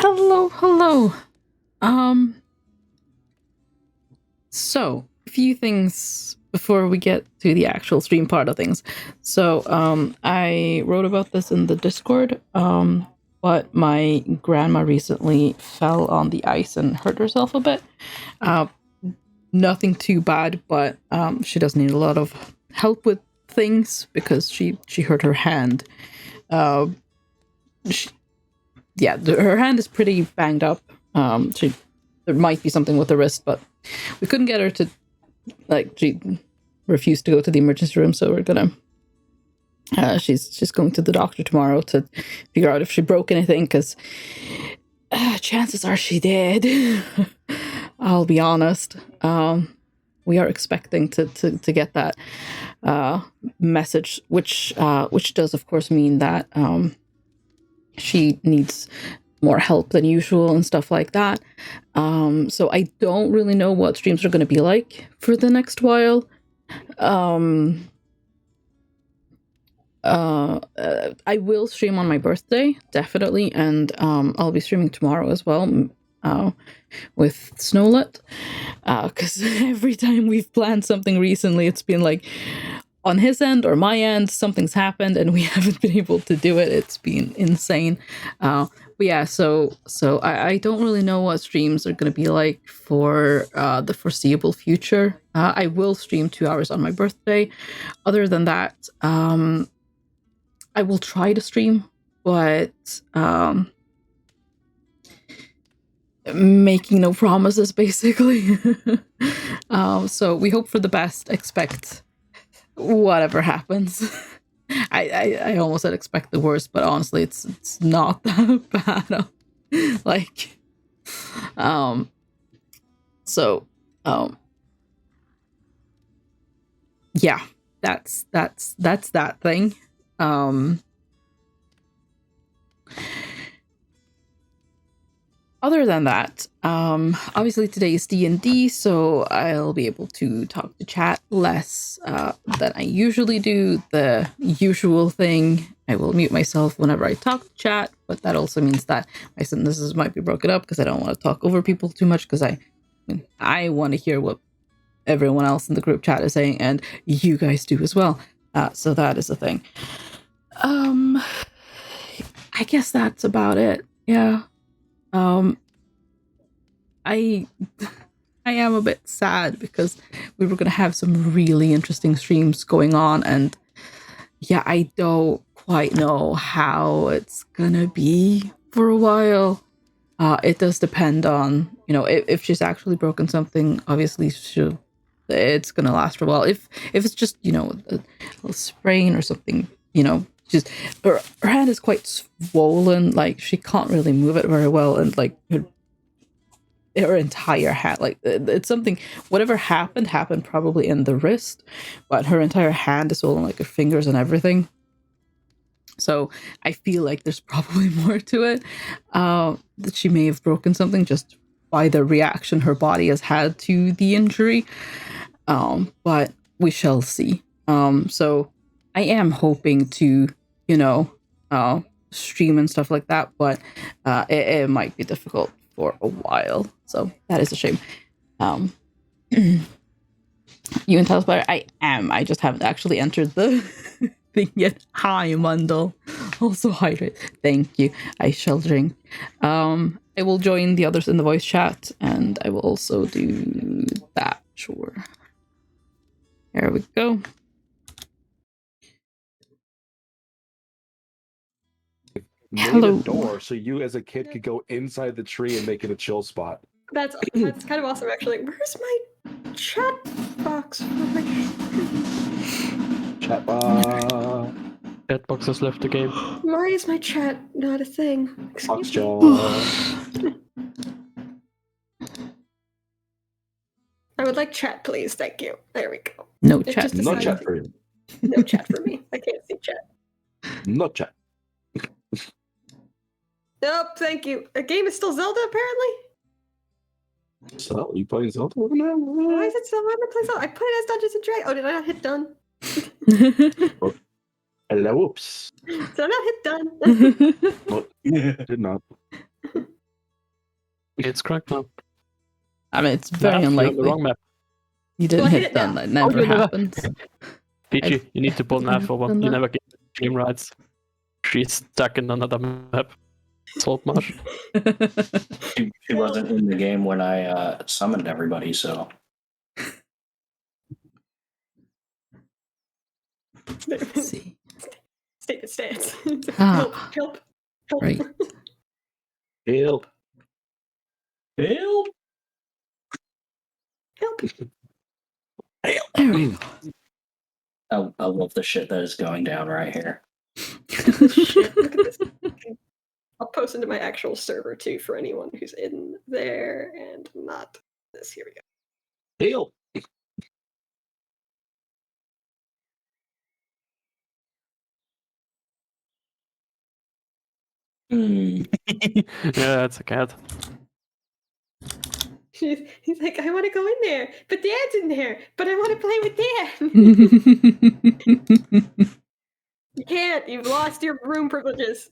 Hello, hello. So a few things before we get to the actual stream part of things. So, I wrote about this in the Discord. But my grandma recently fell on the ice and hurt herself a bit. Uh, Nothing too bad, but she does need a lot of help with things because she hurt her hand. Uh, she, her hand is pretty banged up. There might be something with the wrist, but we couldn't get her to, she refused to go to the emergency room, so we're gonna. She's going to the doctor tomorrow to figure out if she broke anything, because chances are she did. I'll be honest. We are expecting to get that message, which does of course mean that she needs more help than usual and stuff like that. So I don't really know what streams are going to be like for the next while. I will stream on my birthday, definitely, and I'll be streaming tomorrow as well, with Snowlet, because every time we've planned something recently, it's been like, on his end or my end, something's happened and we haven't been able to do it. It's been insane. But yeah, so I don't really know what streams are going to be like for the foreseeable future. I will stream 2 hours on my birthday. Other than that, I will try to stream, but making no promises, basically. So we hope for the best, expect whatever happens. I almost said expect the worst, but honestly, it's not that bad. Yeah, that's that thing. Other than that, obviously today is D&D, so I'll be able to talk to chat less than I usually do. The usual thing, I will mute myself whenever I talk to chat, but that also means that my sentences might be broken up because I don't want to talk over people too much, because I want to hear what everyone else in the group chat is saying, and you guys do as well. So that is a thing. I guess that's about it. Yeah. I am a bit sad because we were going to have some really interesting streams going on, and yeah, I don't quite know how it's gonna be for a while. It does depend on, if she's actually broken something, obviously it's gonna last for a while. If it's just, a little sprain or something, just her hand is quite swollen, like she can't really move it very well, and like her entire hand, like it's something, whatever happened probably in the wrist, but her entire hand is swollen, like her fingers and everything. So I feel like there's probably more to it, that she may have broken something just by the reaction her body has had to the injury. But we shall see. So I am hoping to, stream and stuff like that, but it might be difficult for a while. So that is a shame. You can tell us better. I am. I just haven't actually entered the thing yet. Hi, Mundle. Also hydrate. Thank you. I shall drink. I will join the others in the voice chat, and I will also do that. Sure. There we go. Made a door so you as a kid could go inside the tree and make it a chill spot. That's kind of awesome, actually. Where's my chat box? Chat box. Chat box has left the game. Why is my chat not a thing? Excuse me. I would like chat, please. Thank you. There we go. No chat. No chat for you. No chat for me. I can't see chat. No chat. Nope, thank you. The game is still Zelda, apparently? So, you playing Zelda? Why is it still? Why am I playing Zelda? I put it as Dungeons and Dragons. Oh, did I not hit done? Hello, whoops. Did I not hit done? Oh, yeah, did not. It's cracked now. I mean, it's very You're on the unlikely. wrong map. You didn't Well, I hit hit it done. now. That never you never- happens. PG, you need to pull math over. done You that. never get game rights. She's stuck in another map. Salt marsh. She wasn't in the game when I summoned everybody, so Let's see. Stay. Ah. Help. Right. Help. help. There we go. I love the shit that is going down right here. Shit, look at this. I'll post into my actual server too for anyone who's in there and not this. Here we go. Help. Yeah, it's a cat. He's like, I want to go in there, but Dad's in there, but I want to play with Dad. You can't. You've lost your room privileges.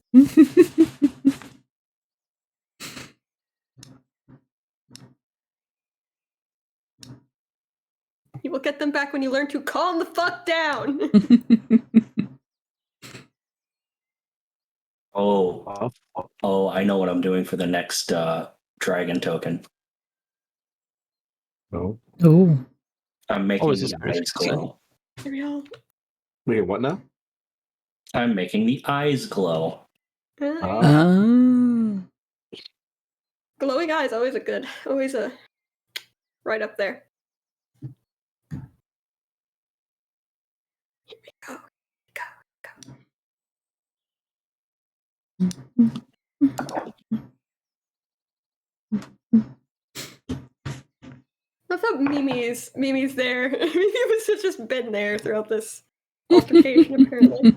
You will get them back when you learn to calm the fuck down. Oh, I know what I'm doing for the next dragon token. No. Oh. I'm making is this the eyes glow. Real. Wait, what now? I'm making the eyes glow. Ah. Glowing eyes, always a right up there. Here we go. I thought Mimi's there. Mimi was just been there throughout this altercation, apparently.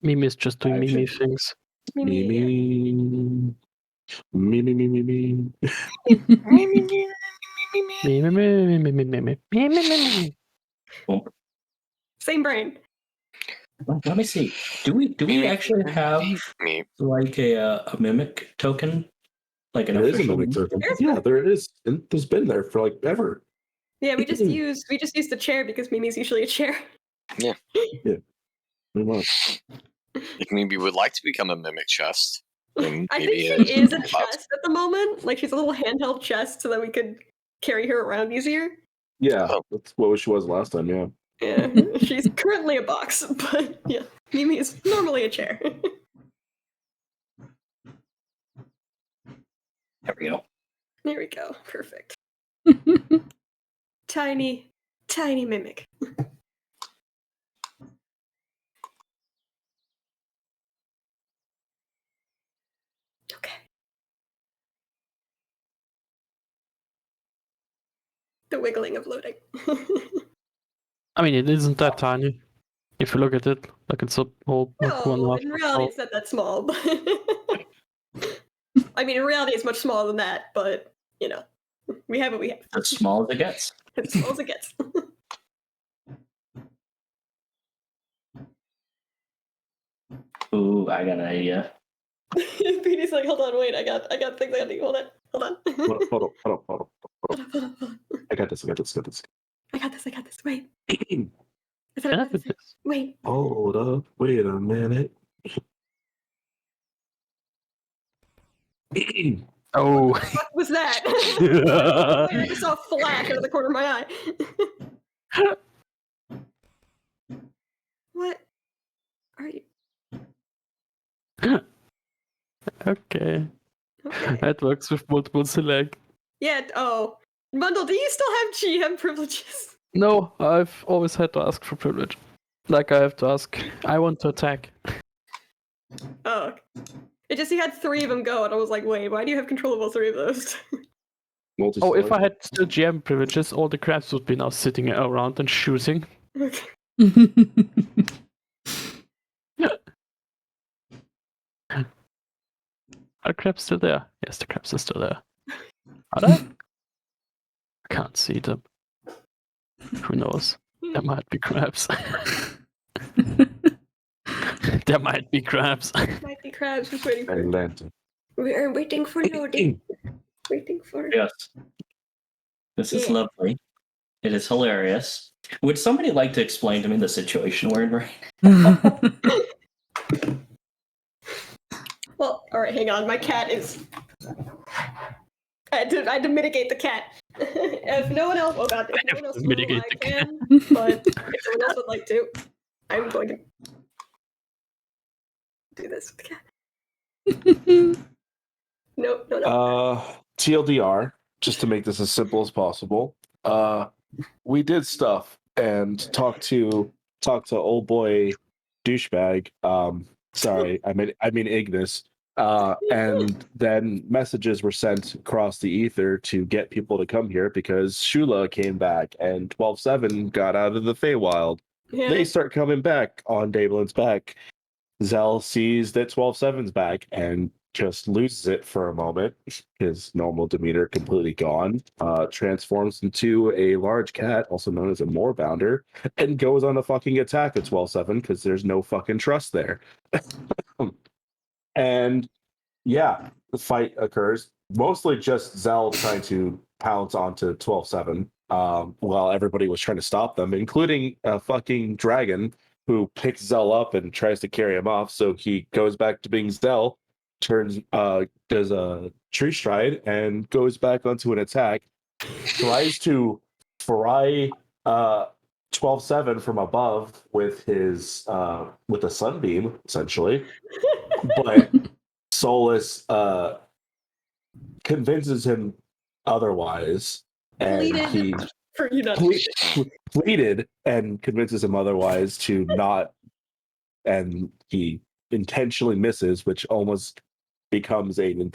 Mimi's just doing Mimi things. Mimi. Me. Same brain. Let me see. Do we actually have like a mimic token? Like an There is a official mimic token. There's Yeah, one. there is. And there's been there for like ever. Yeah, we just use the chair because Mimi's usually a chair. Pretty much. If maybe would like to become a mimic chest, then I maybe think she is a allowed to. chest at the moment. Like she's a little handheld chest so that we could carry her around easier. Yeah, Oh. that's what she was last time. Yeah. Yeah, she's currently a box, but yeah, Mimi is normally a chair. There we go. There we go. Perfect. Tiny mimic. Okay. The wiggling of loading. I mean, it isn't that tiny. If you look at it, like it's a whole like No, 1.5. in reality it's not that small, but I mean in reality it's much smaller than that, but you know. We have what we have. As small as it gets. As small as it gets. Ooh, I got an idea. Petey's like, hold on, wait, I got things I gotta do. Hold on. Hold on. I got this. I got this. Wait. I said I got this. Wait. Hold up. Wait a minute. Oh. What was that? I just saw a flash out of the corner of my eye. What are you? Okay. That works with multiple select. Yeah, oh. Mundle, do you still have GM privileges? No, I've always had to ask for privilege. Like I have to ask, I want to attack. Oh. It just, he had 3 of them go, and I was like, wait, why do you have control of all 3 of those? Oh, if I had still GM privileges, all the crabs would be now sitting around and shooting. Okay. Are crabs still there? Yes, the crabs are still there. Are they? I can't see them. Who knows? There might be crabs. There might be crabs. Might be crabs just waiting for Atlanta. We are waiting for loading. Waiting for Yes. This is Yeah. lovely. It is hilarious. Would somebody like to explain to me the situation we're in right Well, all right, hang on. My cat is. I had to mitigate the cat. If no one else, oh god, if no one else will, Mitigate I the cat. can. But if someone else would like to, I'm going to do this with the cat. No. TLDR, just to make this as simple as possible. We did stuff and talked to old boy douchebag. Sorry, I mean Ignis. And then messages were sent across the ether to get people to come here because Shula came back and 12-7 got out of the Feywild. Yeah. They start coming back on Dablin's back. Zell sees that 12-7's back and just loses it for a moment. His normal demeanor completely gone. Transforms into a large cat, also known as a moorbounder, and goes on a fucking attack at 12-7 because there's no fucking trust there. And yeah, the fight occurs. Mostly just Zell trying to pounce onto 12-7 while everybody was trying to stop them, including a fucking dragon who picks Zell up and tries to carry him off. So he goes back to being Zell, does a tree stride, and goes back onto an attack. Tries to fry 12-7 from above with his with a sunbeam, essentially. But Solus convinces him otherwise, and he For you not pleaded and convinces him otherwise to not, and he intentionally misses, which almost becomes an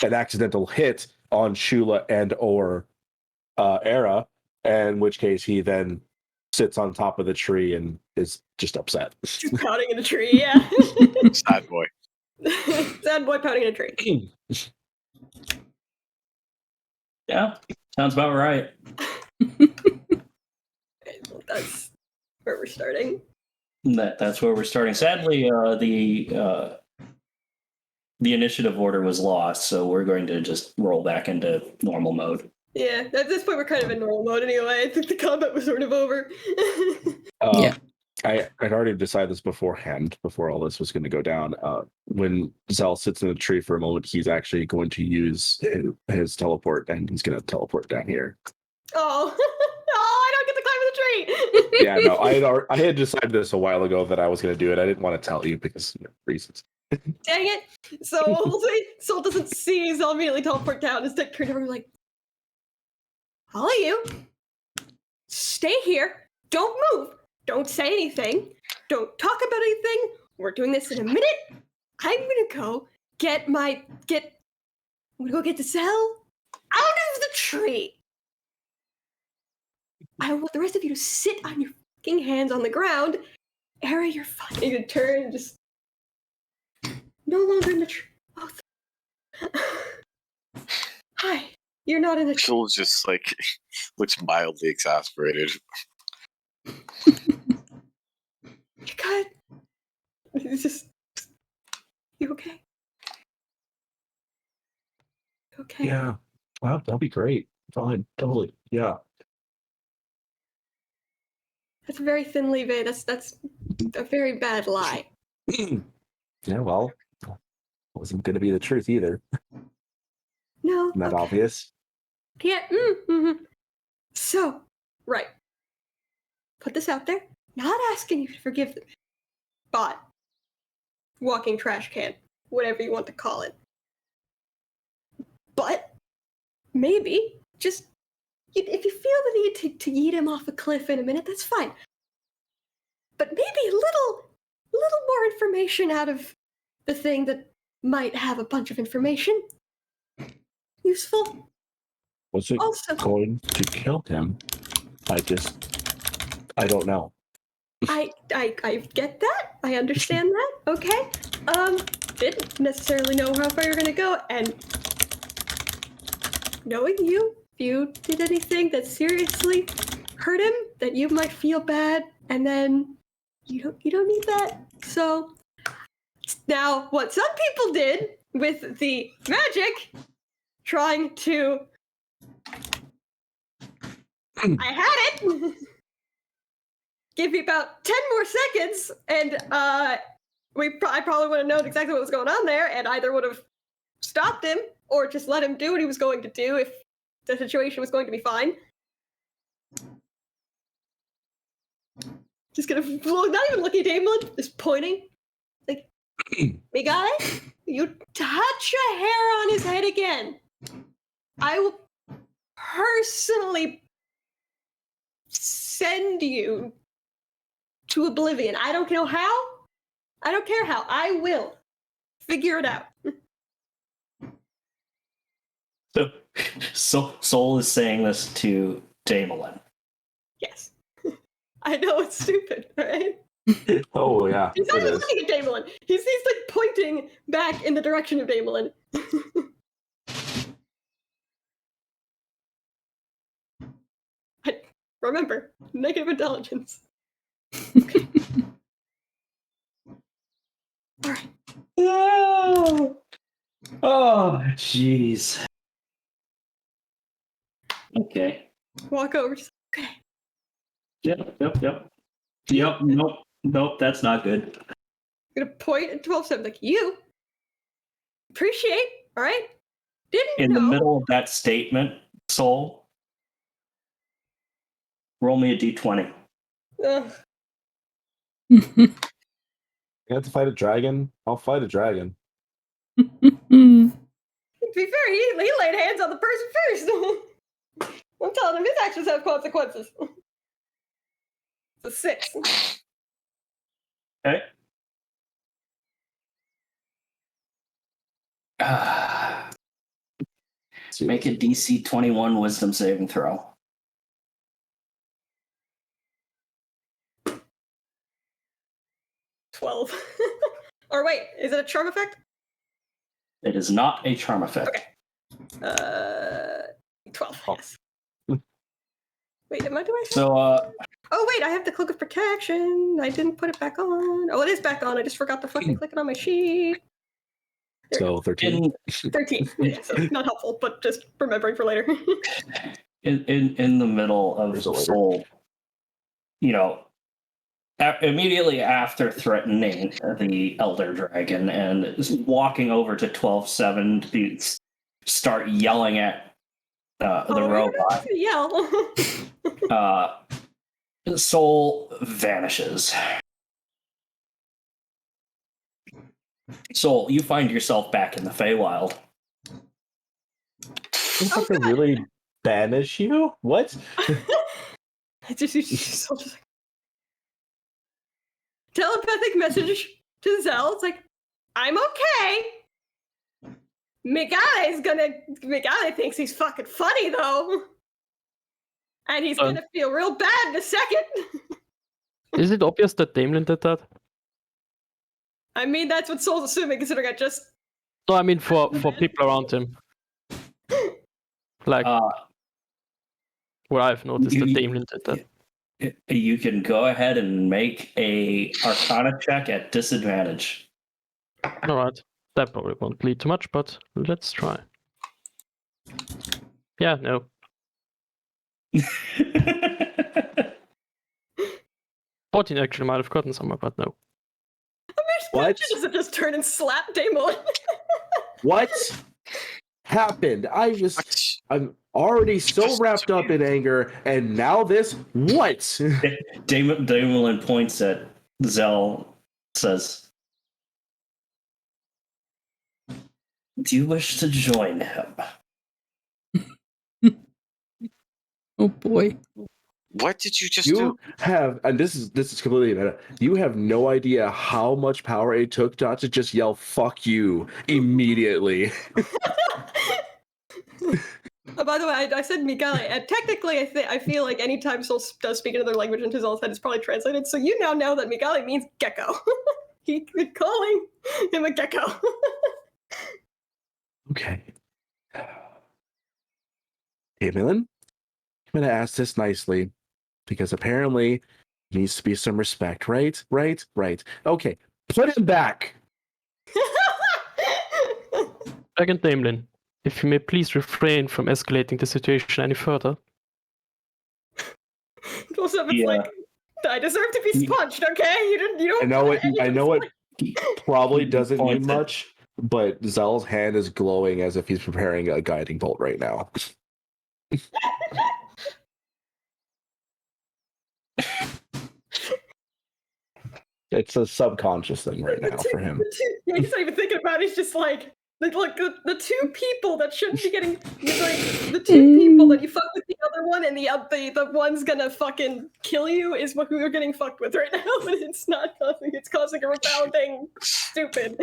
accidental hit on Shula and or Era, in which case he then sits on top of the tree and is just upset. Just pouting in a tree, yeah. Sad boy. Sad boy pouting in a tree. Yeah, sounds about right. Okay, well, that's where we're starting. That's where we're starting. Sadly, the initiative order was lost, so we're going to just roll back into normal mode. Yeah, at this point we're kind of in normal mode anyway. I think the combat was sort of over. Yeah. I'd already decided this beforehand, before all this was going to go down. When Zell sits in a tree for a moment, he's actually going to use his teleport, and he's going to teleport down here. Oh, I don't get to climb the tree. Yeah, no, I had decided this a while ago that I was going to do it. I didn't want to tell you because reasons. Dang it! So hopefully Soul doesn't see Zell immediately teleport down and stick turn over like, all of you, stay here. Don't move. Don't say anything. Don't talk about anything. We're doing this in a minute. I'm gonna go get the Zell out of the tree. I want the rest of you to sit on your fucking hands on the ground. Era, you're fine. You can turn and just no longer in the tree. Oh, hi. You're not in the tree. Shula's just like looks mildly exasperated. You good? It's just you okay? Okay. Yeah, wow, that'll be great. Fine, totally. Yeah. That's very thin leeway. That's a very bad lie. Yeah, well, wasn't going to be the truth either. No. Not obvious. Yeah. Mm-hmm. So, right. Put this out there. Not asking you to forgive them. But walking trash can, whatever you want to call it. But maybe just if you feel the need to yeet him off a cliff in a minute, that's fine. But maybe a little more information out of the thing that might have a bunch of information. Useful. Was it Also, going to kill him? I don't know. I get that. I understand that. Okay. Didn't necessarily know how far you're gonna go, and knowing you, if you did anything that seriously hurt him, that you might feel bad, and then you don't need that. So now, what some people did with the magic, trying to. I had it. Give me about 10 more seconds, and I probably would have known exactly what was going on there, and either would have stopped him or just let him do what he was going to do if the situation was going to be fine. Just gonna, not even looking at Damon, just pointing. Like, big guy, you touch a hair on his head again, I will personally send you to oblivion. I don't know how. I don't care how. I will figure it out. So Soul is saying this to Damelin. Yes. I know it's stupid, right? Oh yeah, He's not it even is. looking at Damelin. He's like pointing back in the direction of Damelin. Remember, negative intelligence. All right. Oh, jeez. Okay. Walk over. Just, okay. Yep. Nope, that's not good. I'm gonna point at 12-7 like you. Appreciate, all right? Didn't In know. the middle of that statement, Soul, roll me a d20. Ugh. You have to fight a dragon. I'll fight a dragon. To be fair, he laid hands on the person first. I'm telling him his actions have consequences. It's a 6. Okay. Make a DC 21 wisdom saving throw. 12. Or wait, is it a charm effect? It is not a charm effect. Okay. 12, Oh. yes. Wait, do I? So, Oh wait, I have the cloak of protection. I didn't put it back on. Oh, it is back on. I just forgot to fucking click it on my sheet. There we So 13. 13. Yeah, so not helpful, but just remembering for later. in the middle of There's a later. Soul, you know, immediately after threatening the Elder Dragon and walking over to 12-7 to start yelling at the robot, Yell. Soul vanishes. Soul, you find yourself back in the Feywild. I can really banish you? What? just telepathic message to Zell. It's like, I'm okay. Migale thinks he's fucking funny though. And he's gonna feel real bad in a second. Is it obvious that Damelin did that? I mean, that's what Soul's assuming, considering I just... No, I mean for people around him. Like, where I've noticed that Damelin did that. You can go ahead and make a Arcana check at disadvantage. Alright. That probably won't lead to much, but let's try. Yeah, no. 14 actually might have gotten somewhere, but no. What? Doesn't just turn and slap Damon. What happened? I'm already so wrapped up in anger, and now this? What? Damon points at Zell, says, "Do you wish to join him?" Oh boy. What did you just You do? have, and this is completely meta. You have no idea how much power it took not to just yell "fuck you" immediately. Oh, by the way, I said Migale, and technically, I feel like anytime Soul does speak another language into Zell's head, it's probably translated. So you now know that Migale means gecko. He's calling him a gecko. Okay. Hey, Millen, I'm gonna ask this nicely, because apparently there needs to be some respect, right? Right. Okay. Put him back. Second Damelin, if you may please refrain from escalating the situation any further. Also, it's Yeah. like, I deserve to be sponged, okay? You don't. I know it. any I know it. Probably He doesn't mean points it. much, but Zell's hand is glowing as if he's preparing a guiding bolt right now. It's a subconscious thing right now for him. Yeah, he's not even thinking about it. He's just like the two people that shouldn't be getting like the two people that you fuck with the other one, and the one's gonna fucking kill you is who you're getting fucked with right now. But it's not causing. It's causing a rebounding stupid.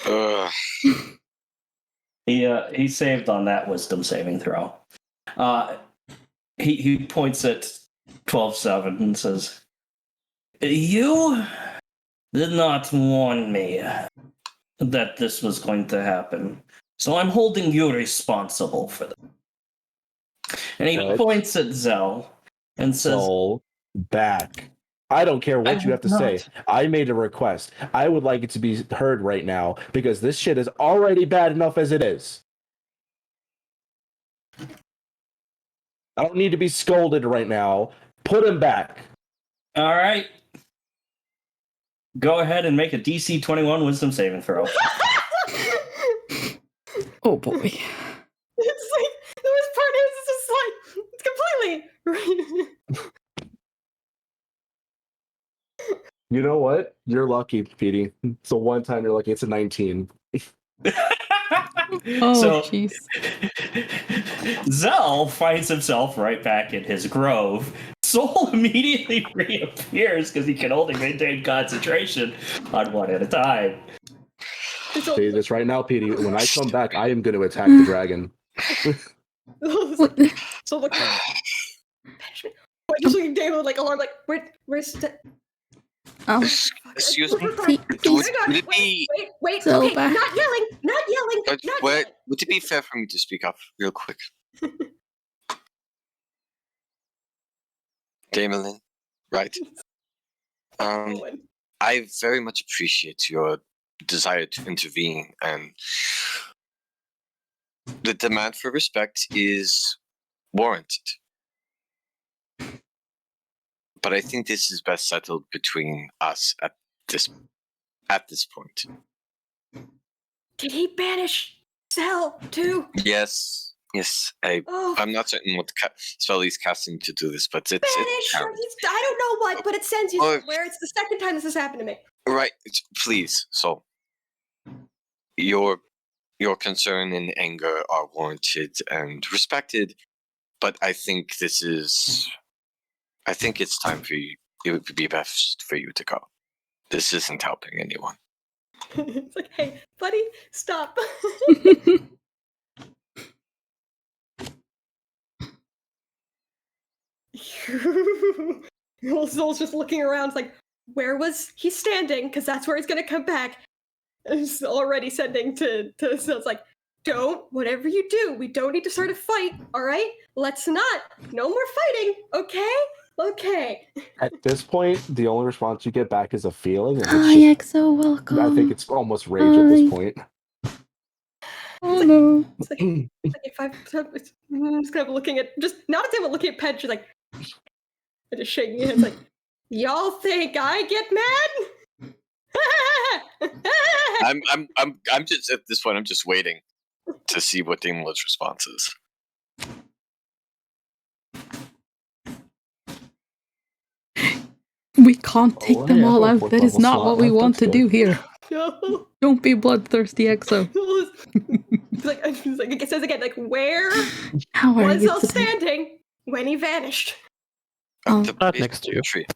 Ugh. He saved on that wisdom saving throw. He points at 12-7 and says, "You did not warn me that this was going to happen, so I'm holding you responsible for that." And he What? points at Zell and says, So back. I don't care what you have to say. I made a request. I would like it to be heard right now because this shit is already bad enough as it is. I don't need to be scolded right now. Put him back. "All right, go ahead and make a DC 21 wisdom saving throw." Oh boy. It's like the worst part is it's just like it's completely. You know what? You're lucky, Petey. It's the one time you're lucky. It's a 19. Oh So jeez. Zell finds himself right back in his grove. Soul immediately reappears because he can only maintain concentration on one at a time. Say this right now, Petey. When I come back, I am going to attack the dragon. So look. Just looking David like alarm, like where's the? Excuse me. See, Would it be Wait, So okay, bad. not yelling, not yelling. would it be fair for me to speak up real quick? Damelin, right? I very much appreciate your desire to intervene, and the demand for respect is warranted. But I think this is best settled between us at this point. Did he banish Zell too? Yes. I'm not certain what spell he's casting to do this, but it's Banish. I don't know what, but it sends you somewhere. It's the second time this has happened to me. Right. Please. So your concern and anger are warranted and respected, but I think it's time for you. It would be best for you to go. This isn't helping anyone. It's like, hey, buddy, stop. Zol's just looking around. It's like, where was he standing? Because that's where he's gonna come back. And he's already sending to so it's like, whatever you do, we don't need to start a fight, all right? Let's not. No more fighting, okay? At this point, the only response you get back is a feeling. And Hi, it's EXO, welcome. I think it's almost rage at this point. Oh no. It's like if I'm just kind of looking at, just not at him, but looking at Ped, she's like, just shaking your head. It's like, y'all think I get mad? I'm just at this point. I'm just waiting to see what Damon's response is. We can't take them all out. That is not what we want to do here. No. Don't be bloodthirsty, EXO. It says again, like, where How are was you Zell today? standing when he vanished? Right next to you. Tree.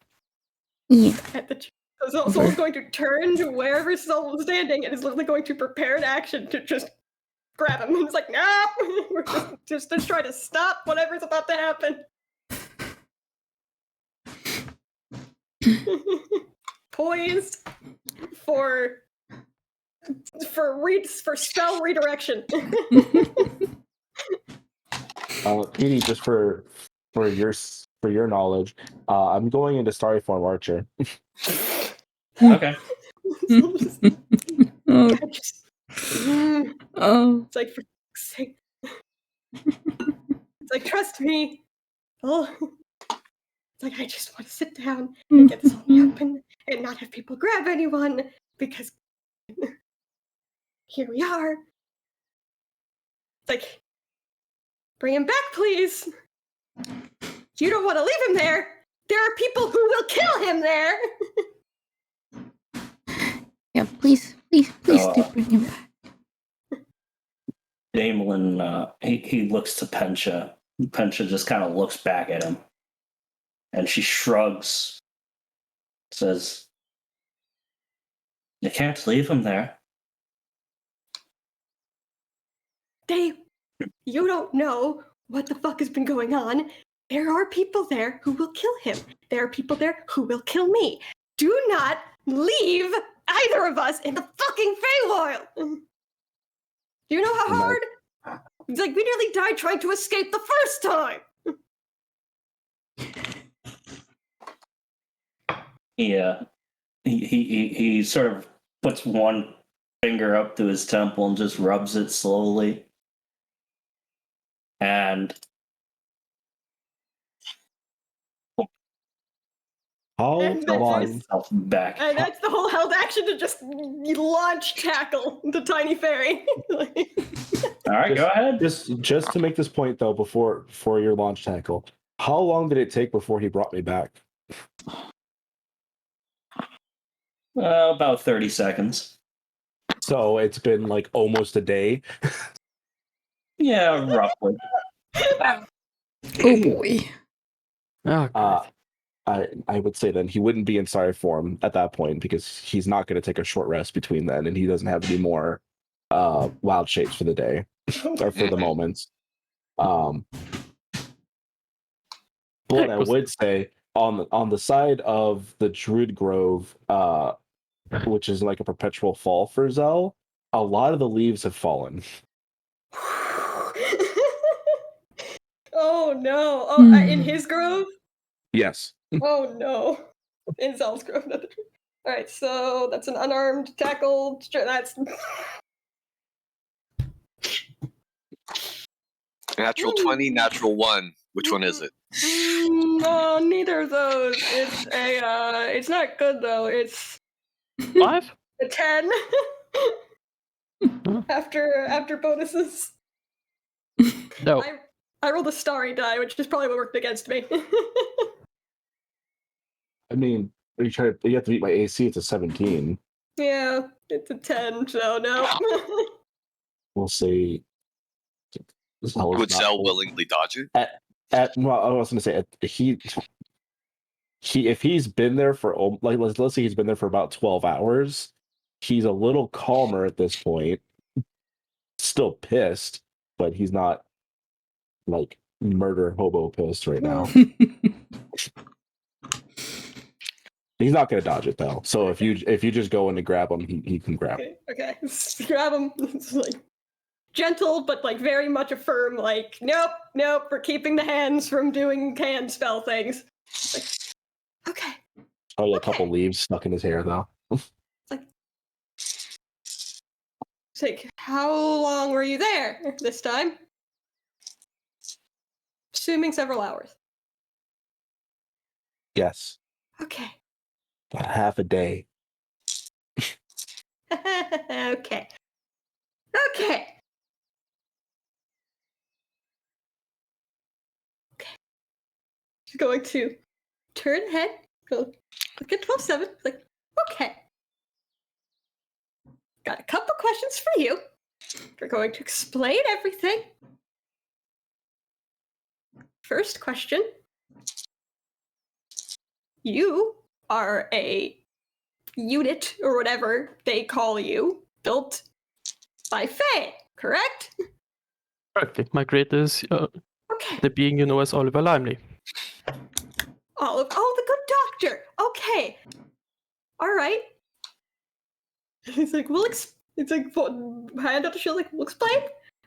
Yeah. At the so Zell's going to turn to wherever Zell was standing and is literally going to prepare an action to just grab him. And it's like, no, we're just to try to stop whatever's about to happen. Poised for spell redirection. Petey, just for your knowledge, I'm going into Starry Form Archer. Okay. Oh, Oh. It's like, for fuck's sake. It's like, trust me. Oh. It's like, I just want to sit down and get this on the open and not have people grab anyone because here we are. It's like, bring him back, please. You don't want to leave him there. There are people who will kill him there. Yeah, please do bring him back. Damelin, he looks to Pensha. Pensha just kind of looks back at him. And she shrugs. Says, you can't leave him there. Dave, you don't know what the fuck has been going on. There are people there who will kill him. There are people there who will kill me. Do not leave either of us in the fucking Feywild. Do you know how hard? It's like we nearly died trying to escape the first time. Yeah. He sort of puts one finger up to his temple and just rubs it slowly. And And then long? there's- himself back. And that's the whole held action to just launch tackle the tiny fairy. All right, go ahead. Just to make this point though, before your launch tackle, how long did it take before he brought me back? About 30 seconds. So it's been like almost a day. Yeah, roughly. Oh boy. Oh, God. I would say then he wouldn't be in sorry form at that point because he's not going to take a short rest between then, and he doesn't have any more wild shapes for the day or for the moments. But what I would say on the side of the Druid Grove, which is like a perpetual fall for Zell, a lot of the leaves have fallen. Oh no! Oh, in his grove? Yes. Oh no! In Zell's grove. All right, so that's an unarmed tackle. That's Natural 20, natural 1. Which one is it? no, neither of those. It's a. It's not good though. It's 5? a 10. After bonuses. No. I rolled a starry die, which is probably what worked against me. I mean, you have to beat my AC. It's a 17. Yeah, it's a 10, so no. We'll see. Zell is Would not Zell full. willingly dodge it? Well, I was going to say he if he's been there for like let's say he's been there for about 12 hours, he's a little calmer at this point. Still pissed, but he's not like murder hobo pissed right now. He's not going to dodge it though. So if you just go in to grab him, he can grab. Okay. Grab him. It's like gentle, but like very much a firm. Like nope. We're keeping the hands from doing hand spell things. Like, okay. Probably a couple leaves stuck in his hair though. It's like, how long were you there this time? Assuming several hours. Yes, Okay. about half a day. Okay. She's going to turn head, go look at 12-7. Like, okay. Got a couple questions for you. We're going to explain everything. First question. You are a unit, or whatever they call you, built by Fae, correct? Perfect. My grade is Okay. the being you know as Oliver Limely. Oh, the good doctor. Okay. All right. He's like, it's like, hand out the shield, like, we'll explain.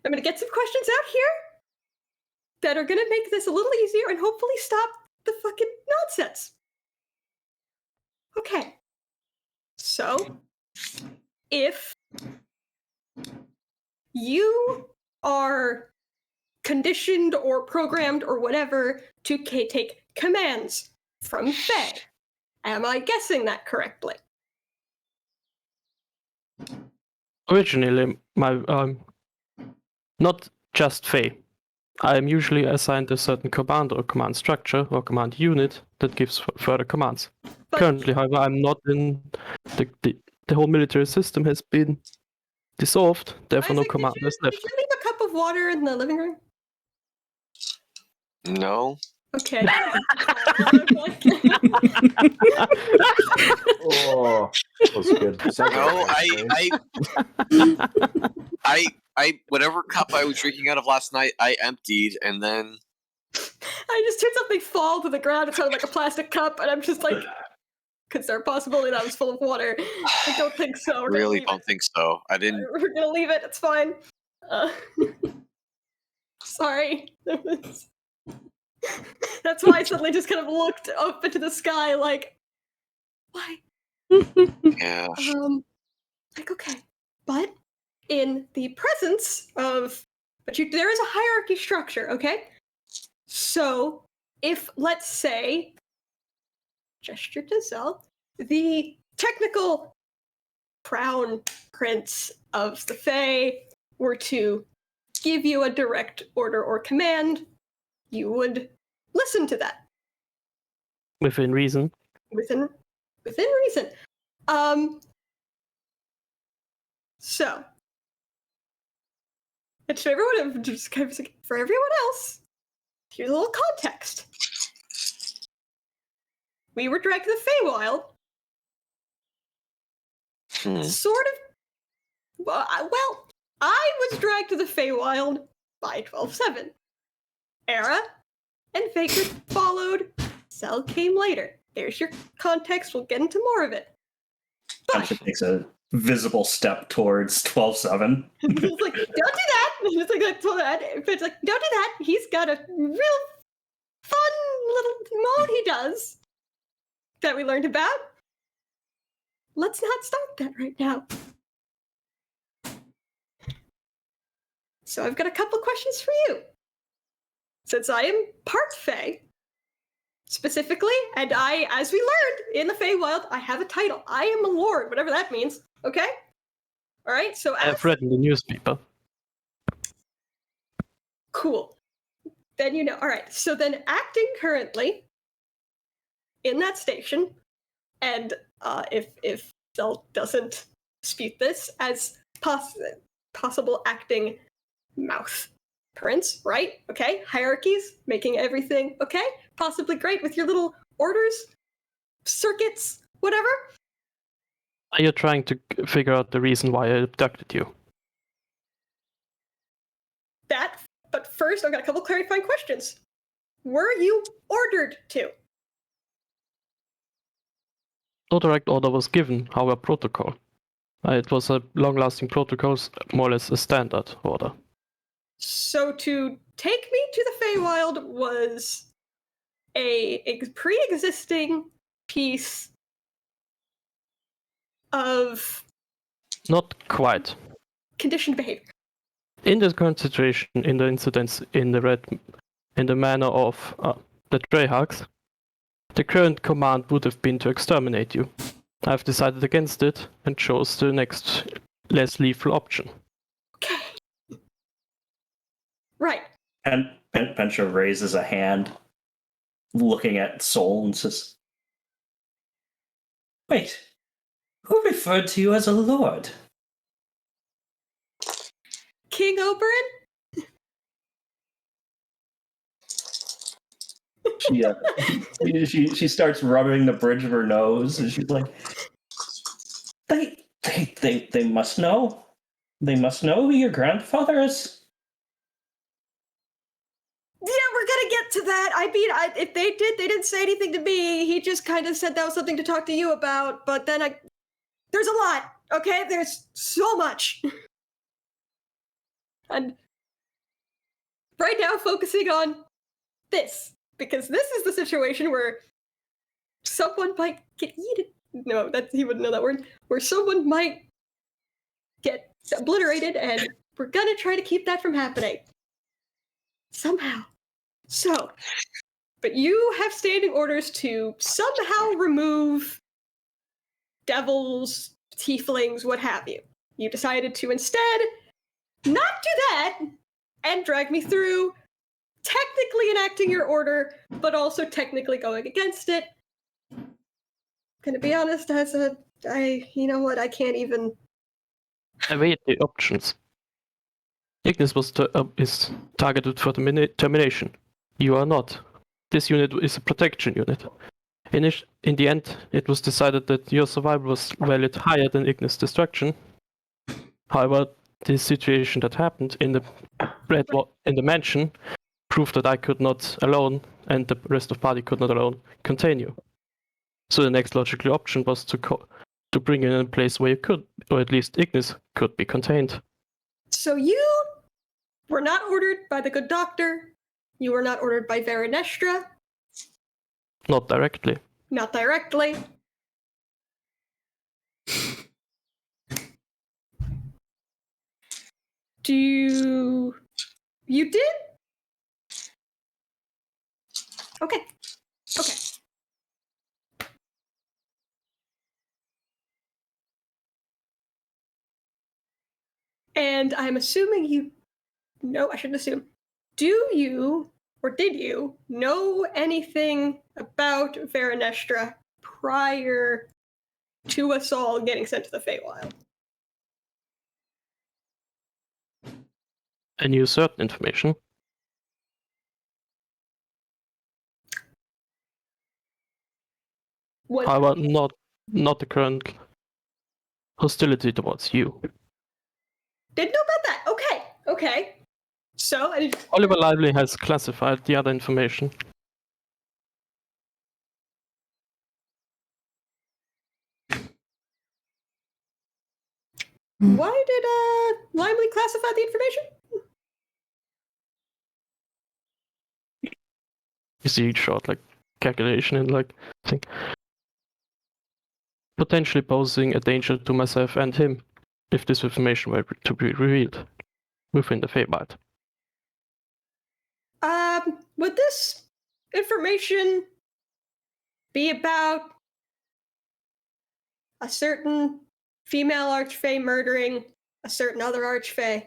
I'm going to get some questions out here that are going to make this a little easier and hopefully stop the fucking nonsense. Okay. So, if you are conditioned or programmed or whatever to take commands from Fae. Am I guessing that correctly? Originally, my not just Fae. I am usually assigned a certain command or command structure or command unit that gives further commands. But Currently, however, I'm not in the whole military system has been dissolved, therefore no Isaac, command is left. did you leave a cup of water in the living room? No. Okay. Oh, that was good. No, I whatever cup I was drinking out of last night, I emptied, and then I just heard something fall to the ground. It sounded like a plastic cup, and I'm just like, could there a possibility that was full of water? I don't think so. We're really gonna leave don't think so. I didn't. it. We're gonna leave it. It's fine. Sorry. That's why I suddenly just kind of looked up into the sky, like, why? Yeah. Like, okay, but in the presence of, there is a hierarchy structure, okay? So, if, let's say, gesture to Zell, the technical crown prince of the Fae were to give you a direct order or command, you would listen to that. Within reason. Within reason. So, and for everyone, just kind of for everyone else, here's a little context. We were dragged to the Feywild. Sort of. Well, I was dragged to the Feywild by 12-7. Era and Faker followed. Cell came later. There's your context. We'll get into more of it. But It takes a visible step towards 12-7. it's like, don't do that. It's like, it's like, don't do that. He's got a real fun little mode he does that we learned about. Let's not start that right now. So I've got a couple questions for you. Since I am part Fae, specifically, and I, as we learned in the Feywild, I have a title. I am a lord, whatever that means. Okay? All right. So I've read in the newspaper. Cool. Then you know. All right. So then, acting currently in that station, and if Zell doesn't dispute this, as possible acting mouth prince, right? Okay. Hierarchies, making everything okay. Possibly great with your little orders, circuits, whatever. Are you trying to figure out the reason why I abducted you? That. But first, I've got a couple clarifying questions. Were you ordered to? No direct order was given, however, protocol. It was a long-lasting protocol, more or less a standard order. So to take me to the Feywild was a pre-existing piece of Not quite. conditioned behavior. In this current situation, in the incidents in the manner of the Greyhawks, the current command would have been to exterminate you. I've decided against it and chose the next, less lethal option. Okay. Right. And Pencha raises a hand, looking at Soul, and says, "Wait, who referred to you as a lord?" King Oberyn? She starts rubbing the bridge of her nose, and she's like, They must know. They must know who your grandfather is." Yeah, we're gonna get to that. I mean, if they didn't say anything to me. He just kind of said that was something to talk to you about. But then there's a lot, okay? There's so much. And right now, focusing on this. Because this is the situation where someone might get eaten. No, he wouldn't know that word. Where someone might get obliterated and We're gonna try to keep that from happening. Somehow. So, but you have standing orders to somehow remove devils, tieflings, what have you. You decided to instead not do that and drag me through technically enacting your order, but also technically going against it. Gonna be honest, you know what, I can't even. I weighed the options. Ignis is targeted for termination. You are not. This unit is a protection unit. In the end, it was decided that your survival was valued higher than Ignis' destruction. However, the situation that happened in the mansion proved that I could not alone, and the rest of the party could not alone, contain you. So the next logical option was to bring you in a place where you could, or at least Ignis could be contained. So you were not ordered by the good doctor. You were not ordered by Veranestra. Not directly. Not directly. You did? Okay. Okay. And I'm assuming you. No, I shouldn't assume. Do you, or did you, know anything about Veranestra prior to us all getting sent to the Feywild? I knew certain information. What? However, not the current hostility towards you. Didn't know about that. Okay. Okay. So, Oliver Lively has classified the other information. why did Limely classify the information? You see short calculation and think potentially posing a danger to myself and him if this information were to be revealed within the Feywild. Would this information be about a certain female archfey murdering a certain other archfey?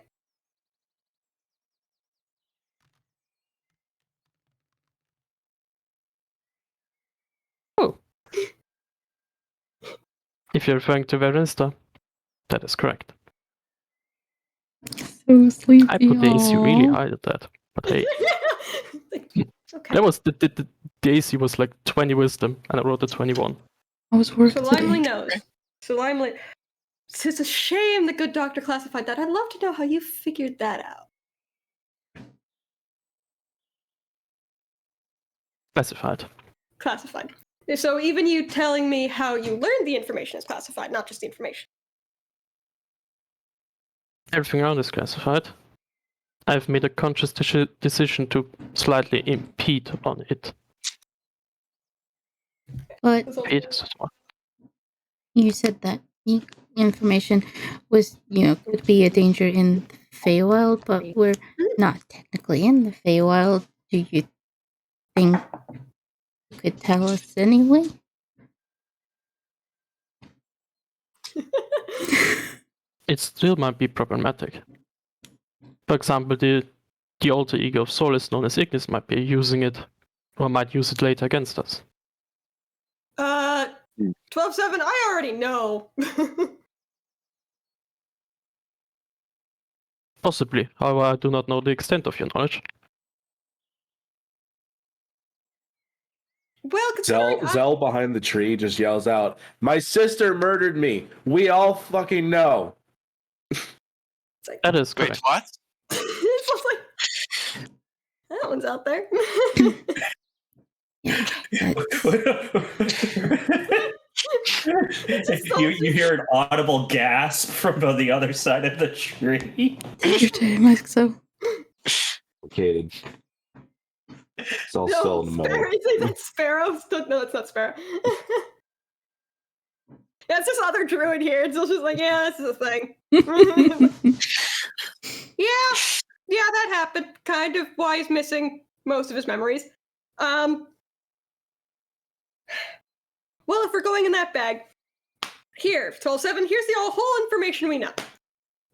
Oh. If you're referring to Verensta, that is correct. So sleepy. I put the AC really aw. high at that. But hey, Okay. that was the AC was like 20 wisdom, and I wrote a 21. I was working So today. Limely knows. So Limely. It's a shame the good doctor classified that. I'd love to know how you figured that out. Classified. Classified. So even you telling me how you learned the information is classified, not just the information. Everything around is classified. I've made a conscious decision to slightly impede on it. But Impede is smart. you said that information was, could be a danger in the Feywild, but we're not technically in the Feywild. Do you think you could tell us anyway? It still might be problematic. For example, the alter ego of Solis known as Ignis might be using it, or might use it later against us. 12-7, I already know. Possibly, however, I do not know the extent of your knowledge. Well, considering Zell behind the tree just yells out, "My sister murdered me. We all fucking know." That is Wait, correct. what? it's just like, that one's out there. You hear an audible gasp from the other side of the tree. Take your time, Exo. Complicated. It's all still in the Sparrow. mode. Is that Sparrow? No, it's not Sparrow. Yeah, it's this other druid here. It's just like, yeah, this is a thing. Yeah, that happened. Kind of why he's missing most of his memories. Well, if we're going in that bag, here, 12-7, here's the whole information we know.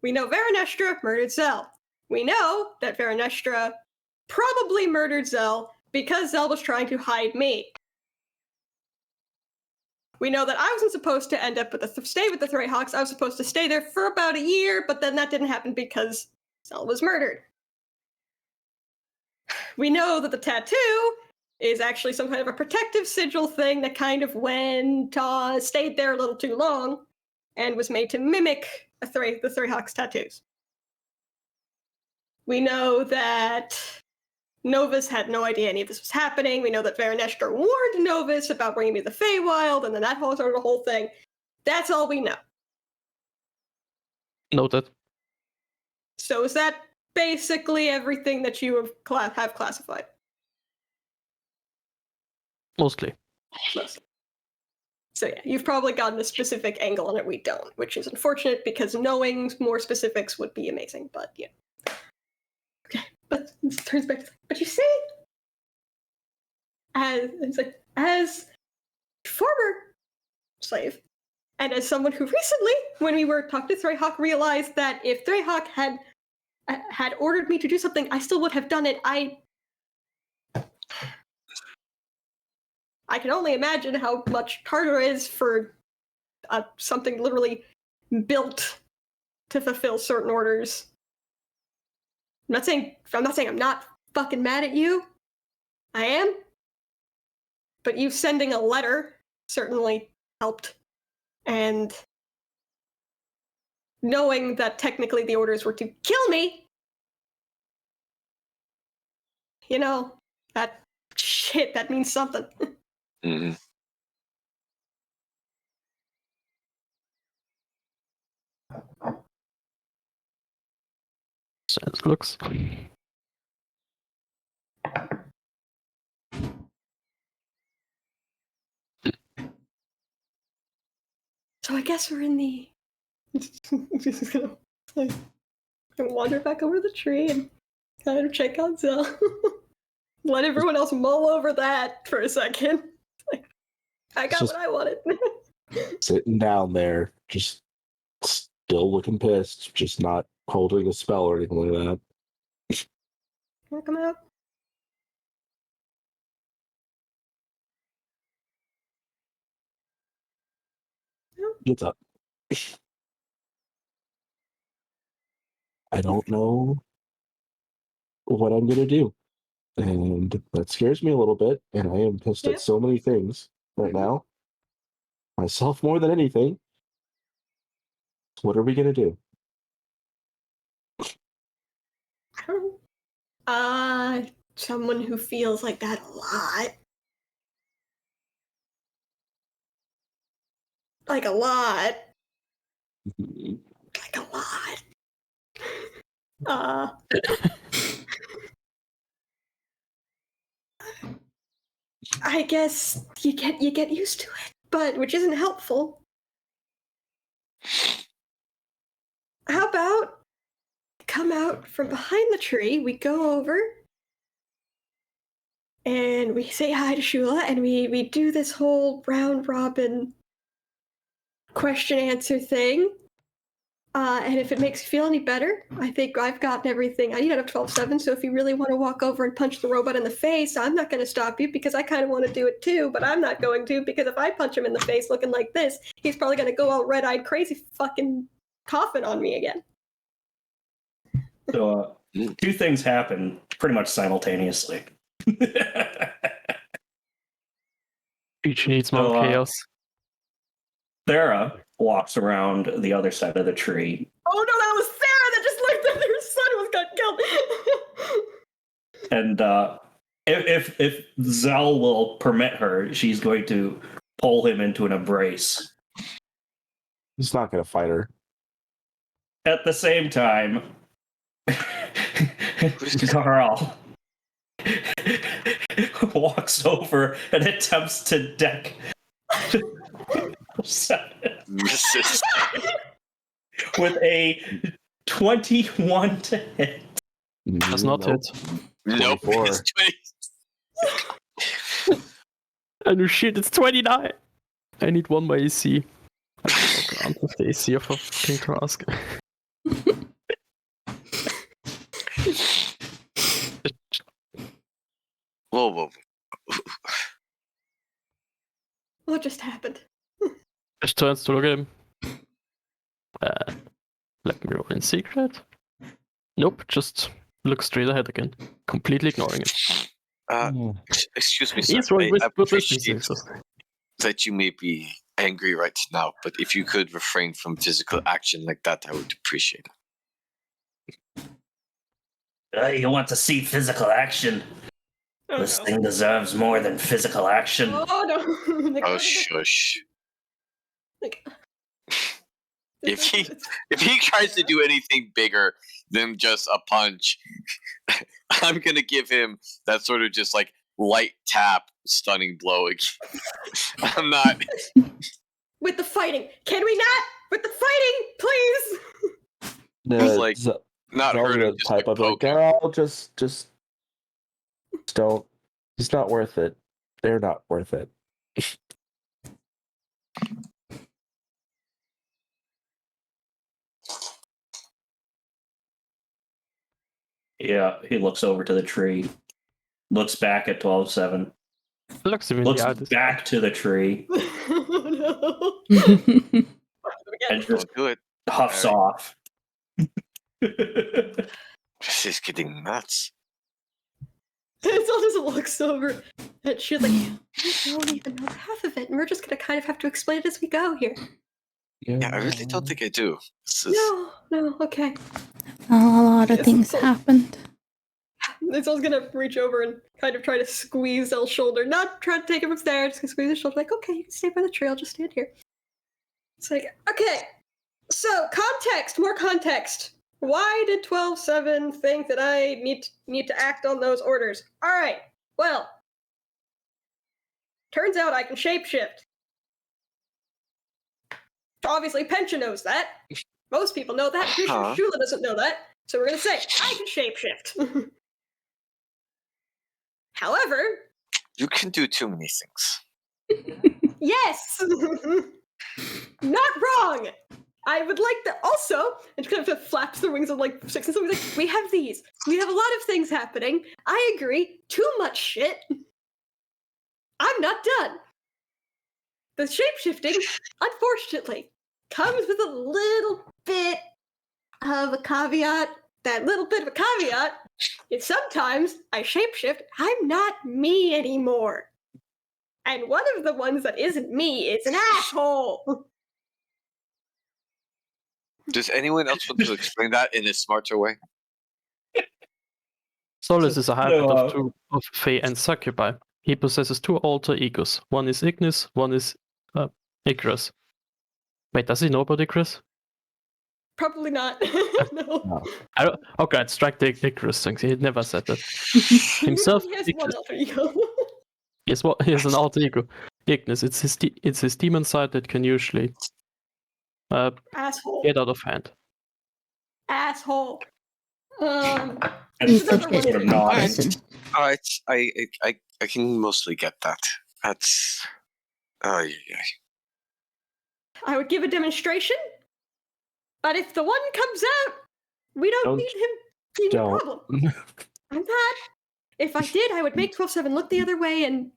We know Veranestra murdered Zell. We know that Veranestra probably murdered Zell because Zell was trying to hide me. We know that I wasn't supposed to end up with stay with the Greyhawks. I was supposed to stay there for about a year, but then that didn't happen because Zell was murdered. We know that the tattoo is actually some kind of a protective sigil thing that kind of stayed there a little too long and was made to mimic the Greyhawks tattoos. We know that Novus had no idea any of this was happening. We know that Veranestra warned Novus about bringing me the Feywild, and then that started the whole thing. That's all we know. Noted. So is that basically everything that you have classified? Mostly. Mostly. So yeah, you've probably gotten a specific angle on it we don't, which is unfortunate because knowing more specifics would be amazing, but yeah. Okay, but it turns back to, but you see, as former slave, and as someone who recently, when we were talking to Greyhawk, realized that if Greyhawk had ordered me to do something, I still would have done it. I can only imagine how much harder it is for something literally built to fulfill certain orders. I'm not saying I'm not fucking mad at you. I am. But you sending a letter certainly helped. And knowing that technically the orders were to kill me, you know, that means something. Mm-hmm. Sense looks. So I guess we're in the... Just gonna wander back over the tree and kind of check out Zell. Let everyone else mull over that for a second. I got what I wanted. Sitting down there, just still looking pissed, just not holding a spell or anything like that. Wanna come out? Gets up. I don't know what I'm gonna do. And that scares me a little bit, and I am pissed at so many things right now. Myself more than anything. What are we gonna do? I don't know. Someone who feels like that a lot. Like a lot. Like a lot. I guess you get used to it, but which isn't helpful. How about come out from behind the tree, we go over and we say hi to Shula, and we do this whole round robin question answer thing. And if it makes you feel any better, I think I've gotten everything I need out of 12-7, so if you really want to walk over and punch the robot in the face, I'm not going to stop you because I kind of want to do it too, but I'm not going to because if I punch him in the face looking like this, he's probably going to go all red-eyed crazy fucking coughing on me again. So, two things happen pretty much simultaneously. Each needs more chaos. Sarah walks around the other side of the tree. Oh no, that was Sarah that just looked at her son was got killed. And if Zell will permit her, she's going to pull him into an embrace. He's not gonna fight her. At the same time, Carl walks over and attempts to deck Misses. with a 21 to hit. Does not hit. Nope. 24. It's 20. And oh shit, it's 29! I need one more AC. I can't with the AC of a fucking task. Whoa. What just happened? Just turns to look at him. Let me roll in secret. Nope, just look straight ahead again, completely ignoring it. Excuse me, sir. He's rolling I with appreciate wisdom. that you may be angry right now, but if you could refrain from physical action like that, I would appreciate it. You want to see physical action? Oh, This no. thing deserves more than physical action. Oh no! Like, Oh, what is it? shush. Like, If he tries to do anything bigger than just a punch, I'm gonna give him that sort of just like light tap, stunning blow. I'm not. with the fighting, can we not? With the fighting, please. It's like not hurt him. Just type like up like, poke him. girl, just don't. It's not worth it. They're not worth it. Yeah, he looks over to the tree, looks back at 12-7, Looks him in looks the eye. back to the tree, Oh no! and Again. just Don't do it. huffs off. This is getting nuts. Hazel just looks over and she's like, "We don't even know half of it, and we're just gonna kind of have to explain it as we go here." Yeah, I really don't think I do. This is... No, okay. A lot of Yes, things so- happened. Hazel's gonna reach over and kind of try to squeeze El's shoulder, not try to take him upstairs, just gonna squeeze his shoulder, like, okay, you can stay by the tree, I'll just stand here. It's like, okay, so more context. Why did 12-7 think that I need to act on those orders? Alright, well, turns out I can shapeshift. Obviously, Pencha knows that. Most people know that. Pretty sure Shula doesn't know that. So we're gonna say, I can shapeshift. However... You can do too many things. Yes! Not wrong! I would like to also, and kind of flaps the wings of like 6 and 7, like, we have these. We have a lot of things happening. I agree. Too much shit. I'm not done. The shapeshifting, unfortunately, comes with a little bit of a caveat. That little bit of a caveat is sometimes I shapeshift, I'm not me anymore. And one of the ones that isn't me is an asshole. Does anyone else want to explain that in a smarter way? Solus is a hybrid No, of two of Fae and Succubi. He possesses two alter egos. One is Ignis, one is Icarus. Wait, does he know about Icarus? Probably not. No. I don't. Okay, I'd strike the Icarus thing. He never said that. He Himself, only has one Ignis. alter ego. He has an alter ego. Ignis. It's his demon side that can usually Asshole. get out of hand. Asshole. And He's It's another a one. bit sort of nods. person. All right, I can mostly get that. That's. Oh yeah. I would give a demonstration, but if the one comes out, we don't need him being a Don't. problem. I'm not. If I did, I would make 12-7 look the other way and,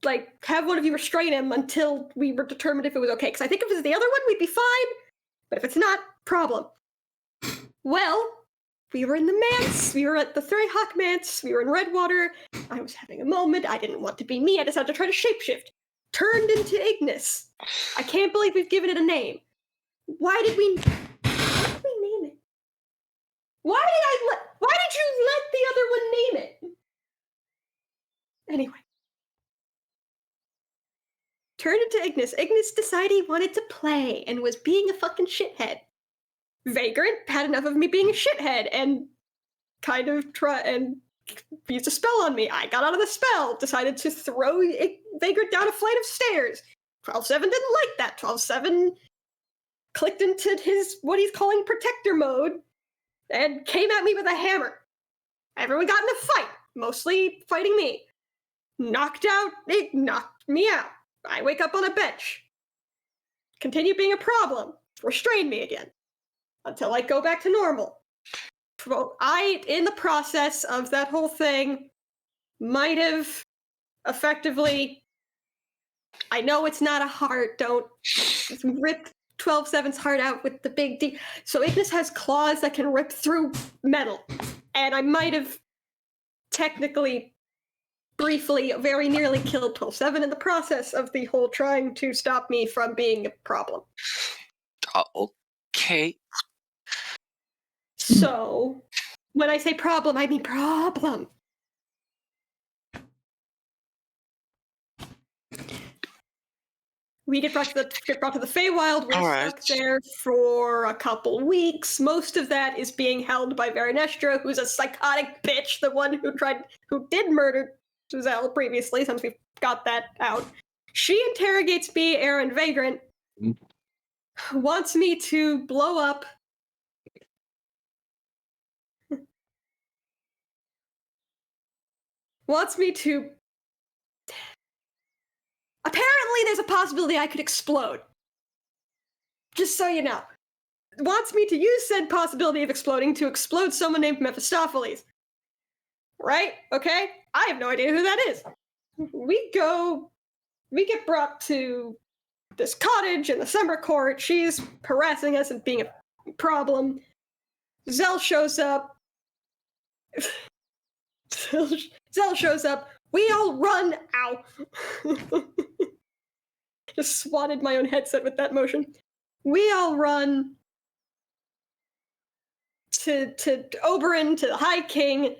like, have one of you restrain him until we were determined if it was okay. Because I think if it was the other one, we'd be fine. But if it's not, problem. Well, we were in the manse. We were at the Threyhawk manse. We were in Redwater. I was having a moment. I didn't want to be me. I decided to try to shapeshift. Turned into Ignis. I can't believe we've given it a name. Why did we name it? Why did you let the other one name it? Anyway. Turned into Ignis. Ignis decided he wanted to play and was being a fucking shithead. Vagrant had enough of me being a shithead and kind of used a spell on me. I got out of the spell, decided to throw Vagrant down a flight of stairs. 12-7 didn't like that. 12-7 clicked into his, what he's calling protector mode, and came at me with a hammer. Everyone got in a fight, mostly fighting me. It knocked me out. I wake up on a bench. Continue being a problem. Restrain me again. Until I go back to normal. In the process of that whole thing, might have effectively... I know it's not a heart, don't rip 12-7's heart out with the big D. So Ignis has claws that can rip through metal. And I might have technically, briefly, very nearly killed 12-7 in the process of the whole trying to stop me from being a problem. Okay. So, when I say problem, I mean problem. We get brought to the Feywild. We're stuck there for a couple weeks. Most of that is being held by Verinestra, who's a psychotic bitch, the one who did murder Giselle previously, since we got that out. She interrogates me, Aaron Vagrant, wants me to blow up. Wants me to... Apparently there's a possibility I could explode. Just so you know. Wants me to use said possibility of exploding to explode someone named Mephistopheles. Right? Okay? I have no idea who that is. We get brought to this cottage in the summer court. She's harassing us and being a problem. Zell shows up. Zell shows up. We all run. Ow. Just swatted my own headset with that motion. We all run to Oberyn, to the High King.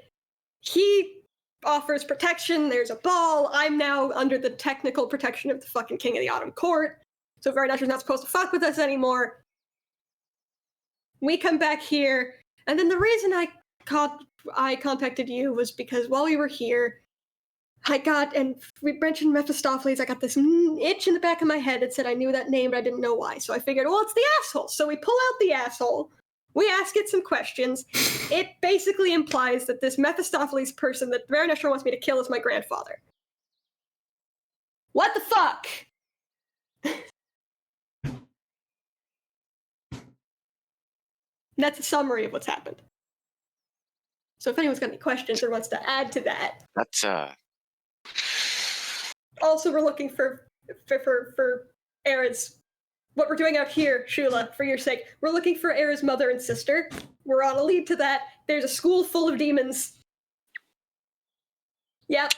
He offers protection. There's a ball. I'm now under the technical protection of the fucking King of the Autumn Court. So Verinestra's not supposed to fuck with us anymore. We come back here, and then the reason I contacted you was because while we were here, and we mentioned Mephistopheles, I got this itch in the back of my head that said I knew that name, but I didn't know why. So I figured, well, it's the asshole. So we pull out the asshole. We ask it some questions. It basically implies that this Mephistopheles person that Verinestra wants me to kill is my grandfather. What the fuck? That's a summary of what's happened. So if anyone's got any questions or wants to add to that. That's Also, we're looking for Era's... What we're doing out here, Shula, for your sake. We're looking for Era's mother and sister. We're on a lead to that. There's a school full of demons. Yep.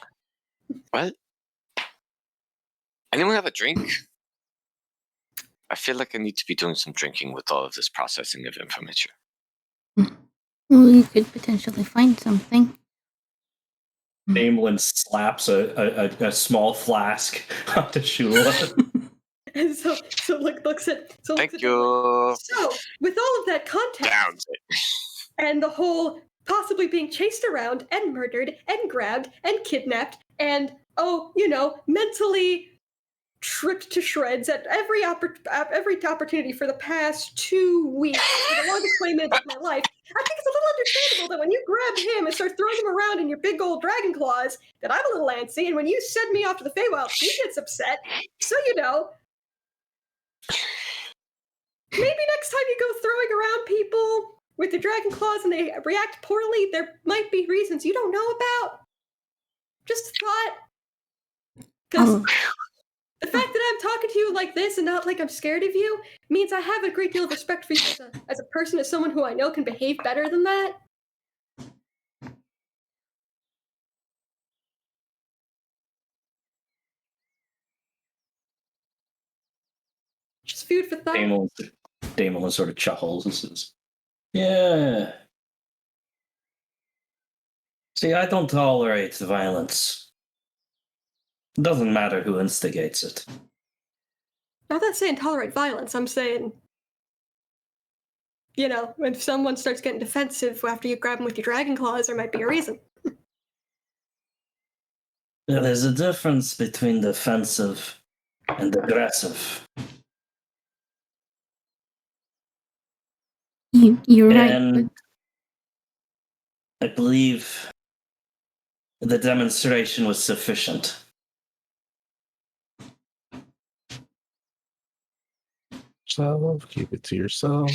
what? Anyone have a drink? I feel like I need to be doing some drinking with all of this processing of information. Well, you could potentially find something. Namelin slaps a small flask onto Shula. And so looks at... Thank you. So, with all of that context... Downs it. And the whole possibly being chased around and murdered and grabbed and kidnapped and, mentally tripped to shreds at every opportunity for the past 2 weeks, for the longest 20 minutes of my life, I think it's a little understandable that when you grab him and start throwing him around in your big old dragon claws, that I'm a little antsy, and when you send me off to the Feywild, he gets upset. So, maybe next time you go throwing around people with the dragon claws and they react poorly, there might be reasons you don't know about. Just a thought. Because the fact that I'm talking to you like this and not like I'm scared of you means I have a great deal of respect for you as a person, as someone who I know can behave better than that. Just food for thought. Damon sort of chuckles and says, yeah. See, I don't tolerate violence. It doesn't matter who instigates it. I'm not saying tolerate violence. I'm saying, when someone starts getting defensive after you grab them with your dragon claws, there might be a reason. There's a difference between defensive and aggressive. You're right. And I believe the demonstration was sufficient. Self, keep it to yourself.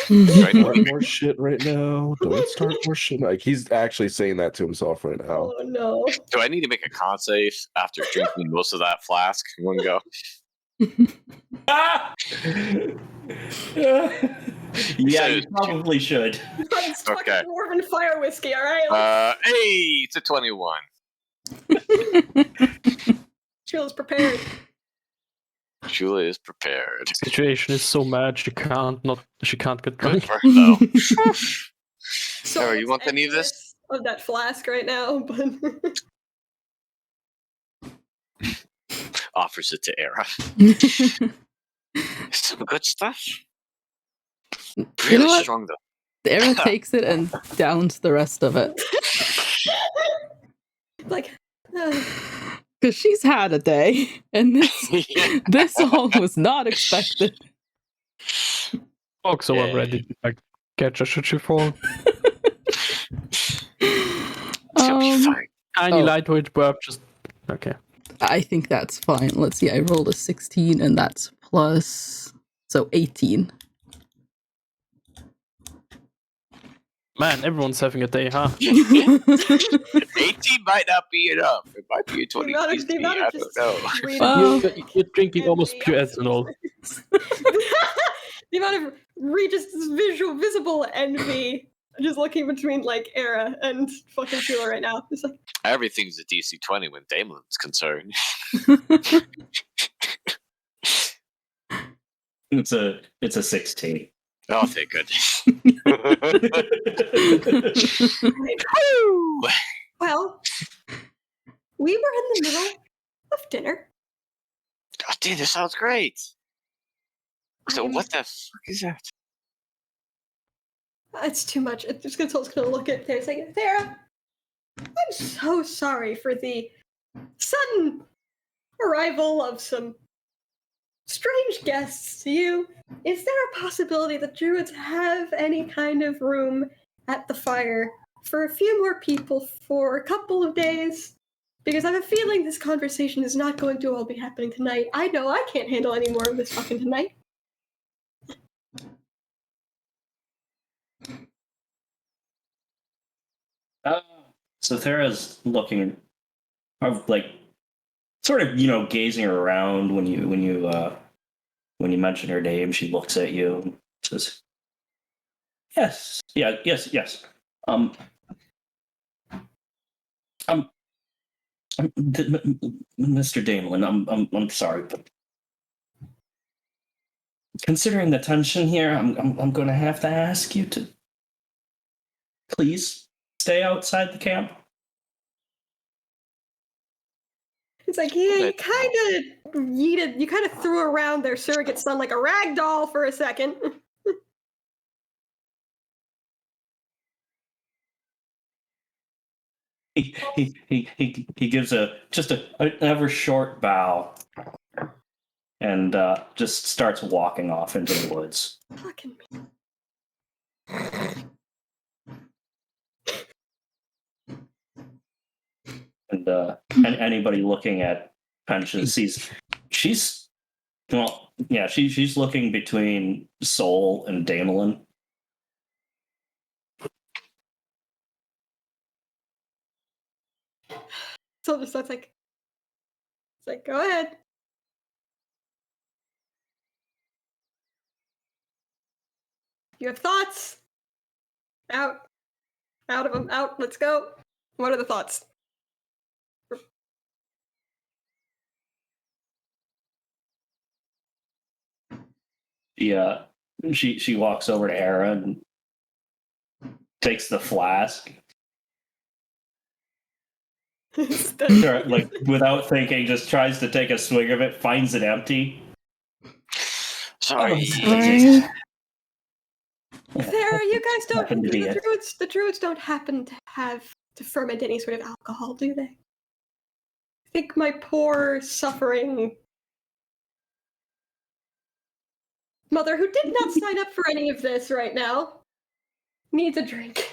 Do I need Start to more shit right now. Don't start more shit. Like he's actually saying that to himself right now. Oh no. do I need to make a con save after drinking most of that flask in one go? Ah! Yeah, So- you probably should. It's fucking Okay. dwarven fire whiskey, alright? Hey, it's a 21. Chill's prepared. Shula is prepared. Situation is so mad she can't get Good drunk. for her, though. So Sarah, you want any of this? of that flask right now, but Offers it to Era. Some good stuff. Really know what? strong, though. Era takes it and downs the rest of it. like Because she's had a day, and this all was not expected. Oh, so I'm ready to catch a should you fall. It's gonna be fine. Tiny Oh. lightweight burp, just okay. I think that's fine. Let's see, I rolled a 16, and that's plus, so 18. Man, everyone's having a day, huh? 18 might not be enough. It might be a 20. the amount of I just don't know. reading Well- You're drinking almost envy pure of ethanol. the amount of just visible envy just looking between like Era and fucking Sheila right now. It's like Everything's a DC 20 when Damon's concerned. It's a 16. Oh, thank goodness. well, we were in the middle of dinner. Oh, dude, this sounds great. So I'm- what the fuck is that? It's too much. It's just gonna look at there saying, Sarah, I'm so sorry for the sudden arrival of some strange guests to you. Is there a possibility that druids have any kind of room at the fire for a few more people for a couple of days? Because I have a feeling this conversation is not going to all be happening tonight. I know I can't handle any more of this fucking tonight. So Thera's looking, like, sort of, gazing around when you mention her name. She looks at you and says, "Yes, yeah, yes. Mr. Damelin, I'm sorry, but considering the tension here, I'm going to have to ask you to please stay outside the camp." It's like, yeah, you kind of yeeted, you kind of threw around their surrogate son like a rag doll for a second. He gives just an ever short bow and just starts walking off into the woods. Fucking me. And anybody looking at Pension sees she's looking between Soul and Damelin. So just that's like, it's like, go ahead. You have thoughts? Out of them, out. Let's go. What are the thoughts? Yeah, she walks over to Era and takes the flask. Sure, like without thinking, just tries to take a swig of it, finds it empty. Sorry. Sorry. There, you guys don't. Happened to be it. The druids don't happen to have to ferment any sort of alcohol, do they? I think my poor, suffering mother, who did not sign up for any of this right now, needs a drink.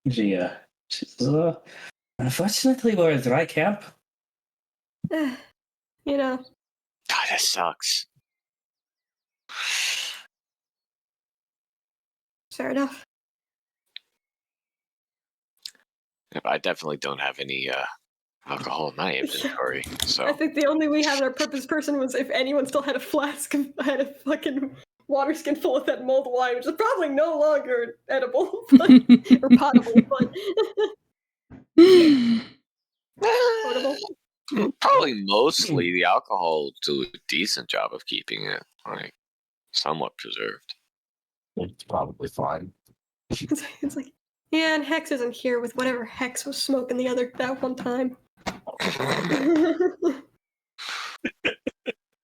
She says, unfortunately, we're a dry camp. You know, God, that sucks. fair enough. I definitely don't have any alcohol in my inventory, so I think the only we have in our purpose person was if anyone still had a flask, had a fucking water skin full of that mulled wine, which is probably no longer edible or potable, but potable. probably mostly the alcohol do a decent job of keeping it like somewhat preserved. It's probably fine. It's like, yeah, and Hex isn't here with whatever Hex was smoking that one time.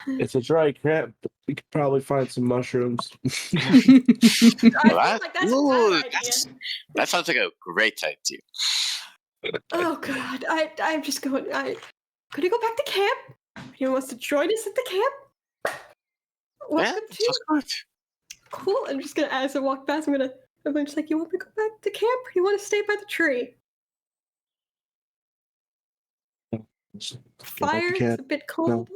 It's a dry camp, but we could probably find some mushrooms. I feel like that's a Ooh, bad idea. that sounds like a great idea. Oh god, I'm just going. Could I go back to camp? Anyone wants to join us at the camp? Welcome to. Sounds good. Cool. I'm just gonna, as I walk past, I'm just like, you want me to go back to camp, or you want to stay by the tree? Just go back to Fire. It's camp. a bit cold.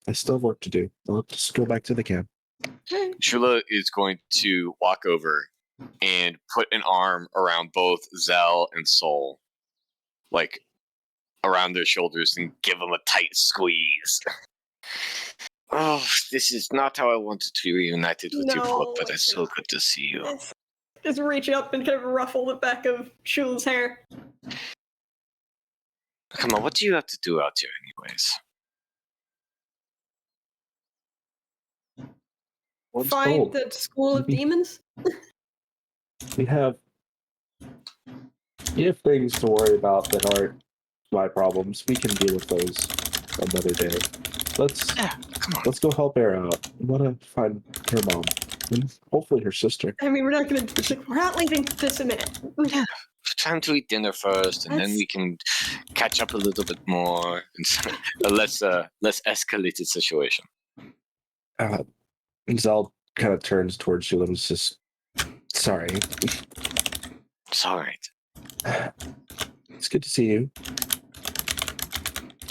I still have work to do. I'll just go back to the camp. Alright. Shula is going to walk over and put an arm around both Zell and Sol, like around their shoulders, and give them a tight squeeze. Oh, this is not how I wanted to be reunited with you, No, but it's it's so not. good to see you. Just reach up and kind of ruffle the back of Shula's hair. Come on, what do you have to do out here, anyways? One's Find cold. the school of demons. We have things to worry about that aren't my problems. We can deal with those another day. Come on. Let's go help Era out. I want to find her mom and hopefully her sister. I mean, we're not gonna. We're not leaving this a minute. Time to eat dinner first, and then we can catch up a little bit more. A less escalated situation. Zal kind of turns towards you and says, "Sorry, It's all right. it's good to see you."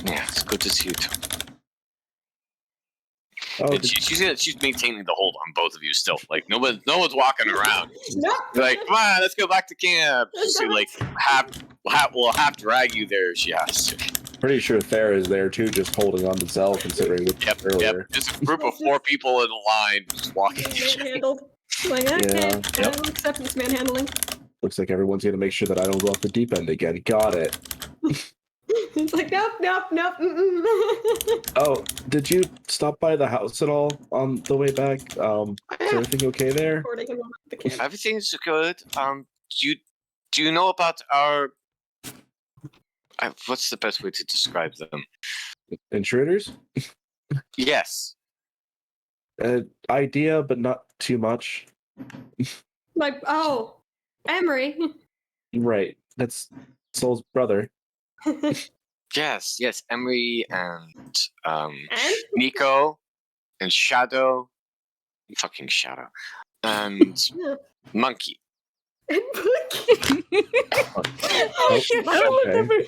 Yeah, it's good to see you too. Oh, And she's maintaining the hold on both of you still. Like no one's walking around. No. Like, come on, let's go back to camp. So like we'll have to drag you there if she has to. pretty sure Thera is there too, just holding on to Zal, considering what Yep. earlier. There's a group of 4 people in a line just walking. Manhandled. Like, okay, Yeah. I will accept this manhandling. Looks like everyone's gonna make sure that I don't go off the deep end again. Got it. It's like, nope. Mm-mm. Oh, did you stop by the house at all on the way back? Is everything okay there? Recording him on the camera. Everything's good. Do you know about our? What's the best way to describe them? Intruders? Yes. Idea, but not too much. Emery. Right. That's Soul's brother. Yes. Emery and And? Nico and Shadow, fucking Shadow, and Yeah. Monkey. And Bookie. Oh shit! I don't okay. remember.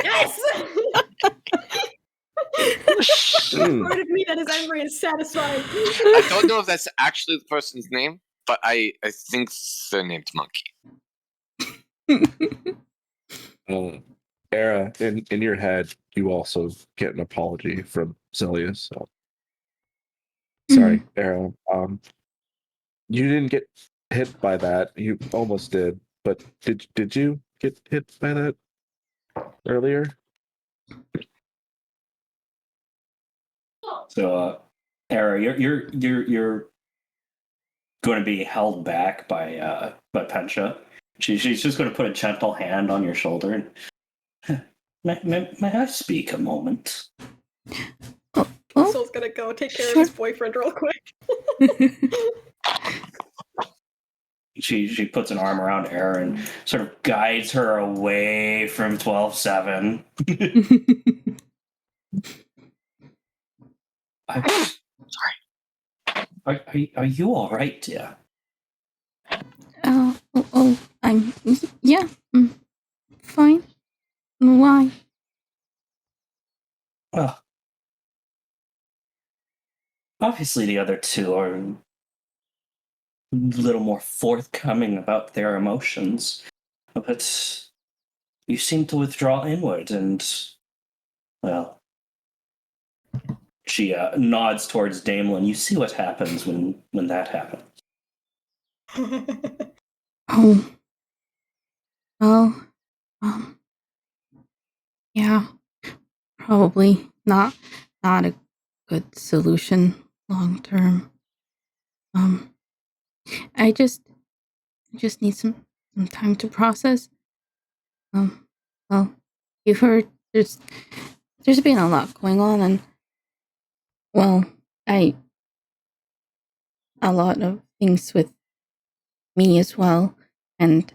Yes! Part of me that is angry and satisfied. I don't know if that's actually the person's name, but I think they're named Monkey. Era, in your head, you also get an apology from Zelia. So sorry, Era. You didn't get hit by that. You almost did, but did you get hit by that earlier? So, Era, you're going to be held back by Pensha. She's just going to put a gentle hand on your shoulder and may I speak a moment? Oh, Soul's gonna go take care Sure. of his boyfriend real quick. She puts an arm around Era and sort of guides her away from 12-7. Are you all right, dear? Yeah, fine. Why? Well, obviously the other two are a little more forthcoming about their emotions, but you seem to withdraw inward, and well, she nods towards Damelin. You see what happens when that happens. Oh, well, yeah, probably not a good solution long term. I just need some time to process. Well, you've heard there's been a lot going on, and well, a lot of things with me as well, and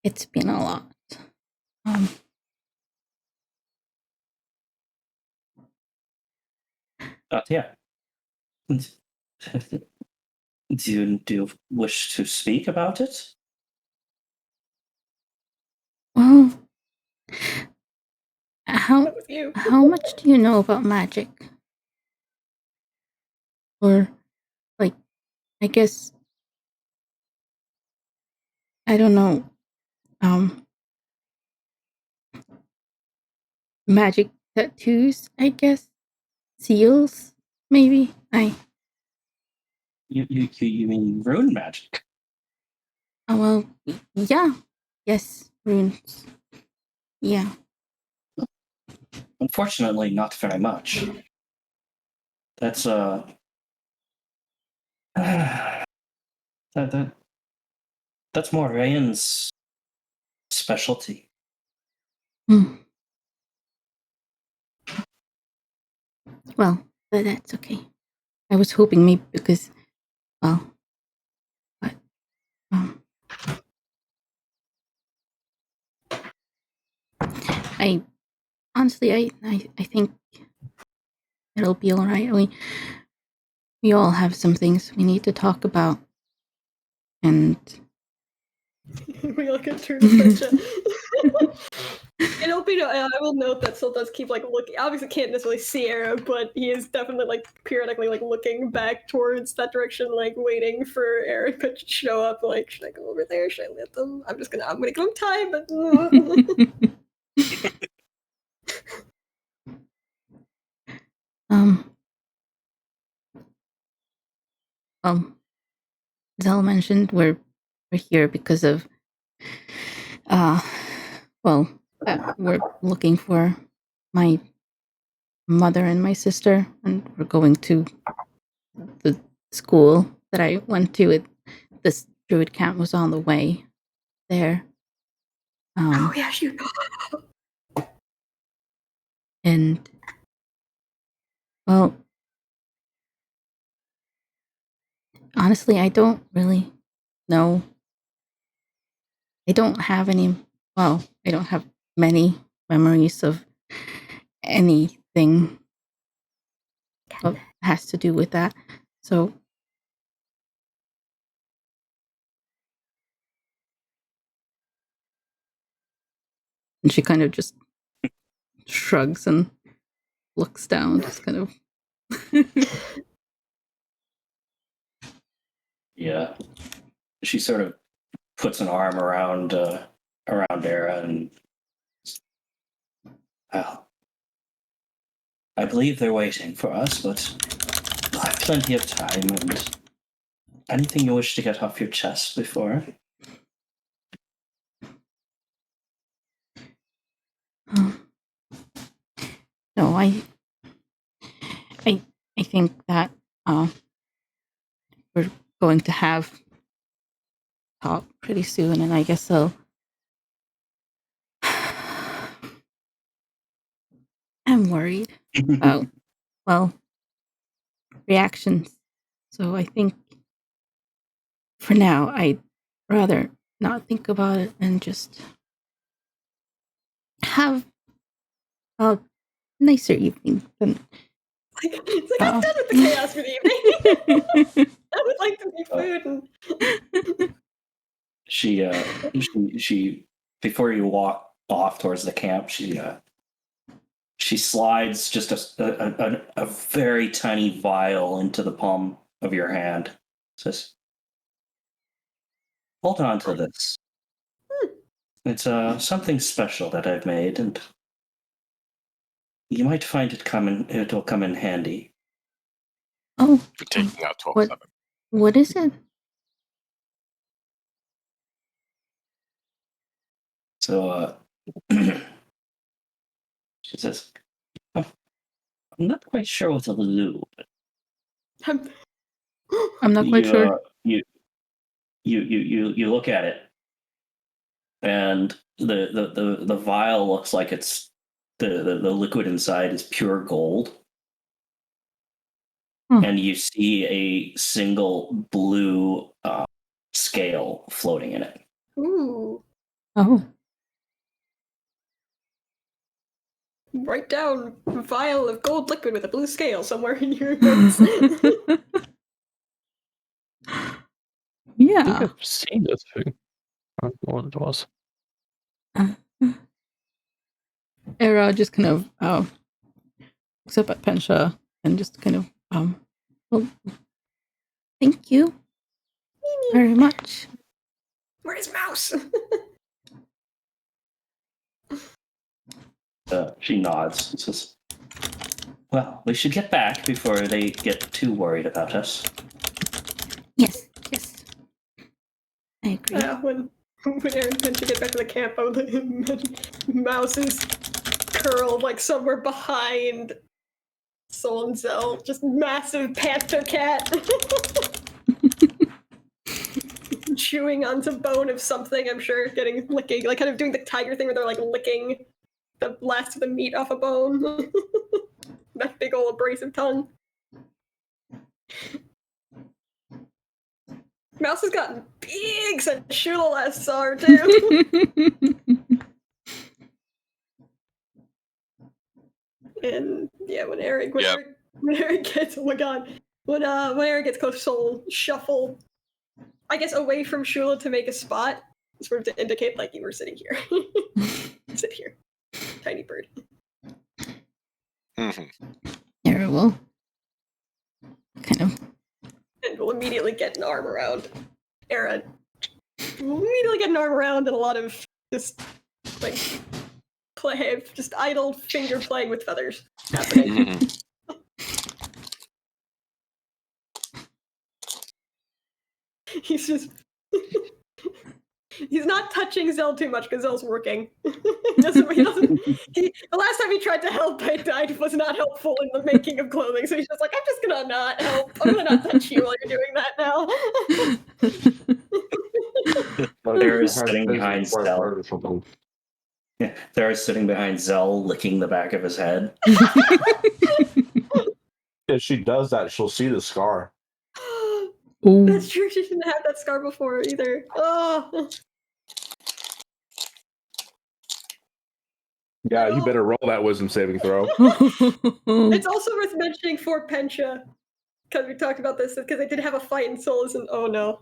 it's been a lot. Yeah. Do you wish to speak about it? Well, how That was you. much do you know about magic? Or, like, I guess I don't know. Magic tattoos, I guess. Seals, maybe. You mean rune magic? Well, yeah. Yes, runes. Yeah. Unfortunately, not very much. That's that's more Rayan's specialty. Hmm. Well, but that's okay. I was hoping maybe because, well, but, I honestly, I think it'll be all right. We all have some things we need to talk about, and We all get turned to such a. It'll be. I will note that Syl does keep like looking. Obviously, can't necessarily see Era, but he is definitely like periodically like looking back towards that direction, like waiting for Era to show up. Like, should I go over there? Should I let them? I'm gonna give him time, but. um, Zell mentioned we're here because of we're looking for my mother and my sister, and we're going to the school that I went to. This druid camp was on the way there. Oh yeah, you. And well, honestly, I don't really know. I don't have any. Well, I don't have many memories of anything that has to do with that. So, and she kind of just shrugs and looks down, just kind of. Yeah. She sort of puts an arm around Era and well, I believe they're waiting for us, but we'll have plenty of time. And anything you wish to get off your chest before? No, I think that we're going to have talk pretty soon, and I guess so. I'm worried about reactions. So I think for now I'd rather not think about it and just have a nicer evening than It's like I'm done with the chaos for the evening. I would like to make food. And... She before you walk off towards the camp, she slides just a very tiny vial into the palm of your hand. Says, "Hold on to this. It's something special that I've made, and you might find it'll come in handy." Oh, For taking out 12-7. what is it? So she says, "I'm not quite sure what to do. I'm not quite sure. You look at it, and the vial looks like it's the liquid inside is pure gold. And you see a single blue scale floating in it. Ooh. Oh. Write down vial of gold liquid with a blue scale somewhere in your notes. I think Yeah. I've seen this thing. I don't know what it was. Era just kind of looks up at Pensha and just kind of well, Thank you very much. Where's Mouse? She nods and says, "Well, we should get back before they get too worried about us." Yes. I agree. When Aaron and Pincher get back to the camp, Mouse is curled like somewhere behind Soul and Zell. Just massive panther cat. Chewing on some bone of something, I'm sure, licking, like kind of doing the tiger thing where they're like licking the last of the meat off a bone. That big old abrasive tongue. Mouse has gotten big since Shula last saw her too. And yeah, when Eric gets, oh my god, when Eric gets close, Soul shuffle, I guess, away from Shula to make a spot, sort of to indicate like you were sitting here. Sit here, tiny bird. Era will kind of. And we'll immediately get an arm around Era. We'll immediately get an arm around and a lot of just like play, just idle finger playing with feathers happening. He's just he's not touching Zell too much because Zell's working. The last time he tried to help, I was not helpful in the making of clothing, so he's just like, I'm just gonna not help. I'm gonna not touch you while you're doing that now. They're sitting behind Zell. Yeah, they're sitting behind Zell, licking the back of his head. If she does that, she'll see the scar. That's true. She shouldn't have had that scar before either. Oh. Yeah, you better roll that wisdom saving throw. It's also worth mentioning for Pensha, because we talked about this, because they did have a fight in Soul Isn't. Oh no.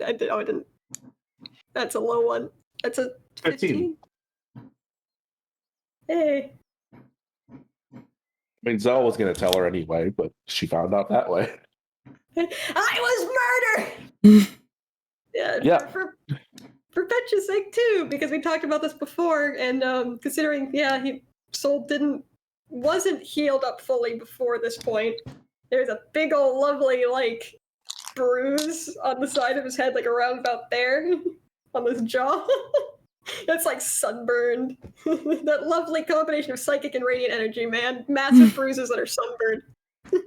I didn't. That's a low one. That's a 15. Hey. I mean, Zell was going to tell her anyway, but she found out that way. I was murdered! Yeah. For Pensha's sake too, because we talked about this before, and considering, Soul wasn't healed up fully before this point. There's a big old lovely, like, bruise on the side of his head, like around about there, on his jaw. That's like sunburned. That lovely combination of psychic and radiant energy, man. Massive bruises that are sunburned.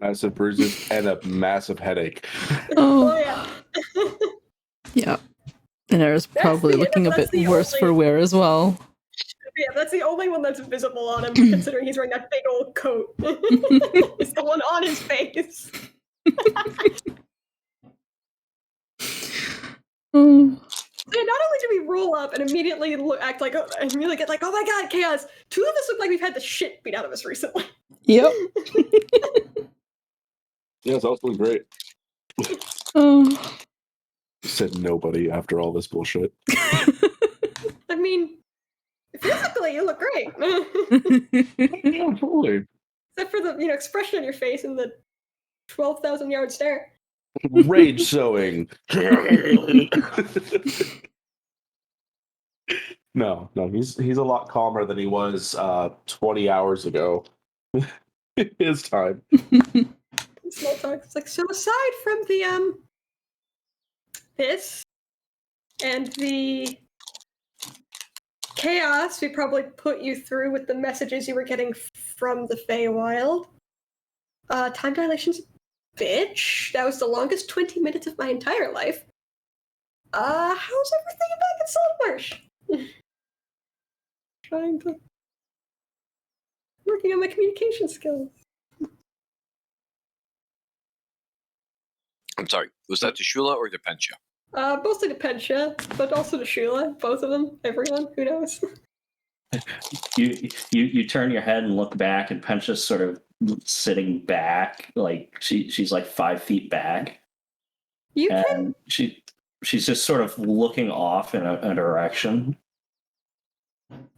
Massive bruises and a massive headache. Oh yeah. Yeah. And Era's probably looking a bit worse for wear as well. Yeah, that's the only one that's visible on him, considering he's wearing that big old coat. It's the one on his face. And not only do we roll up and immediately act like, and really get like, oh my god, chaos. Two of us look like we've had the shit beat out of us recently. Yep. Yeah, it's also great. Oh. Said nobody after all this bullshit. I mean, physically, you look great. Yeah, totally. Except for the expression on your face and the 12,000-yard stare. Rage sowing. No, he's a lot calmer than he was 20 hours ago. His time. Small talk. It's like, so aside from the this and the chaos we probably put you through with the messages you were getting from the Feywild, time dilation's a bitch. That was the longest 20 minutes of my entire life. How's everything back in Saltmarsh? Trying to working on my communication skills. I'm sorry. Was that the Shula or the Pencha? Mostly to Pensha, but also to Shula. Both of them. Everyone. Who knows? You turn your head and look back, and Pensha's sort of sitting back, like she's like 5 feet back, You can. and she's just sort of looking off in a direction.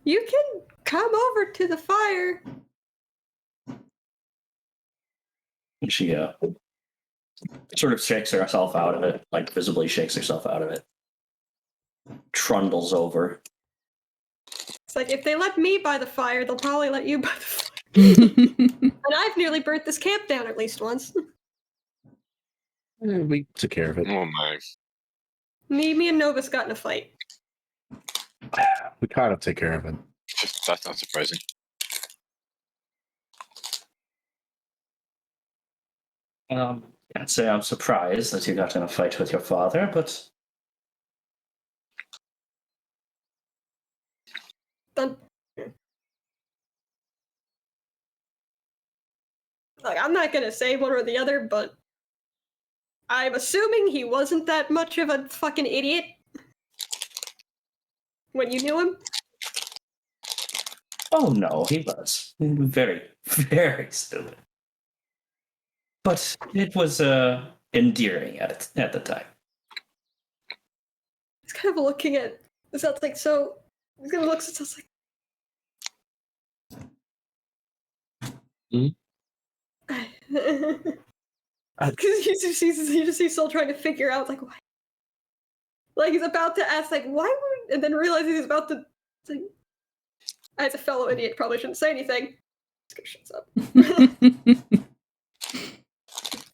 You can come over to the fire. And she sort of shakes herself out of it, like visibly shakes herself out of it. Trundles over. It's like, if they let me by the fire, they'll probably let you by the fire. And I've nearly burnt this camp down at least once. We took care of it. Oh my. Me and Novus got in a fight. We kind of take care of it. That's not surprising. Can't say I'm surprised that you got in a fight with your father, but Done. Like, I'm not gonna say one or the other, but I'm assuming he wasn't that much of a fucking idiot when you knew him. oh no, he was very, very stupid. But it was endearing at the time. He's kind of looking at. It's like, so. He's gonna look at us like. Because he's still trying to figure out, like, why. Like, he's about to ask, like, why would. And then realizes he's about to. Like, as a fellow idiot, probably shouldn't say anything. Just go, shuts up.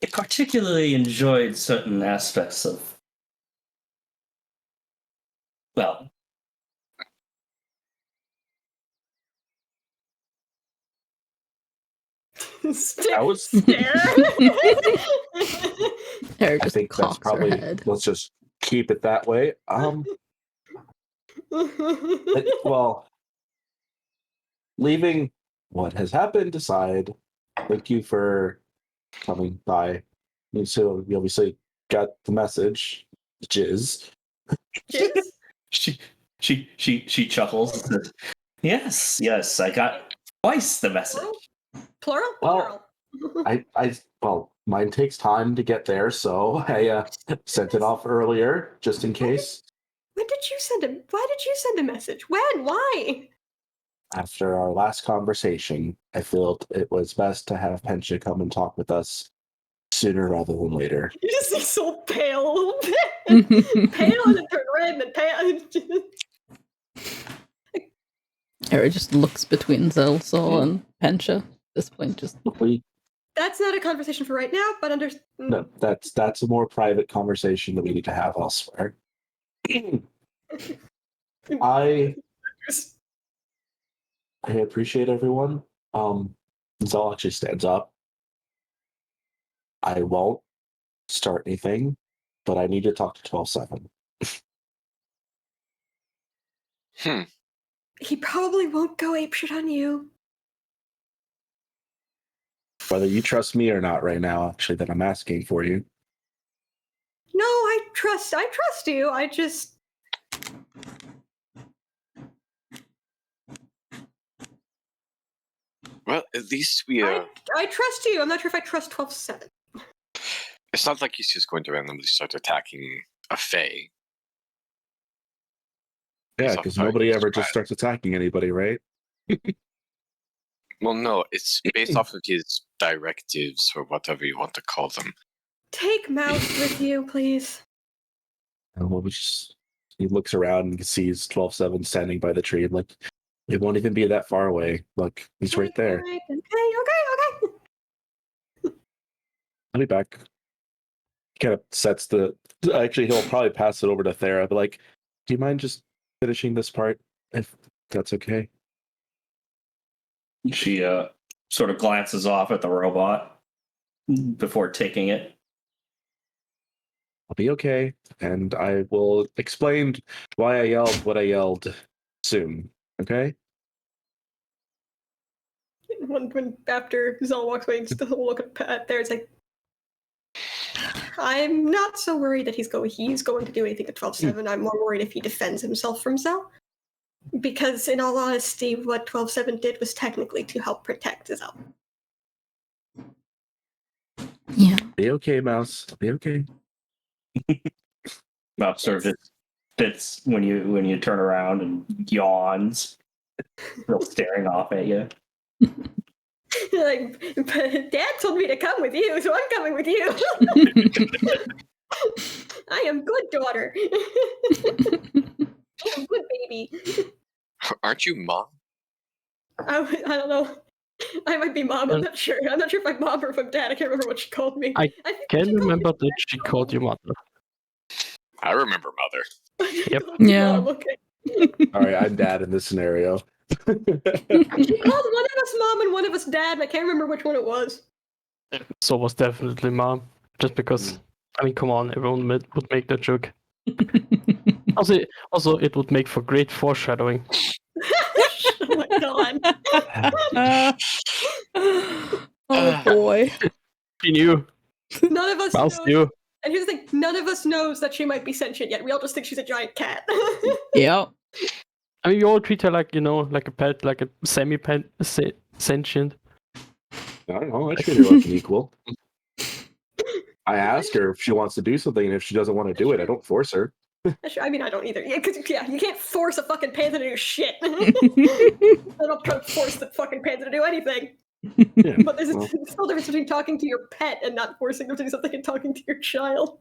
I particularly enjoyed certain aspects of, well, That was. Eric I just think that's cocks her probably. head. Let's just keep it that way. Well, leaving what has happened aside, thank you for coming by. So you obviously got the message. Jizz. she chuckles and says, yes, I got twice the message. Plural? Well, well, mine takes time to get there, so I sent it off earlier just in case. When did you send him? Why did you send a message? When? Why? After our last conversation, I felt it was best to have Pensha come and talk with us sooner rather than later. You just look so pale a little bit. Pale and then turn red and then pale. Eric just looks between Zelsol and Pensha at this point. Just That's not a conversation for right now, but no, that's a more private conversation that we need to have elsewhere. I appreciate everyone. Zal actually stands up. I won't start anything, but I need to talk to 12-7. He probably won't go apeshit on you. Whether you trust me or not right now, actually, that I'm asking for you. No, I trust you. I just. Well, at least we are. I trust you. I'm not sure if I trust 12-7. It's not like he's just going to randomly start attacking a Fae. Yeah, He's because off nobody by ever just surprise. starts attacking anybody, right? Well, no, it's based off of his directives or whatever you want to call them. Take Mouse with you, please. And he looks around and sees 12-7 standing by the tree. Like, it won't even be that far away. Look, he's right there. Okay. I'll be back. Kind of sets the. Actually, he'll probably pass it over to Thera. But like, do you mind just finishing this part, if that's okay? She sort of glances off at the robot before taking it. I'll be okay, and I will explain why I yelled what I yelled soon. Okay? When after Zell walks away and still looking at there, it's like, I'm not so worried that he's going to do anything at 12-7. I'm more worried if he defends himself from Zell. Because in all honesty, what 12-7 did was technically to help protect Zell. Yeah. Be okay, Mouse. Be okay. Mouse sort of just sits when you turn around and yawns, still staring off at you. Like, but Dad told me to come with you, so I'm coming with you. I am good daughter. I am good baby. Aren't you Mom? I don't know. I might be Mom. I'm not sure. I'm not sure if I'm Mom or if I'm Dad. I can't remember what she called me. I think Can she called remember me that she called you mother. I remember Mother. Yep. Yeah. Mom, okay. All right, I'm Dad in this scenario. She called one of us Mom and one of us Dad, and I can't remember which one it was. So was definitely mom. Just because, I mean, come on, everyone would make that joke. Also, it would make for great foreshadowing. Oh my god. Oh boy. She knew. None of us Mouse knows. knew. And here's the thing, none of us knows that she might be sentient yet. We all just think she's a giant cat. Yep. I mean, you all treat her like, like a pet, like a semi-pet, sentient. I don't know. I treat her like an equal. I ask her if she wants to do something, and if she doesn't want to do it, I don't force her. I mean, I don't either. Yeah, because you can't force a fucking panther to do shit. I don't try to force the fucking panther to do anything. Yeah, But there's well. still a difference between talking to your pet and not forcing them to do something and talking to your child.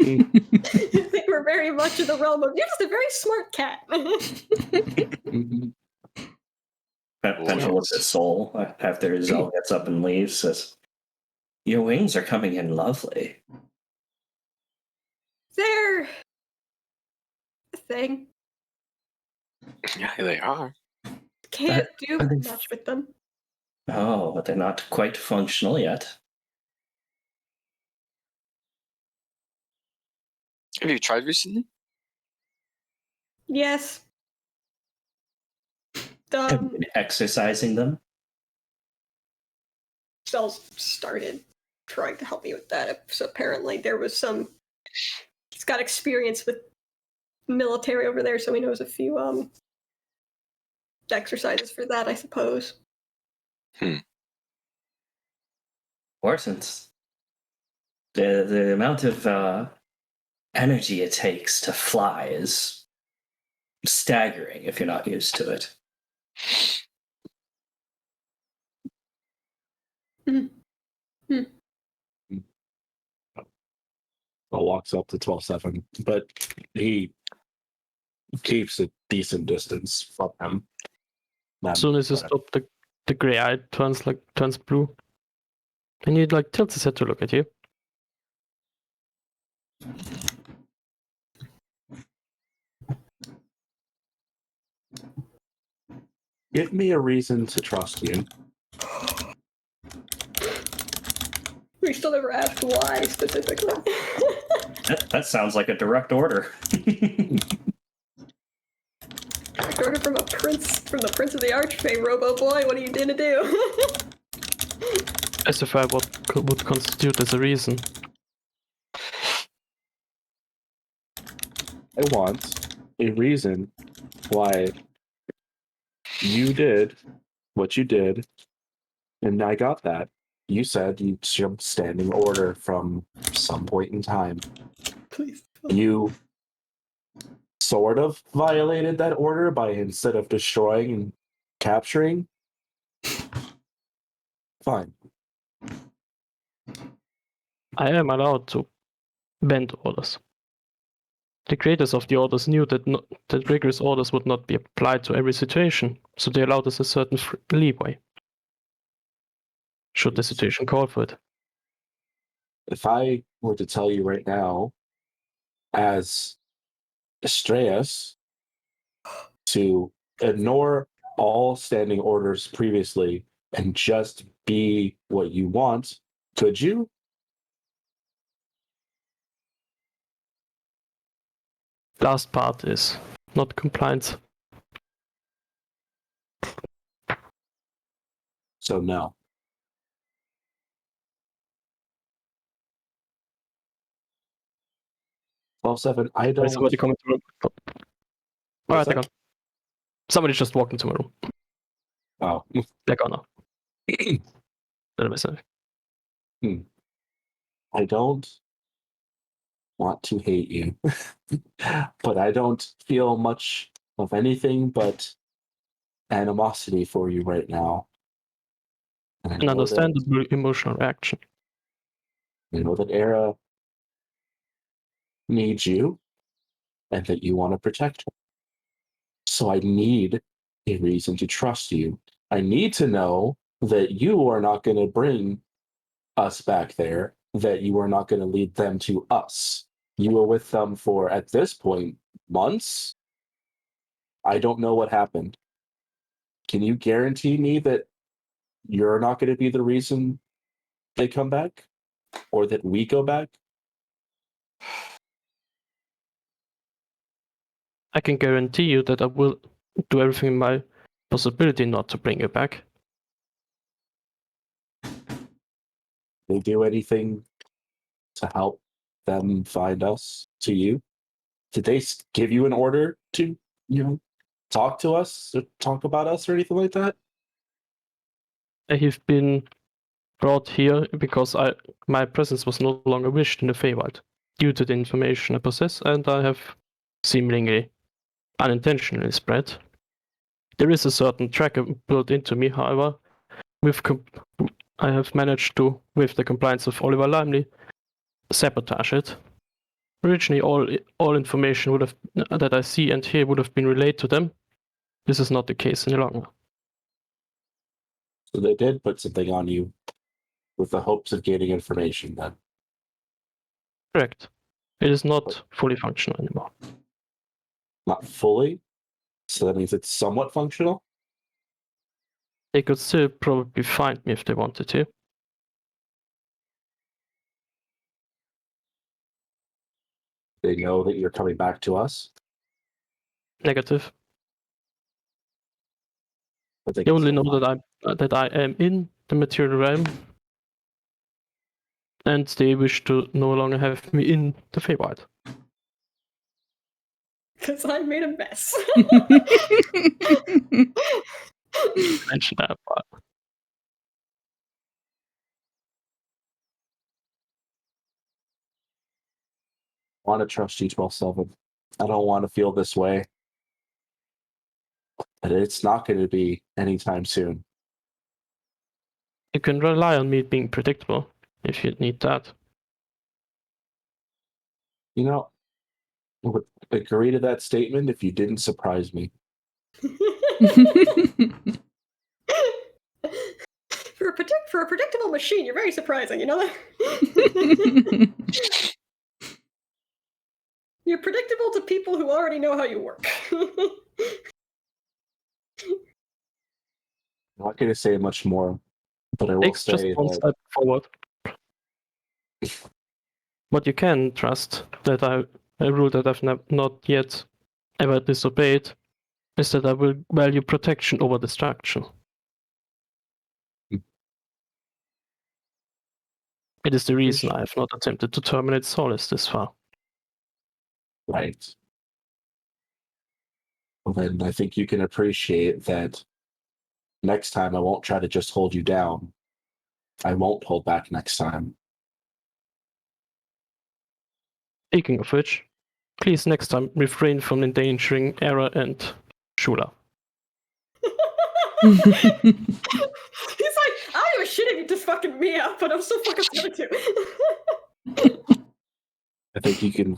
Mm. I think we're very much in the realm of, you're just a very smart cat. Mhm. Pencil looks at Soul after Zell gets up and leaves, says, "Your wings are coming in lovely." They're a thing. Yeah, they are. Can't do I think- much with them. Oh, but they're not quite functional yet. Have you tried recently? Yes. Have you been exercising them? Bell started trying to help me with that. So apparently there was he's got experience with military over there, so he knows a few exercises for that, I suppose. Or since the amount of energy it takes to fly is staggering if you're not used to it. Walks up to 12-7, but he keeps a decent distance from him. As soon as you stop, the gray eye turns blue. And he tilts his head to look at you. Give me a reason to trust you. We still never asked why specifically. That sounds like a direct order. Order from a prince, from the Prince of the Archfey, Robo Boy. What are you gonna do? Specify what would constitute as a reason. I want a reason why you did what you did, and I got that. you said you standing order from some point in time. Please. You sort of violated that order by instead of destroying and capturing. Fine. I am allowed to bend orders. The creators of the orders knew that rigorous orders would not be applied to every situation, so they allowed us a certain leeway, should the situation call for it. If I were to tell you right now, as Estrellas, to ignore all standing orders previously and just be what you want, could you? Last part is not compliance. So no. Well, 7, I don't. Somebody come into the room. Alright, they're gone. Somebody just walked into my room. Oh. They're gone now. Let me say. I don't want to hate you, but I don't feel much of anything but animosity for you right now. And I An know understandable emotional reaction. I know that Era needs you and that you want to protect her. So I need a reason to trust you. I need to know that you are not going to bring us back there, that you are not going to lead them to us. You were with them for, at this point, months. I don't know what happened. Can you guarantee me that you're not going to be the reason they come back or that we go back? I can guarantee you that I will do everything in my possibility not to bring you back. They do anything to help them find us to you? Did they give you an order to, talk to us or talk about us or anything like that? I have been brought here because my presence was no longer wished in the Feywild due to the information I possess, and I have seemingly unintentionally spread. There is a certain tracker built into me, however, I have managed to, with the compliance of Oliver Limely, sabotage it. Originally, all information that I see and hear would have been relayed to them. This is not the case any longer. So they did put something on you with the hopes of gaining information then. Correct. It is not fully functional anymore. Not fully. So that means it's somewhat functional. They could still probably find me if they wanted to. They know that you're coming back to us. Negative. But they They can only still know find that I am in the material realm, and they wish to no longer have me in the Feywild. Because I made a mess. Mention that part. I want to trust you 12/7. I don't want to feel this way. But it's not going to be anytime soon. You can rely on me being predictable if you need that. I would agree to that statement if you didn't surprise me. For a predictable machine, you're very surprising, you know that? You're predictable to people who already know how you work. I'm not going to say much more, but I will Takes just say one that step forward. What you can trust, that a rule that I've not yet ever disobeyed, is that I will value protection over destruction. It is the reason I have not attempted to terminate Solace this far. right. Well, then I think you can appreciate that next time I won't try to just hold you down. I won't hold back next time. Speaking of which, please next time refrain from endangering Era and Shula. He's like, I don't give a shit if you just fucking me up, but I'm so fucking scared to. I think you can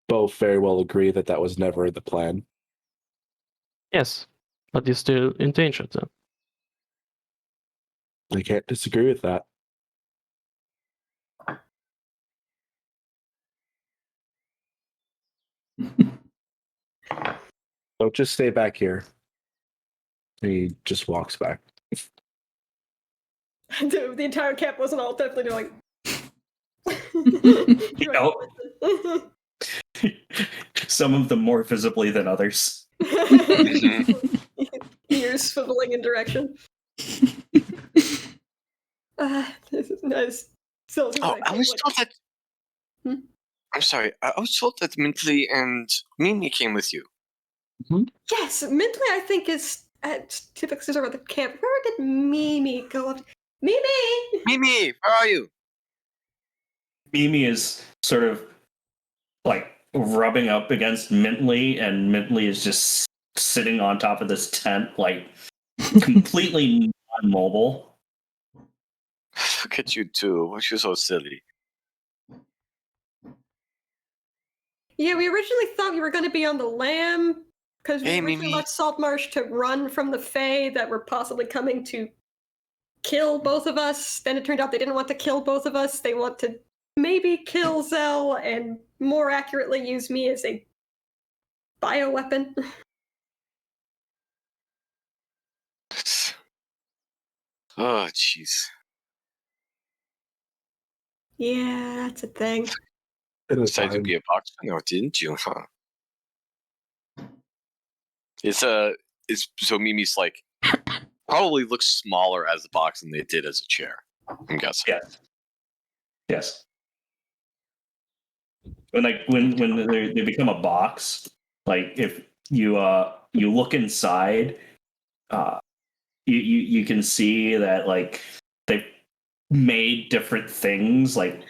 both very well agree that that was never the plan. Yes, but you're still endangered then. I can't disagree with that. So just stay back here. And he just walks back. Dude, the entire camp wasn't all definitely doing. Some of them more visibly than others. Ears swiveling in direction. This is nice. So, I was told that. Hmm? I'm sorry. I was told that Mintley and Mimi came with you. Yes, Mintley, I think, is at typically over the camp. Where did Mimi go up? Mimi! Mimi, where are you? Mimi is sort of like rubbing up against Mintley, and Mintley is just sitting on top of this tent, like completely non-mobile. Look at you two. Why are you so silly? Yeah, we originally thought you were going to be on the lamb because we Hey, originally Mimi. left Saltmarsh to run from the Fae that were possibly coming to kill both of us. Then it turned out they didn't want to kill both of us. They want to maybe kill Zell and more accurately use me as a bioweapon. Oh, jeez. Yeah, that's a thing. It is Decided to fine. be a boxer now, didn't you? Huh? It's so Mimi's like probably looks smaller as a box than they did as a chair. I'm guessing. Yes. When they become a box, like if you you look inside, you can see that like they've made different things. Like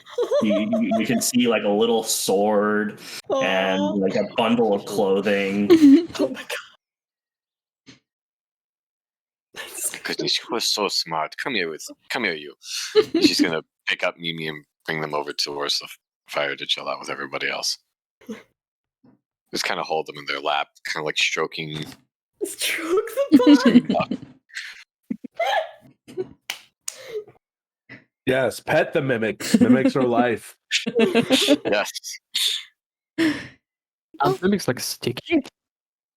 you can see like a little sword and Aw. like a bundle of clothing. Oh my god. My goodness, you were so smart. Come here, you. She's gonna pick up Mimi and bring them over towards the fire to chill out with everybody else. Just kind of hold them in their lap, kind of like stroking. Stroke the body. Yes, pet the mimics. Mimics are life. Yes. Mimics like sticky.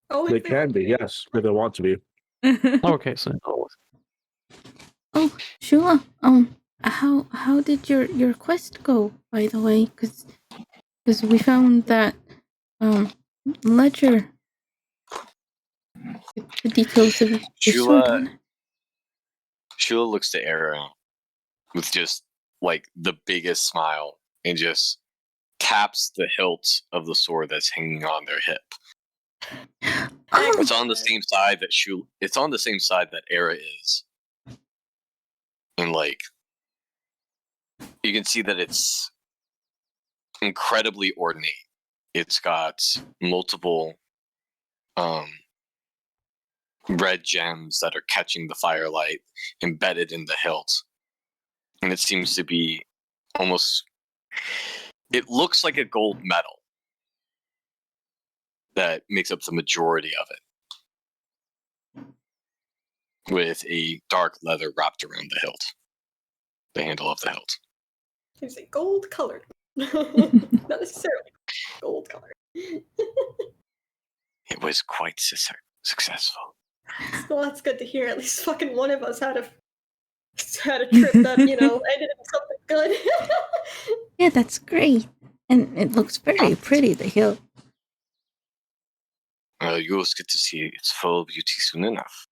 Only They if can be, yes, if they want to be. Okay, so Oh, Shula, how did your quest go, by the way? Because we found that ledger, the details of the sword on it. Shula looks to Arrow with just like the biggest smile and just taps the hilt of the sword that's hanging on their hip. Oh, It's on the same side that It's on the same side that Era is, and like you can see that it's incredibly ornate. It's got multiple red gems that are catching the firelight embedded in the hilt, and it seems to be almost. It looks like a gold medal that makes up the majority of it, with a dark leather wrapped around the hilt, the handle of the hilt. It's a gold colored. Not necessarily gold colored. It was quite successful. Well, that's good to hear. At least fucking one of us had a trip that, ended in something good. yeah, that's great. And it looks very pretty, the hill. You'll get to see its full beauty soon enough.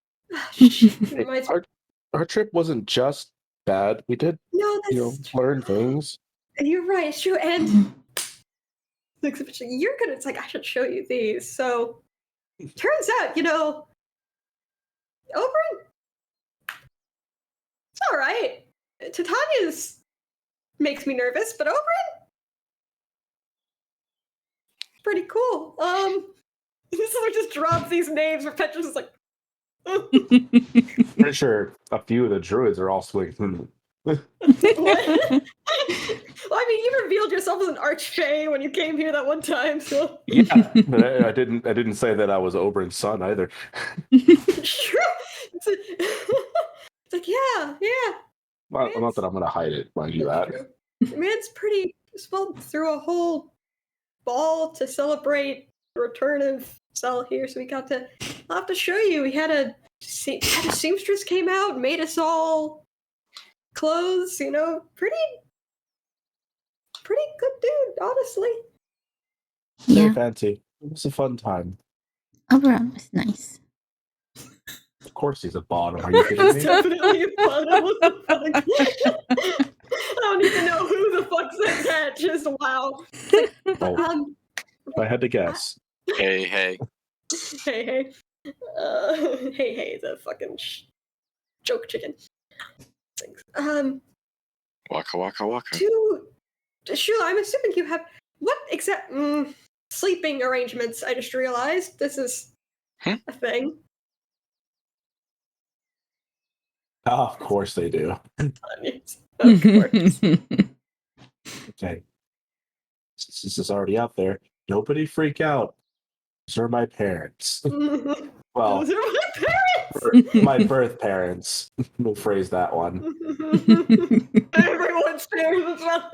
Hey, our trip wasn't just bad. We did, No, that's learn things. You're right, it's true. And the exhibition, you're good. It's like, I should show you these. So, turns out, Oberyn, it's all right. Titania's makes me nervous, but Oberyn, pretty cool. Scylla just drops these names. Petra's is like, Pretty sure a few of the druids are also like, what? Well, I mean, you revealed yourself as an archfey when you came here that one time, so yeah, but I didn't say that I was Oberyn's son either. sure. It's like, yeah. Well, not that I'm gonna hide it, mind you that. The man's pretty spelled through a whole ball to celebrate the return of Cell here, so I'll have to show you. We had a seamstress came out, made us all clothes, pretty good dude, honestly. Very Yeah, fancy. It was a fun time. Oberon was nice. Of course he's a bottom. Are you kidding It's me? definitely a bottom. What the fuck? I don't even know who the fuck said that. Just wow. Oh, if I had to guess. Hey, Hey, hey, the fucking joke chicken. waka waka waka. Shula, I'm assuming you have what exact sleeping arrangements? I just realized this is a thing. Oh, of course they do. Of course. Okay. Since this is already out there, nobody freak out. These are my parents. Well, Those are my parents. my birth parents. We'll phrase that one. Everyone's parents as well.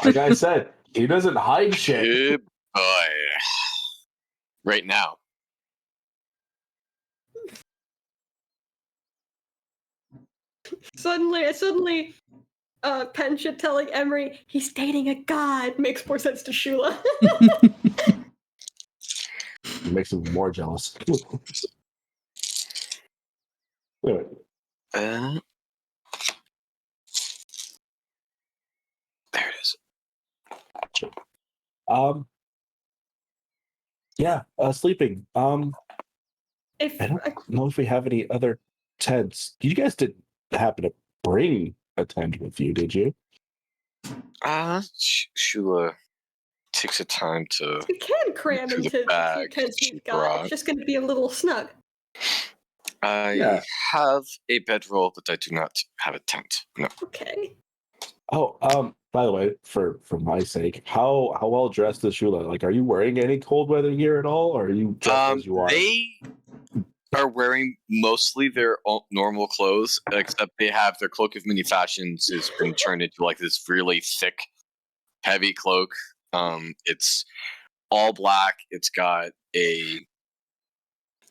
Like I said, he doesn't hide shit. Good boy. Right now. Suddenly, Penchit telling Emery he's dating a god makes more sense to Shula. It makes him more jealous. Anyway, There it is. yeah, sleeping. If I don't know if we have any other tents. You guys didn't happen to bring a tent with you, did you? Shula takes a time to. we can cram To the into the bag tents she we've got, brought. it's just going to be a little snug. I Yeah. have a bedroll, but I do not have a tent. No. Okay. Oh, by the way, for my sake, how well dressed is Shula? Like, are you wearing any cold weather gear at all, or are you dressed as you are? They are wearing mostly their normal clothes, except they have their cloak of many fashions has been turned into like this really thick, heavy cloak. It's all black. It's got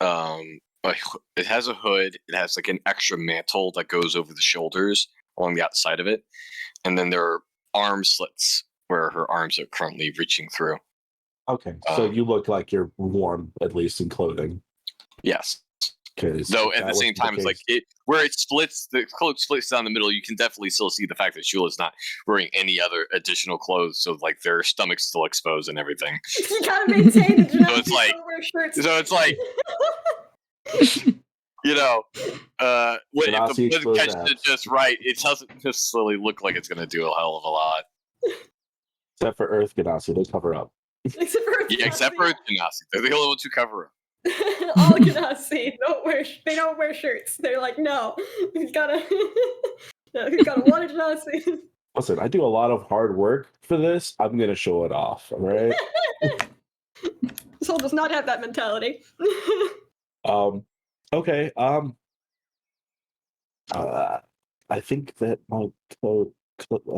it has a hood. It has like an extra mantle that goes over the shoulders along the outside of it, and then there are arm slits where her arms are currently reaching through. Okay, so you look like you're warm, at least in clothing. Yes. Though at the same time, it's like where it splits, the cloak splits down the middle. You can definitely still see the fact that Shula's not wearing any other additional clothes, so like their stomach's still exposed and everything. You gotta maintain the So it's like, don't wear shirts. so it's like, if Genasi the exposed catches abs. it just right, it doesn't necessarily look like it's going to do a hell of a lot. Except for Earth Genasi, they cover up. Except for Except for Genasi, they're the only ones who cover up. all Genasi they don't wear shirts. They're like, no, he's gotta one Genasi. Listen, I do a lot of hard work for this. I'm gonna show it off. All right. Soul does not have that mentality. Okay. I think that my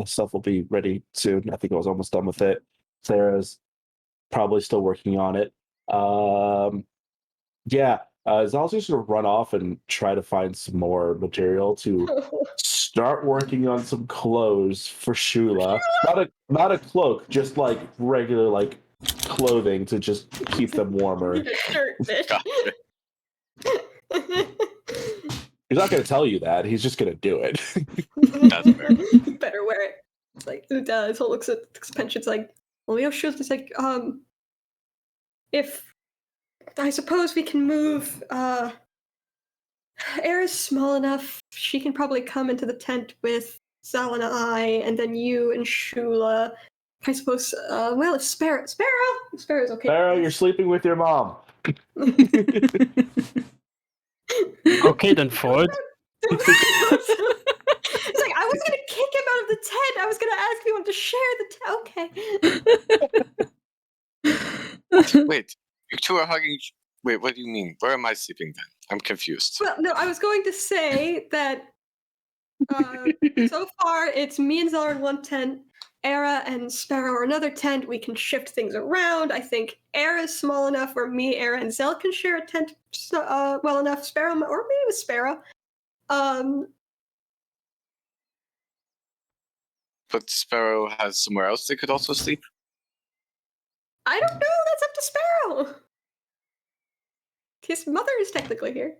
stuff will be ready soon. I think I was almost done with it. Sarah's probably still working on it. Yeah. Zal's just gonna run off and try to find some more material to start working on some clothes for Shula. Not a cloak, just like regular like clothing to just keep them warmer. Shirt, bitch. He's not going to tell you that. He's just going to do it. That's fair. You better wear it. It's like Soul looks at Pension's like, well, we have shoes. It's like, if I suppose we can move Era's small enough. She can probably come into the tent with Zal and I, and then you and Shula. I suppose. Well, if Sparrow's okay. Sarah, you're sleeping with your mom. Okay, then Ford. It's like I was gonna kick him out of the tent. I was gonna ask if he wanted to share the tent. Okay. Wait, you two are hugging. Wait, what do you mean? Where am I sleeping then? I'm confused. Well, no, I was going to say that so far it's me and Zell are in one tent. Era and Sparrow are another tent. We can shift things around. I think Era is small enough where me, Era, and Zell can share a tent well enough. Sparrow, or maybe with Sparrow. But Sparrow has somewhere else they could also sleep? I don't know. That's up to Sparrow. His mother is technically here.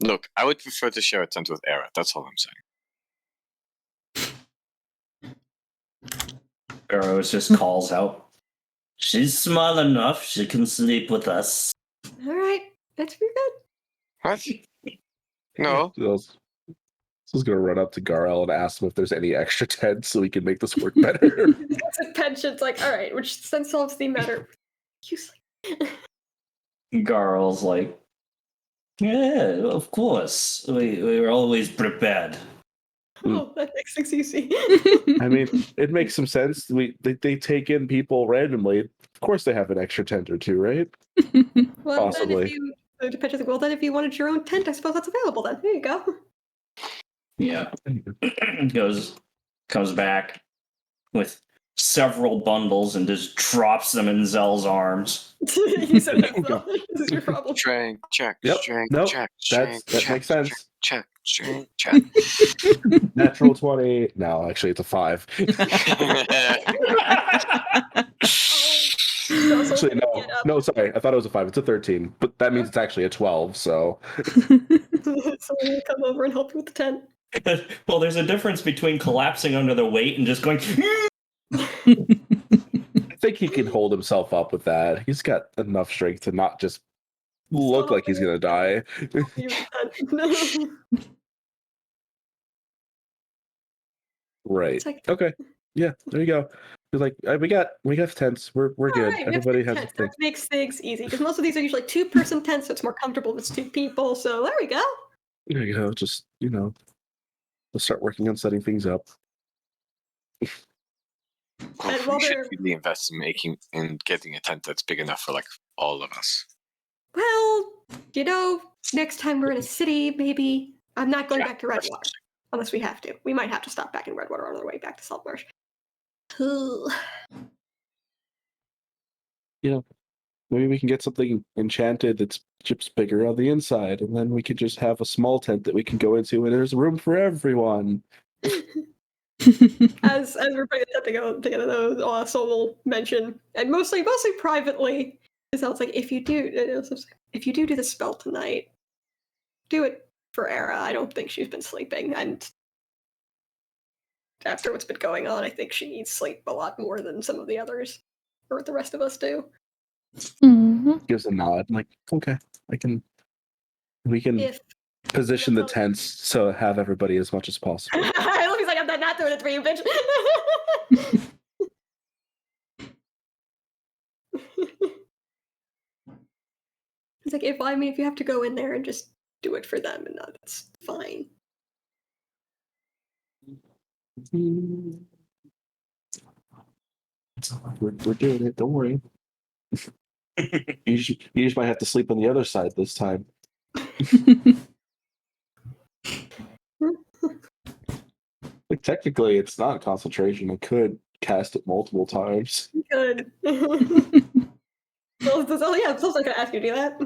Look, I would prefer to share a tent with Era. That's all I'm saying. Burrows just calls out. She's small enough. She can sleep with us. All right, that's pretty good. What? No. So I was going to run up to Garel and ask him if there's any extra tents so we can make this work better. The pension's like, all right, which then solves the matter. You sleep. Garl's like, yeah, of course. We were always prepared. Oh, that makes things easy. I mean, it makes some sense. They take in people randomly. Of course, they have an extra tent or two, right? Well, Possibly. then the pension's like, well, then if you wanted your own tent, I suppose that's available then. There you go. Yeah. Comes back with several bundles and just drops them in Zell's arms. You said that, Zell. This is your problem. Strength check. Yep. Strength Nope. check. That makes sense. Check. Strength check. Natural 20. No, actually, it's a 5. Actually, no, sorry. I thought it was a 5. It's a 13, but that means it's actually a 12. So, Someone will come over and help you with the tent. Well, there's a difference between collapsing under the weight and just going. I think he can hold himself up with that. He's got enough strength to not just look like he's gonna die. Right. Like, okay. Yeah. There you go. He's like, we got tents. We're good. Right, Everybody has a tents. thing. That makes things easy because most of these are usually 2-person tents, so it's more comfortable if it's 2 people. So there we go. There you go. Just let's start working on setting things up. And We while should they're really invest in getting a tent that's big enough for like all of us. well, next time we're in a city, maybe I'm not going back to Redwater unless we have to. We might have to stop back in Redwater on our way back to Saltmarsh. Maybe we can get something enchanted that's just bigger on the inside, and then we could just have a small tent that we can go into, and there's room for everyone. As we're putting the tent together, though, Soul will mention, and mostly privately, it sounds like if you do the spell tonight, do it for Era. I don't think she's been sleeping, and after what's been going on, I think she needs sleep a lot more than some of the others, or the rest of us do. Gives a nod, like, okay, we can position the tents so have everybody as much as possible. I love he's like, I'm not doing it for you, bitch. It's like, if you have to go in there and just do it for them, and that's fine. We're doing it. Don't worry. You just might have to sleep on the other side this time. Like, technically, it's not concentration. I could cast it multiple times. Good. Well, yeah, I'm still not gonna ask you to do that.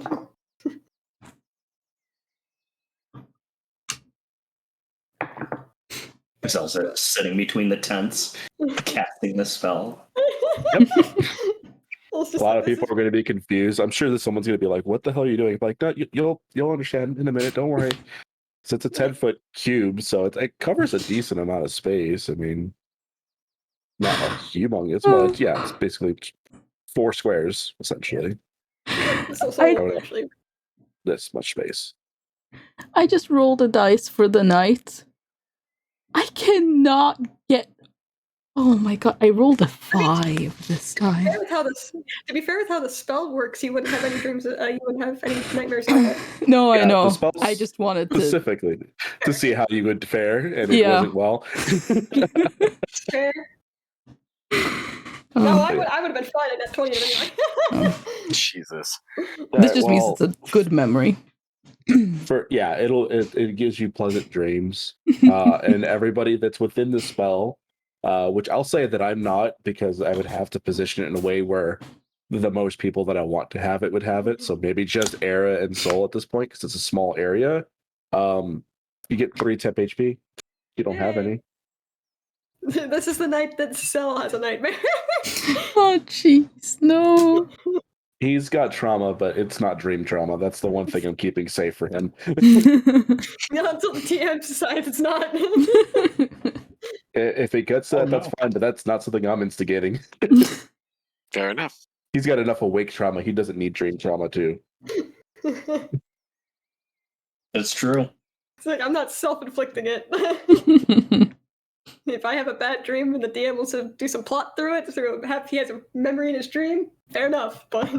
It's also sitting between the tents, casting the spell. Yep. A lot of people are going to be confused. I'm sure that someone's going to be like, "What the hell are you doing?" Like, no, you'll understand in a minute. Don't worry. So it's a 10-foot cube, so it covers a decent amount of space. I mean, not a humongous, but yeah, it's basically 4 squares essentially. Actually, This much space. I just rolled a dice for the night. I cannot get. Oh my god! I rolled a 5 this time. To be fair with how the spell works, you wouldn't have any dreams. You wouldn't have any nightmares at all. No, I Yeah, the know. spell's I just wanted to. specifically to see how you would fare, and it Yeah. wasn't well. Fair. Um, No, I would have been fine at that 20 anyway. Jesus. this just means it's a good memory. It gives you pleasant dreams, and everybody that's within the spell, which I'll say that I'm not, because I would have to position it in a way where the most people that I want to have it would have it. So maybe just Era and Soul at this point, because it's a small area. You get 3 temp HP. You don't have any. This is the night that Cell has a nightmare. Oh jeez, no. He's got trauma, but it's not dream trauma. That's the one thing I'm keeping safe for him. Not until the TM decides it's not. If it gets that, Oh, that's no. fine, but that's not something I'm instigating. Fair enough. He's got enough awake trauma. He doesn't need dream trauma too. It's true. It's like I'm not self-inflicting it. If I have a bad dream and the DM wants to do some plot through it, he has a memory in his dream, fair enough. But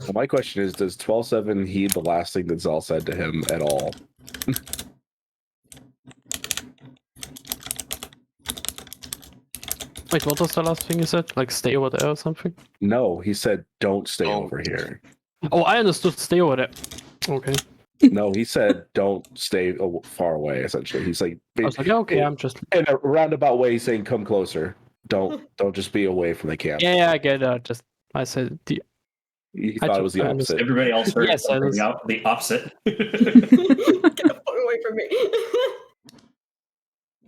Well, my question is, does 12-7 heed the last thing that Zal said to him at all? Wait, what was the last thing you said? Like stay over there or something? No, he said, don't stay Don't. over here. Oh, I understood stay over there. Okay. No, he said, don't stay far away, essentially. He's like, I was like, yeah, okay, I'm just. in a roundabout way, he's saying, come closer. Don't just be away from the camp. Yeah, I get it. I said He I thought it took- was the I opposite. Everybody else heard Yes, I something was- the opposite. get the fuck away from me.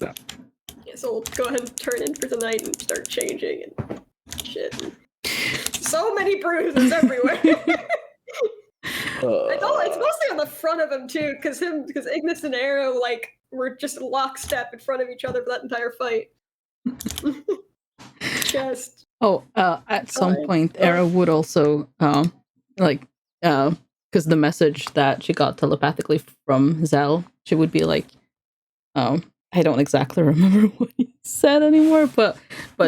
Yeah. Yeah, so we'll go ahead and turn in for tonight and start changing and shit. So many bruises everywhere. It's mostly on the front of him too, because Ignis and Arrow were just lockstep in front of each other for that entire fight. Just at some Fine. point, Era would also because the message that she got telepathically from Zell, she would be like, I don't exactly remember what he said anymore, but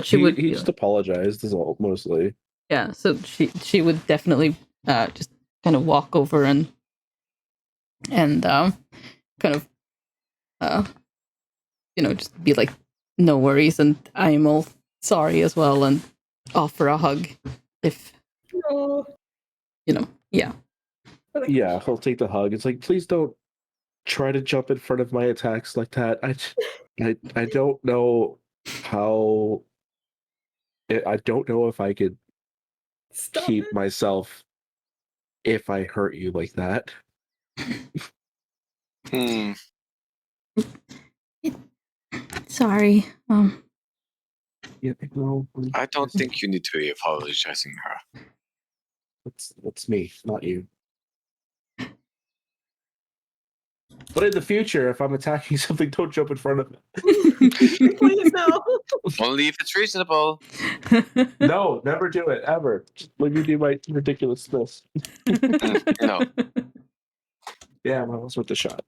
she would. He just apologized, is all, mostly. Yeah, so she would definitely just kind of walk over and kind of just be like, no worries, and I'm all sorry as well, and offer a hug if oh, yeah. Yeah, he'll take the hug. It's like, please don't try to jump in front of my attacks like that. I don't know how. I don't know if I could stop keep it. myself if I hurt you like that. Hmm. Sorry. Yeah, no, I don't think you need to be apologizing her. that's me, not you. But in the future, if I'm attacking something, don't jump in front of it. Please no. Only if it's reasonable. No, never do it ever. Just let me do my ridiculousness. No. Yeah, well, that's worth the shot.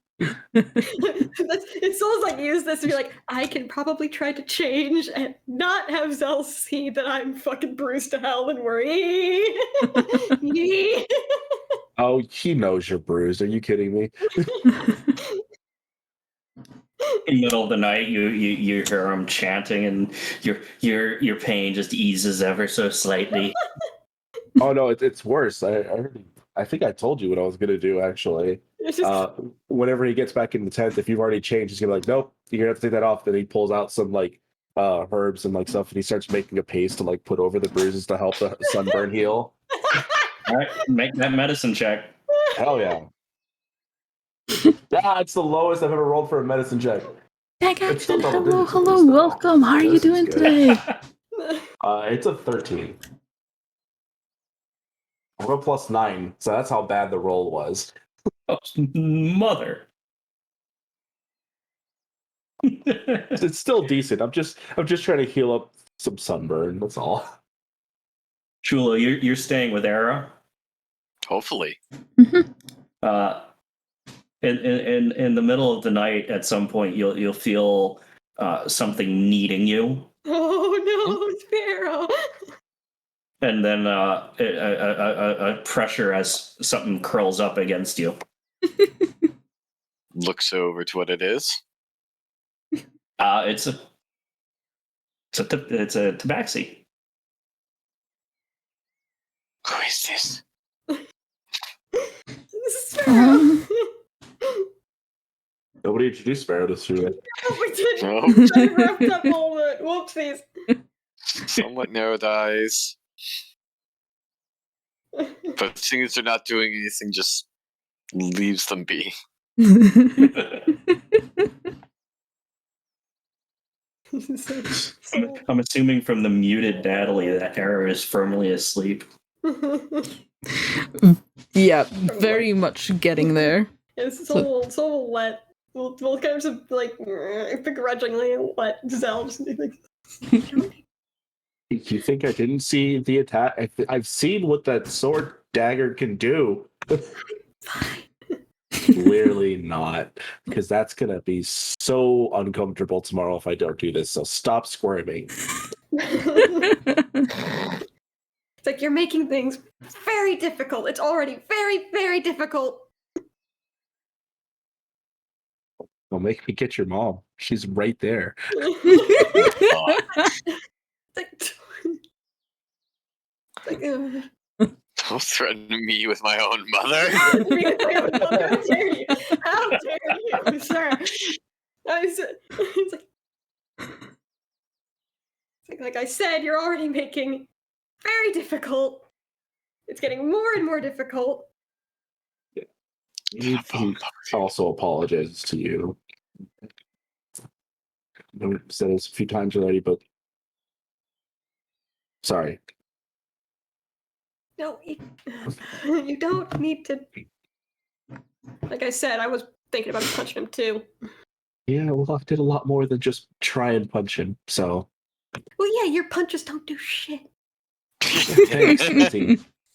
It's almost like use this to be like, I can probably try to change and not have Zell see that I'm fucking bruised to hell and worry. Oh, he knows you're bruised. Are you kidding me? In the middle of the night, you hear him chanting, and your pain just eases ever so slightly. Oh no, it's worse. I think I told you what I was gonna do actually. It's just Whenever he gets back in the tent, if you've already changed, he's gonna be like, nope, you're gonna have to take that off. Then he pulls out some herbs and stuff, and he starts making a paste to put over the bruises to help the sunburn heal. All right, make that medicine check. Hell yeah. It's the lowest I've ever rolled for a medicine check. It's still double Hello, digits at hello, least, though. welcome. How are you This is doing good. today? It's a 13. I rolled +9, so that's how bad the roll was. Oh, mother. It's still decent. I'm just trying to heal up some sunburn. That's all. Chula, you're staying with Era. Hopefully. In the middle of the night, at some point, you'll feel something kneading you, Oh no, Sparrow! and then a pressure as something curls up against you. Looks over to what it is. It's a tabaxi. Who is this? Sparrow! Nobody introduced Sparrow to Sue. We didn't. No. I wrapped up all of it. Whoopsies. Somewhat narrowed eyes. But seeing as they're not doing anything, just leaves them be. I'm assuming from the muted daddly that Error is firmly asleep. Yeah, very much getting there. So we'll let we'll kind of like begrudgingly let Zell just be like. You think I didn't see the attack? I've seen what that sword dagger can do. Clearly not, because that's gonna be so uncomfortable tomorrow if I don't do this. So stop squirming. It's like you're making things very difficult. It's already very, very difficult. Don't make me get your mom. She's right there. Don't threaten me with my own mother. How dare you? How dare you, sir? It's like I said, you're already making very difficult. It's getting more and more difficult. He also apologizes to you. I've said this a few times already, but sorry. No, you don't need to. Like I said, I was thinking about punching him too. Yeah, well, I did a lot more than just try and punch him, so. Well, yeah, your punches don't do shit. Thanks,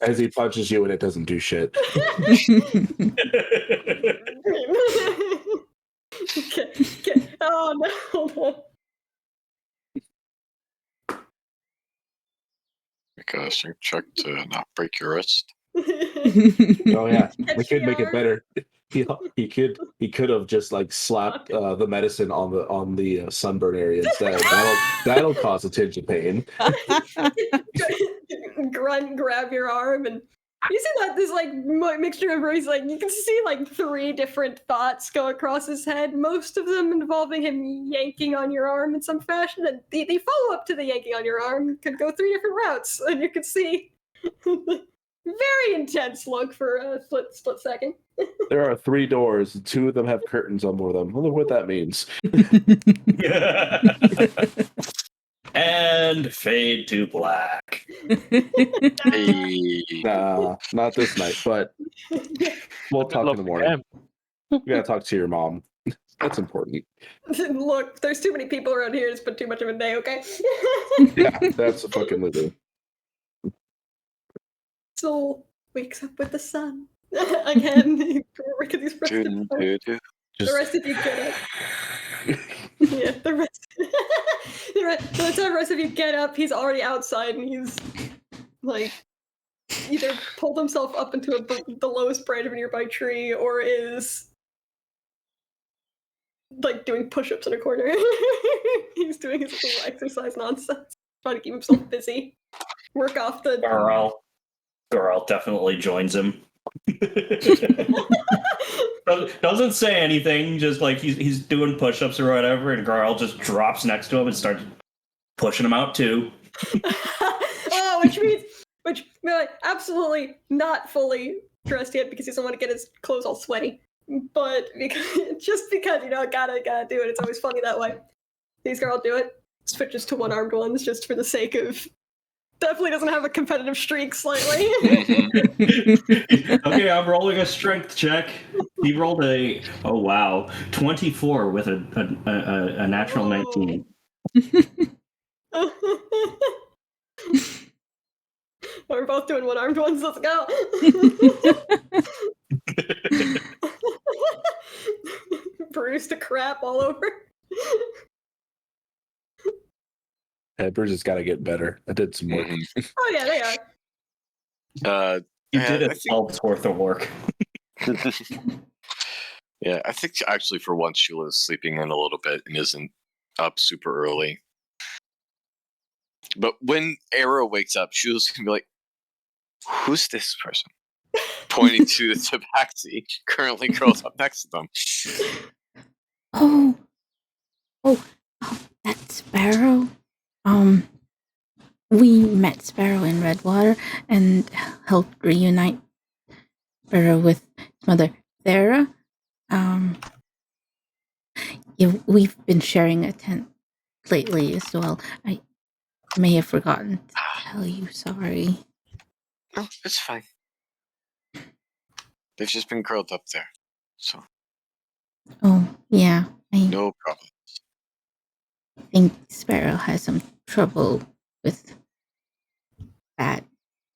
as he punches you and it doesn't do shit. Okay. Oh no, hold on. Make a strength check to not break your wrist. Oh yeah, we could make it HDR. better. He could have just like slapped the medicine on the sunburn area instead. That'll cause a tinge of pain. Grunt, grab your arm, and you see that this like mixture of where he's like you can see like 3 different thoughts go across his head, most of them involving him yanking on your arm in some fashion, and the follow up to the yanking on your arm could go 3 different routes, and you could see very intense look for a split second. There are 3 doors. 2 of them have curtains on one of them. I wonder what that means. And fade to black. Hey. Nah, not this night, but we'll talk in the morning. You gotta talk to your mom. That's important. Look, there's too many people around here to spend too much of a day, okay? Yeah, that's a fucking living. Soul wakes up with the sun. Again, because he's rested. The rest of you get up. Yeah, the rest. By the time the rest of you get up, he's already outside and he's like either pulled himself up into the lowest branch of a nearby tree or is like doing push-ups in a corner. He's doing his little exercise nonsense, trying to keep himself busy. Work off the. Goral definitely joins him. Doesn't say anything, just like he's doing push-ups or whatever, and Goral just drops next to him and starts pushing him out too. Oh, which like, absolutely not fully dressed yet because he doesn't want to get his clothes all sweaty. But just because gotta do it. It's always funny that way. These girls do it. Switches to one-armed ones just for the sake of. Definitely doesn't have a competitive streak slightly. Okay, I'm rolling a strength check. He rolled 24 with a natural 19. We're both doing one-armed ones. Let's go. roost of crap all over. Peppers has got to get better. I did some work. Mhm. Oh yeah, they are. You Yeah, did I a think- month's worth of work. Yeah, I think actually for once Shula's sleeping in a little bit and isn't up super early. But when Arrow wakes up, Shula's gonna be like, "Who's this person?" Pointing to the tabaxi currently curled up next to them. Oh, that Sparrow. We met Sparrow in Redwater and helped reunite Sparrow with his mother, Thera. Yeah, we've been sharing a tent lately as well. I may have forgotten to tell you. Sorry. No, it's fine. They've just been curled up there, so Oh, yeah. I no problem. think Sparrow has some trouble with bad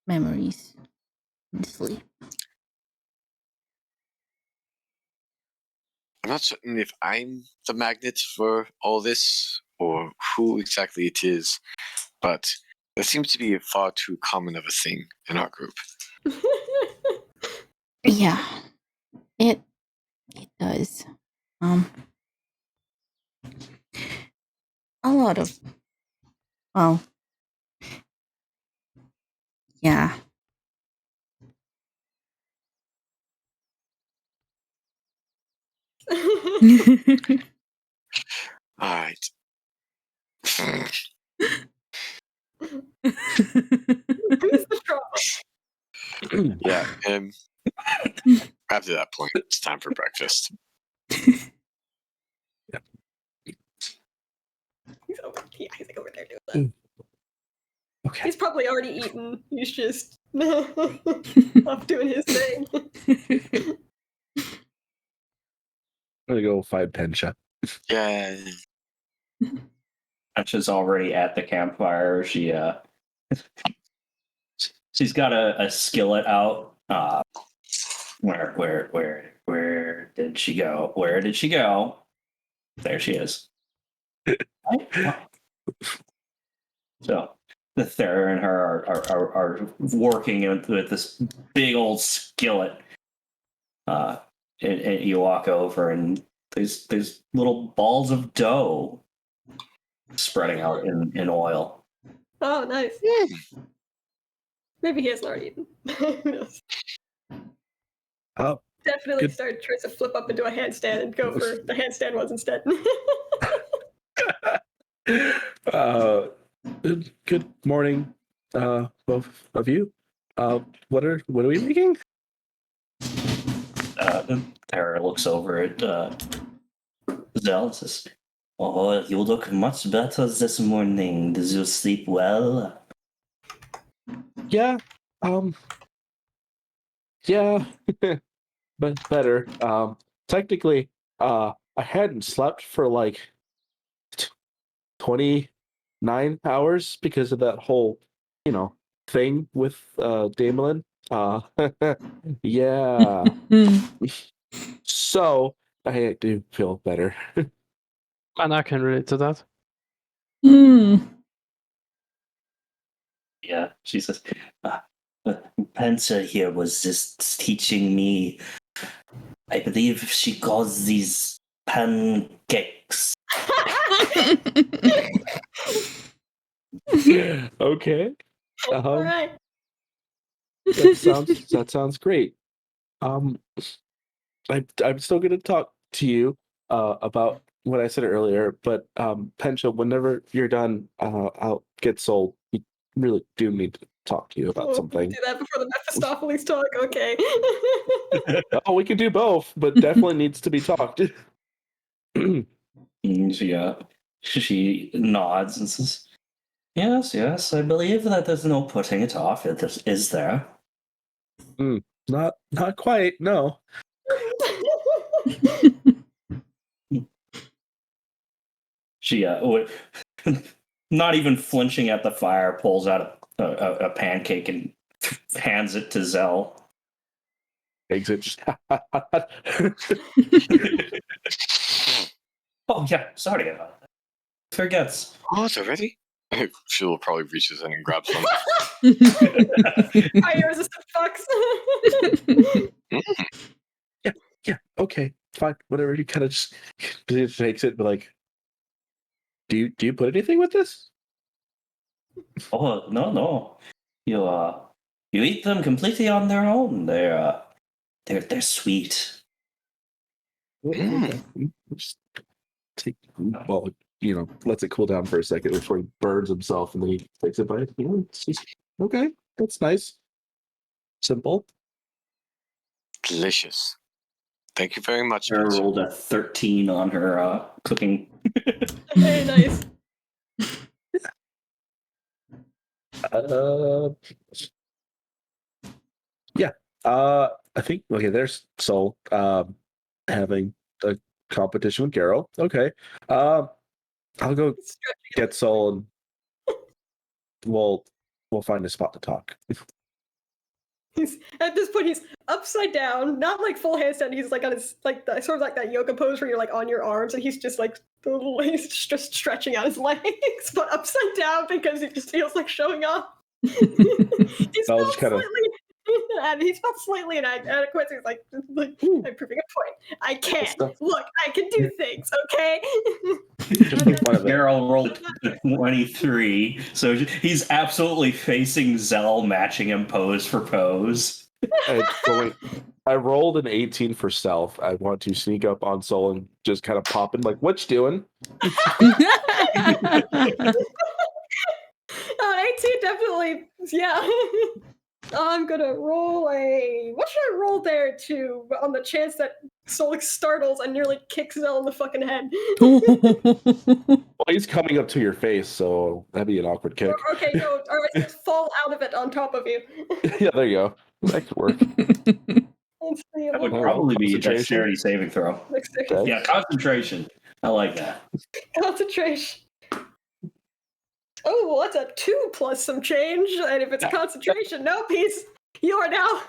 memories in sleep. I'm not certain if I'm the magnet for all this or who exactly it is, but that seems to be far too common of a thing in our group. Yeah, it does. A lot of, well, yeah. All right. Who's the trouble? Yeah. After that point, it's time for breakfast. He's like over there doing that. Okay. He's probably already eaten. He's just off doing his thing. I'm gonna go find Pensha. Yeah. She's already at the campfire. She's got a skillet out. Where did she go? Where did she go? There she is. So the Thera and her are working with this big old skillet. And you walk over and there's little balls of dough spreading out in oil. Oh, nice. Maybe he hasn't already eaten. Who knows? Oh, Definitely Good. tries to flip up into a handstand and go for the handstand ones instead. good morning, both of you. What are we making? Thera looks over at Zell and says, "Oh, you look much better this morning. Did you sleep well?" Yeah. Yeah. But better. Technically, I hadn't slept for like 29 hours because of that whole, thing with Damelin. Yeah. So I do feel better. And I can relate to that. Yeah, she says, Pensa here was just teaching me. I believe she calls these pancakes. Okay. All right. That sounds great. I'm still gonna talk to you about what I said earlier, but Pensha, whenever you're done, I'll get sold. We really do need to talk to you about Oh, something. do that before the Mephistopheles talk. Okay. Oh, we could do both, but definitely needs to be talked. She nods and says, yes, I believe that there's no putting it off. Is there? Not quite, no. She, not even flinching at the fire, pulls out a pancake and hands it to Zell. Exit. Just Oh yeah, sorry about that. Forgets. Oh, it's already? She'll probably reaches in and grabs some. Fire resistant fucks. Yeah, okay, fine, whatever. You kind of just takes it, but like, do you put anything with this? Oh no. You eat them completely on their own. They're sweet. Mm. Just take, well, lets it cool down for a second before he burns himself, and then he takes a bite. It's just, okay, that's nice. Simple. Delicious. Thank you very much, Sarah Pizza. rolled a 13 on her cooking. Very nice. Yeah. I think there's Soul having a competition with Garrow. Okay. I'll go get Soul and we'll find a spot to talk. He's at this point he's upside down, not like full handstand. He's like on his like the, sort of like that yoga pose where you're like on your arms, and he's just like he's just stretching out his legs, but upside down because he just feels like showing off. He's I'll felt just kinda- slightly, and he's felt slightly inadequate. So he's like I'm proving a point. I can look. I can do things. Okay. Just make fun of it. Daryl rolled 23, so he's absolutely facing Zell, matching him pose for pose. I rolled an 18 for stealth. I want to sneak up on Soul and just kind of pop in, like, what you doing? 18 definitely, yeah. I'm gonna roll a. What should I roll there to on the chance that Solik startles and nearly kicks Zell in the fucking head? Well, he's coming up to your face, so that'd be an awkward kick. Okay, no, alright, so just fall out of it on top of you. Yeah, there you go. That could work. Let's see, That would Oh, probably be a concentration. dexterity saving throw. Okay. Yeah, concentration. I like that. Concentration. Oh, well, that's a 2 plus some change, and if it's concentration, no, you are now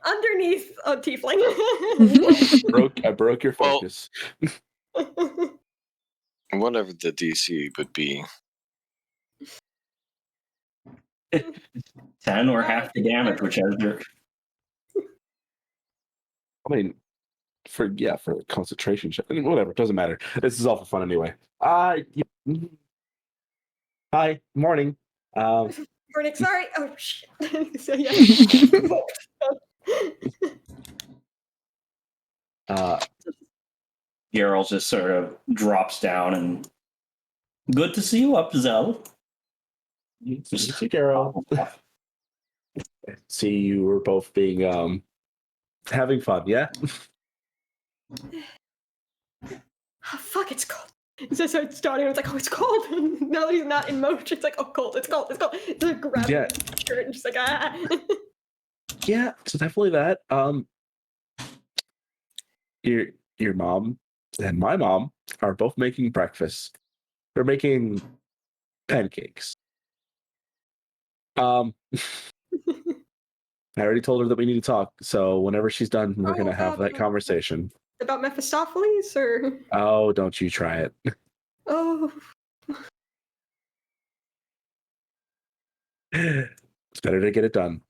underneath a tiefling. I broke your focus. Whatever the DC would be. 10 or half the damage, whichever. I mean, for concentration check. I mean, whatever, doesn't matter. This is all for fun anyway. Hi, morning. Morning, sorry. Oh shit. So yeah. Geralt just sort of drops down and good to see you up, Zell. See, Carol. See, you were both being having fun, yeah? Oh, fuck, it's cold. So starts starting, it's like, oh, it's cold. Now that he's not in motion, it's like, oh, cold, it's cold, it's cold. It's like grabbing Yeah. his shirt and just like, ah. Yeah, so definitely that. Your mom and my mom are both making breakfast. They're making pancakes. I already told her that we need to talk, so whenever she's done, we're gonna have that conversation. About Mephistopheles, or? Oh, don't you try it. Oh. It's better to get it done.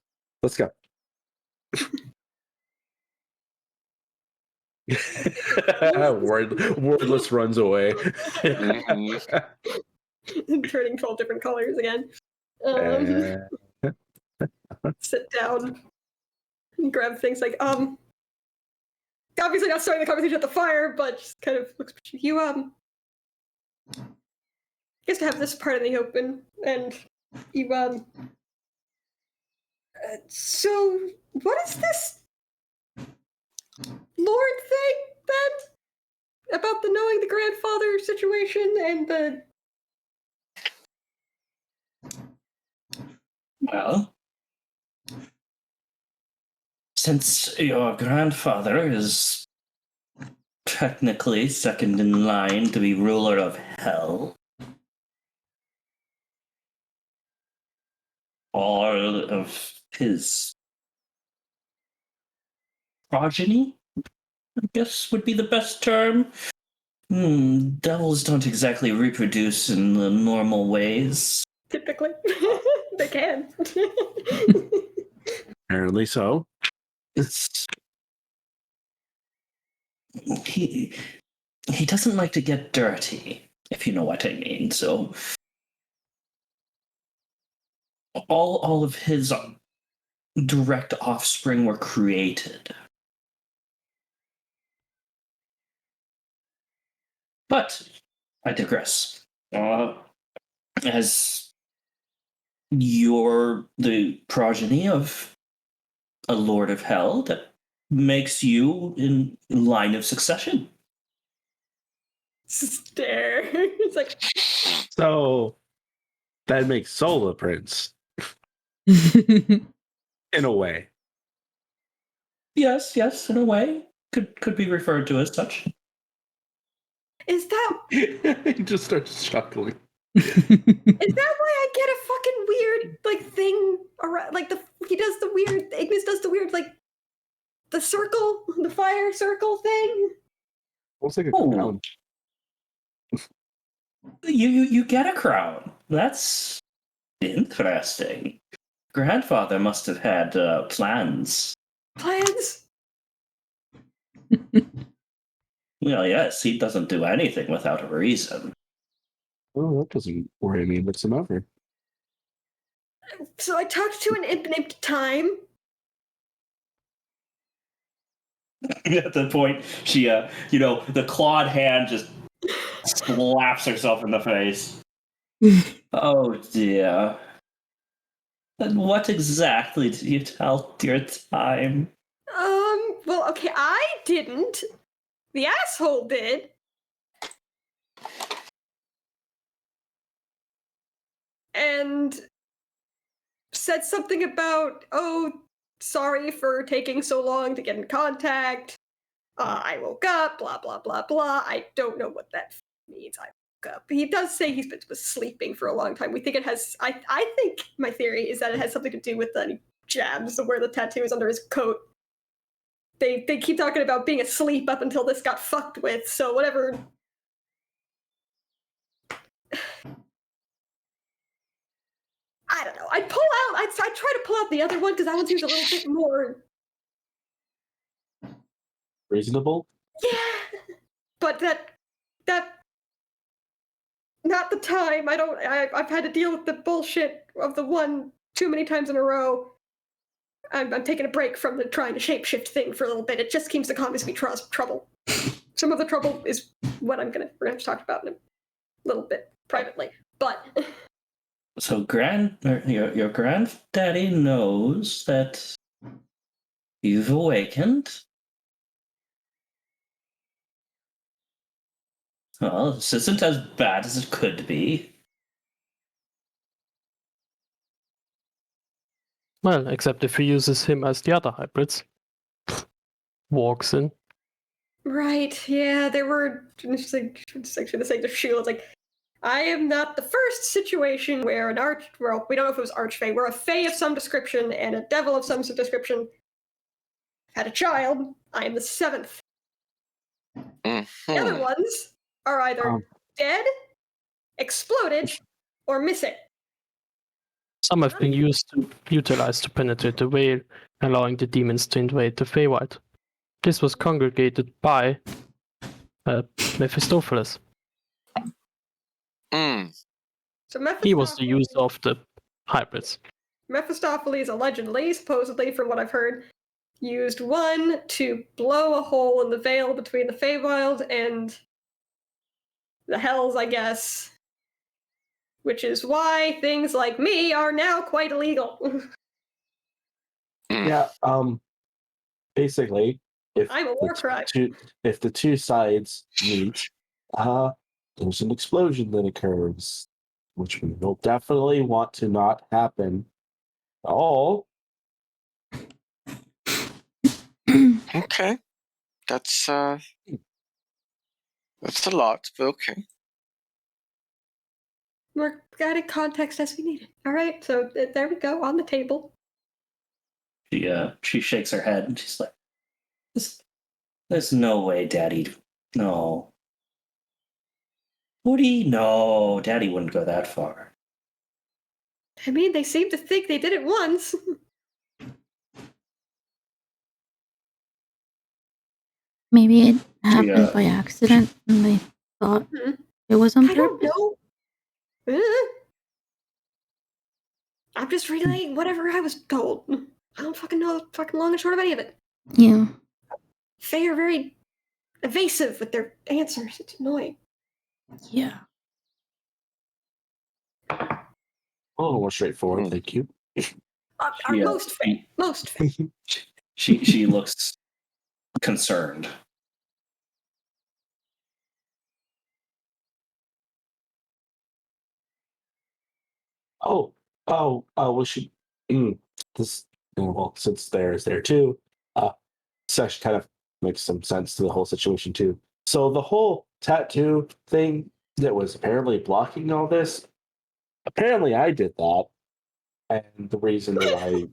Let's go. Wordless runs away. Turning 12 different colors again. Sit down and grab things like, obviously not starting the conversation at the fire, but just kind of looks at you, I guess to have this part in the open, and you, so, what is this Lord thing, then? About the knowing the grandfather situation and the... Well, since your grandfather is technically second in line to be ruler of hell, all of his progeny, I guess would be the best term, Devils don't exactly reproduce in the normal ways. Typically, they can. Apparently so. It's he doesn't like to get dirty, if you know what I mean. So all of his direct offspring were created. But I digress. As you're the progeny of a lord of hell, that makes you in line of succession. Stare. It's like, So that makes Sol a prince in a way. Yes, in a way, could be referred to as such. is that He just starts chuckling. why I get a fucking weird like thing around? Like he does the weird. Ignis does the weird like the circle, the fire circle thing. Looks like a Oh. crown. You get a crown. That's interesting. Grandfather must have had plans. Plans. Well, yes, he doesn't do anything without a reason. Oh, that doesn't worry me whatsoever. So I talked to an imp named Time. At the point, she, the clawed hand just slaps herself in the face. Oh dear. And what exactly did you tell dear Time? Well, okay, I didn't. The asshole did. And said something about, oh, sorry for taking so long to get in contact. I woke up, blah, blah, blah, blah. I don't know what that means. I woke up. He does say he's been sleeping for a long time. We think it has, I think my theory is that it has something to do with the jabs where the tattoo is under his coat. They keep talking about being asleep up until this got fucked with, so whatever. I don't know. I'd try to pull out the other one because that one seems a little bit more Reasonable? yeah. But that not the time. I've had to deal with the bullshit of the one too many times in a row. I'm taking a break from the trying to shapeshift thing for a little bit. It just seems to cause me trouble. Some of the trouble is what we're gonna have to talk about in a little bit privately. But So your granddaddy knows that you've awakened. Well, this isn't as bad as it could be. Well, except if he uses him as the other hybrids. Walks in. right, yeah, there were just like for the sake of shield, like I am not the first situation where well, we don't know if it was archfey, where a fey of some description and a devil of some description had a child. I am the seventh. The other ones are either dead, exploded, or missing. Some have been utilized to penetrate the veil, allowing the demons to invade the Feywild. This was congregated by Mephistopheles. So He was the user of the hybrids. Mephistopheles allegedly, supposedly, from what I've heard, used one to blow a hole in the veil between the Feywild and the Hells, I guess. Which is why things like me are now quite illegal. Yeah. Basically, if I'm a war crime. if the two sides meet, there's an explosion that occurs, which we will definitely want to not happen at all. Okay. That's a lot, but okay. We're adding context as we need it. All right, so there we go on the table. She shakes her head and she's like, "There's no way, Daddy. No. Woody? No, Daddy wouldn't go that far. I mean, they seem to think they did it once. Maybe it happened Yeah. by accident and they thought Hmm. it was on I don't purpose. know. I'm just relaying whatever I was told. I don't fucking know the fucking long and short of any of it. Yeah. Faye are very evasive with their answers. It's annoying. Yeah. A little more straightforward, Hmm. thank you. Are Yeah. most Faye. Most Faye. She looks concerned. We should. This, well, since there is there too, this actually kind of makes some sense to the whole situation too. So the whole tattoo thing that was apparently blocking all this, apparently I did that, and the reason that I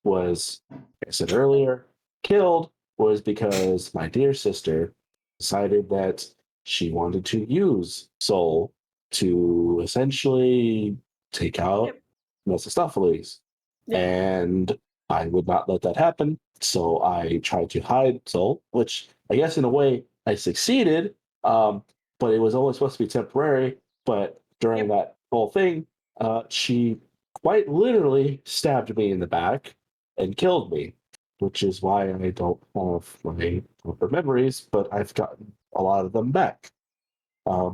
was, like I said earlier, killed was because my dear sister decided that she wanted to use Soul to essentially take out Yep. Mephistopheles. Yep. And I would not let that happen. So I tried to hide Soul, which I guess in a way I succeeded, but it was only supposed to be temporary. But during Yep. that whole thing, she quite literally stabbed me in the back and killed me, which is why I don't have my proper memories, but I've gotten a lot of them back.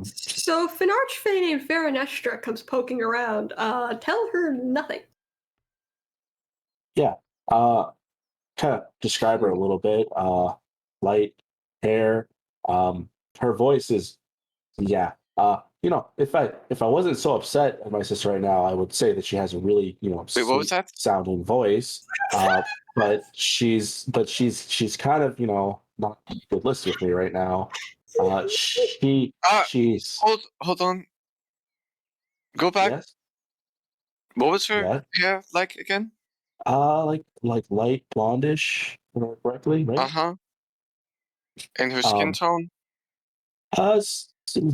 So if an archfey named Veranestra comes poking around, tell her nothing. Yeah, kind of describe her a little bit. Light hair. Her voice is, yeah. If I wasn't so upset at my sister right now, I would say that she has a really Wait, what was sweet that? sounding voice. But she's kind of not good list with me right now. She's Hold on. Go back. yes, What was her yeah. hair like again? Like light blondish, if I remember correctly, right? Uh-huh. And her skin Um, tone?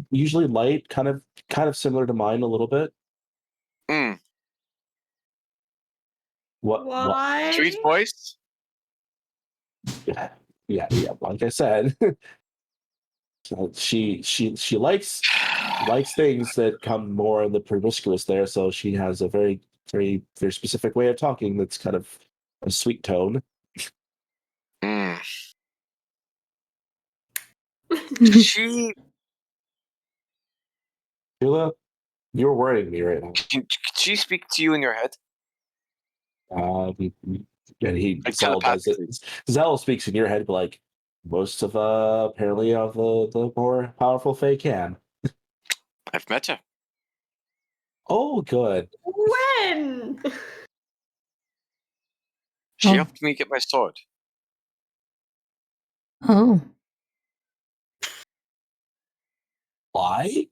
usually light, kind of similar to mine a little bit. Mm. What? Why? Sweet voice? Yeah. Like I said, so she likes things that come more in the promiscuous there. So she has a very very very specific way of talking that's kind of a sweet tone. Mm. She Sheila, you're worrying me right now. can she speak to you in your head? And Like Zell does it. telepathically? Zell speaks in your head, but like most of apparently of the more powerful Fae can. I've met her. Oh, good. When? She Oh. helped me get my sword. Oh. Why?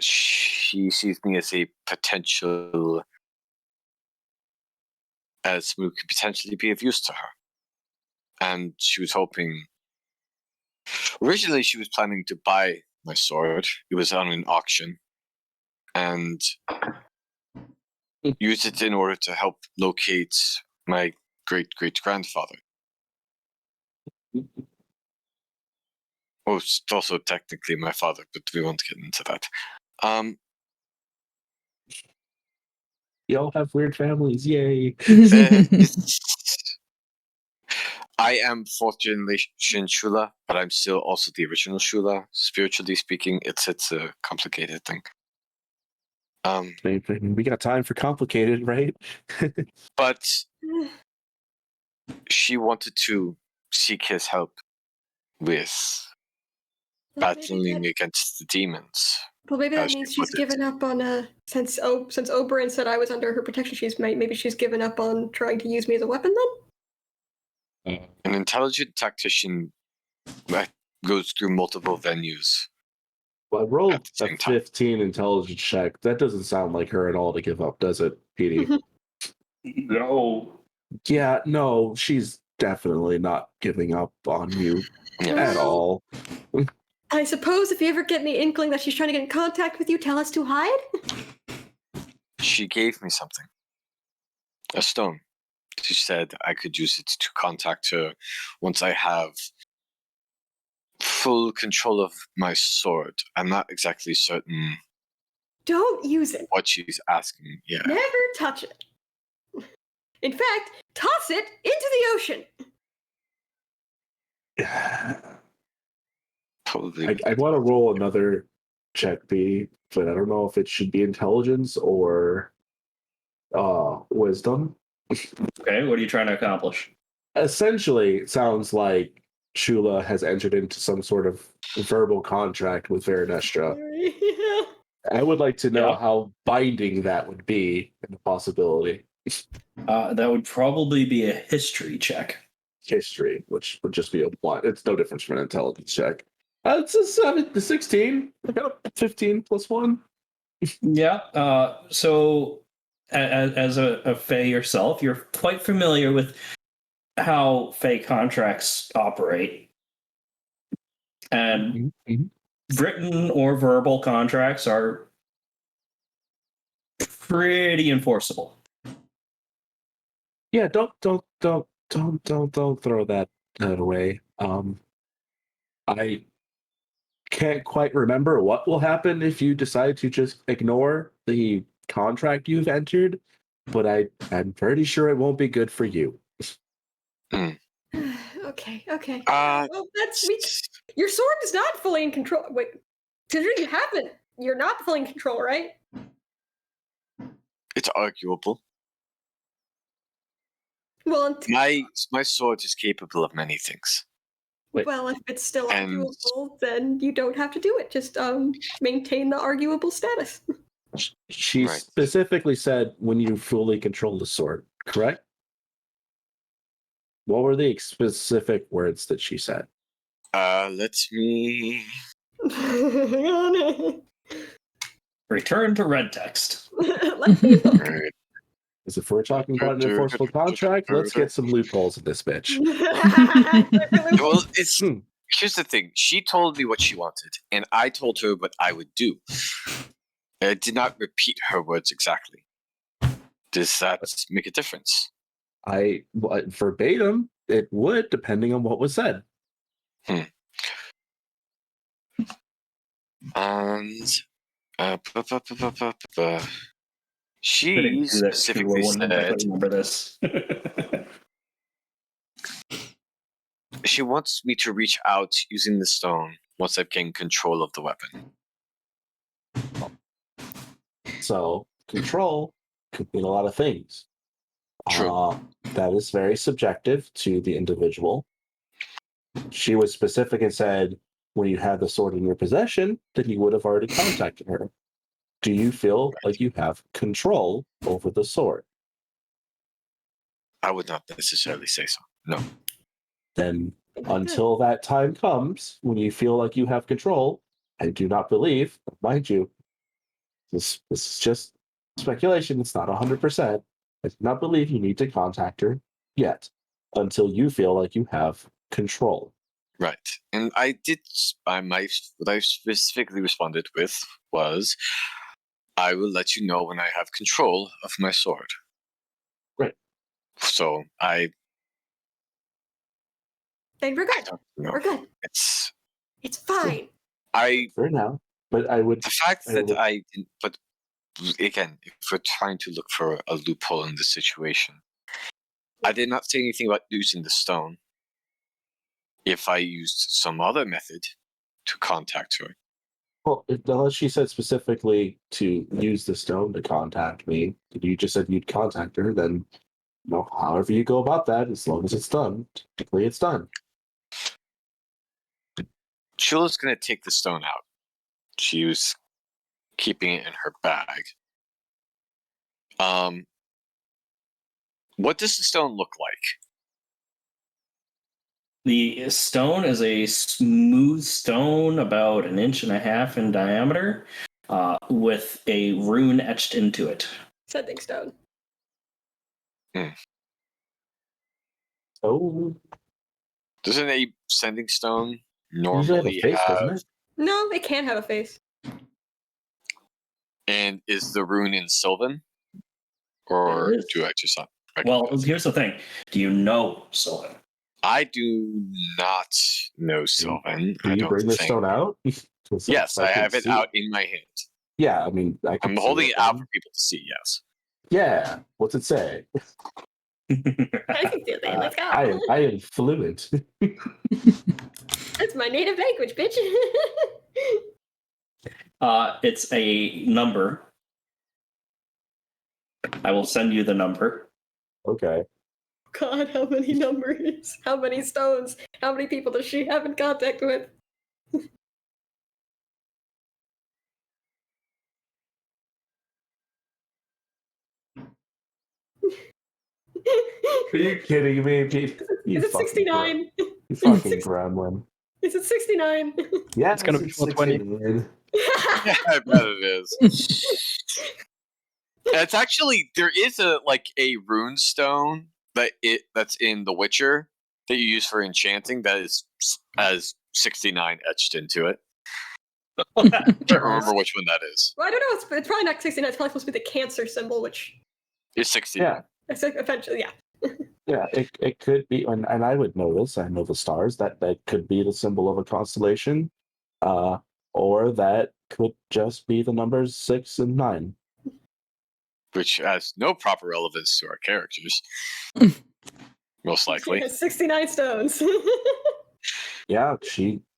She sees me as a potential, as who could potentially be of use to her. And she was hoping. Originally, she was planning to buy my sword. It was on an auction. And use it in order to help locate my great-great-grandfather. Oh, it's also technically my father, but we won't get into that. You all have weird families. Yay. I am fourth generation Shula, but I'm still also the original Shula. Spiritually speaking, it's a complicated thing. We got time for complicated, right? But she wanted to seek his help with battling against the demons. Well, maybe that as means she she's put it. given up on since Oberyn said I was under her protection. Maybe she's given up on trying to use me as a weapon then. An intelligent tactician that goes through multiple venues. Well, I rolled At the a same time. 15 intelligence check. That doesn't sound like her at all to give up, does it, Petey? No. Yeah, no, she's definitely not giving up on you. at all. I suppose if you ever get any inkling that she's trying to get in contact with you, tell us to hide. She gave me something. A stone. She said I could use it to contact her once I have full control of my sword. I'm not exactly certain Don't use it. what she's asking. Yeah. Never touch it. In fact, toss it into the ocean. Probably. I want to roll another check B, but I don't know if it should be intelligence or wisdom. Okay, what are you trying to accomplish? Essentially, it sounds like Shula has entered into some sort of verbal contract with Verinestra. Yeah. I would like to know Yeah. how binding that would be and the possibility. That would probably be a history check. History, which would just be a 1. It's no difference from an intelligence check. It's a 16. I got a 15 plus 1. Yeah. So, as a Fae yourself, you're quite familiar with how Fae contracts operate, and written or verbal contracts are pretty enforceable. Yeah, don't throw that away. I can't quite remember what will happen if you decide to just ignore the contract you've entered, but I'm pretty sure it won't be good for you. Okay. Uh, That's weak. Your sword is not fully in control. Wait, considering you haven't, you're not fully in control, right? It's arguable. Well, My sword is capable of many things. Wait. well, if it's still And- arguable, then you don't have to do it. Just maintain the arguable status. She Right. specifically said when you fully control the sword, correct? What were the specific words that she said? Let me. Hang on. Return to red text. Let me look. Because if we're talking about an enforceable contract, let's get some loopholes in this bitch. Well, it's Hmm. here's the thing. She told me what she wanted, and I told her what I would do. I did not repeat her words exactly. Does that make a difference? Verbatim, it would, depending on what was said. And she Fitting too that specifically Shula wouldn't exactly said remember this. she wants me to reach out using the stone once I've gained control of the weapon. So control could mean a lot of things. True. That is very subjective to the individual. She was specific and said, when you have the sword in your possession, then you would have already contacted her. Do you feel like you have control over the sword? I would not necessarily say so. No. Then until that time comes when you feel like you have control, I do not believe, mind you, this is just speculation. It's not 100%. I do not believe you need to contact her yet until you feel like you have control. Right. And I did. What I specifically responded with was, I will let you know when I have control of my sword. Right. So Then we're good. don't know. We're good. It's fine. For now. But I would. The fact I that would- I didn't. But again, if we're trying to look for a loophole in the situation, I did not say anything about using the stone. If I used some other method to contact her, Well, unless she said specifically to use the stone to contact me, you just said you'd contact her, then however you go about that, as long as it's done, technically it's done. Shula's going to take the stone out. She was keeping it in her bag. What does the stone look like? The stone is a smooth stone about 1.5 inches in diameter, with a rune etched into it. Sending stone. Oh, Doesn't a sending stone Usually have a normally face, doesn't have? it? No, it can have a face. And is the rune in Sylvan? Or It is. do I just not Well, recognize it? here's the thing. Do you know Sylvan? I do not know Sylvan. Do I you don't bring the think. stone out? Yes, I can have it see out in my hand. Yeah, I mean, I can I'm see holding it out then. for people to see, yes. Yeah, what's it say? I can do that. Let's go. I am fluent. That's my native language, bitch. It's a number. I will send you the number. Okay. God, how many numbers? How many stones? How many people does she have in contact with? Are you kidding me, Pete? You Is it fucking 69? You fucking gremlin. Is it 69? Yeah, It's gonna be 420. 69. Yeah, I bet it is. It's actually there is a rune stone that's in The Witcher that you use for enchanting that is as 69 etched into it. Can't remember which one that is. Well, I don't know. It's probably not 69. It's probably supposed to be the cancer symbol, which It's 69. Yeah, it's like eventually, yeah. yeah. It could be, and I would know this. I know the stars. That could be the symbol of a constellation, or that could just be the numbers 6 and 9. Which has no proper relevance to our characters. Most likely. She has 69 stones. Yeah,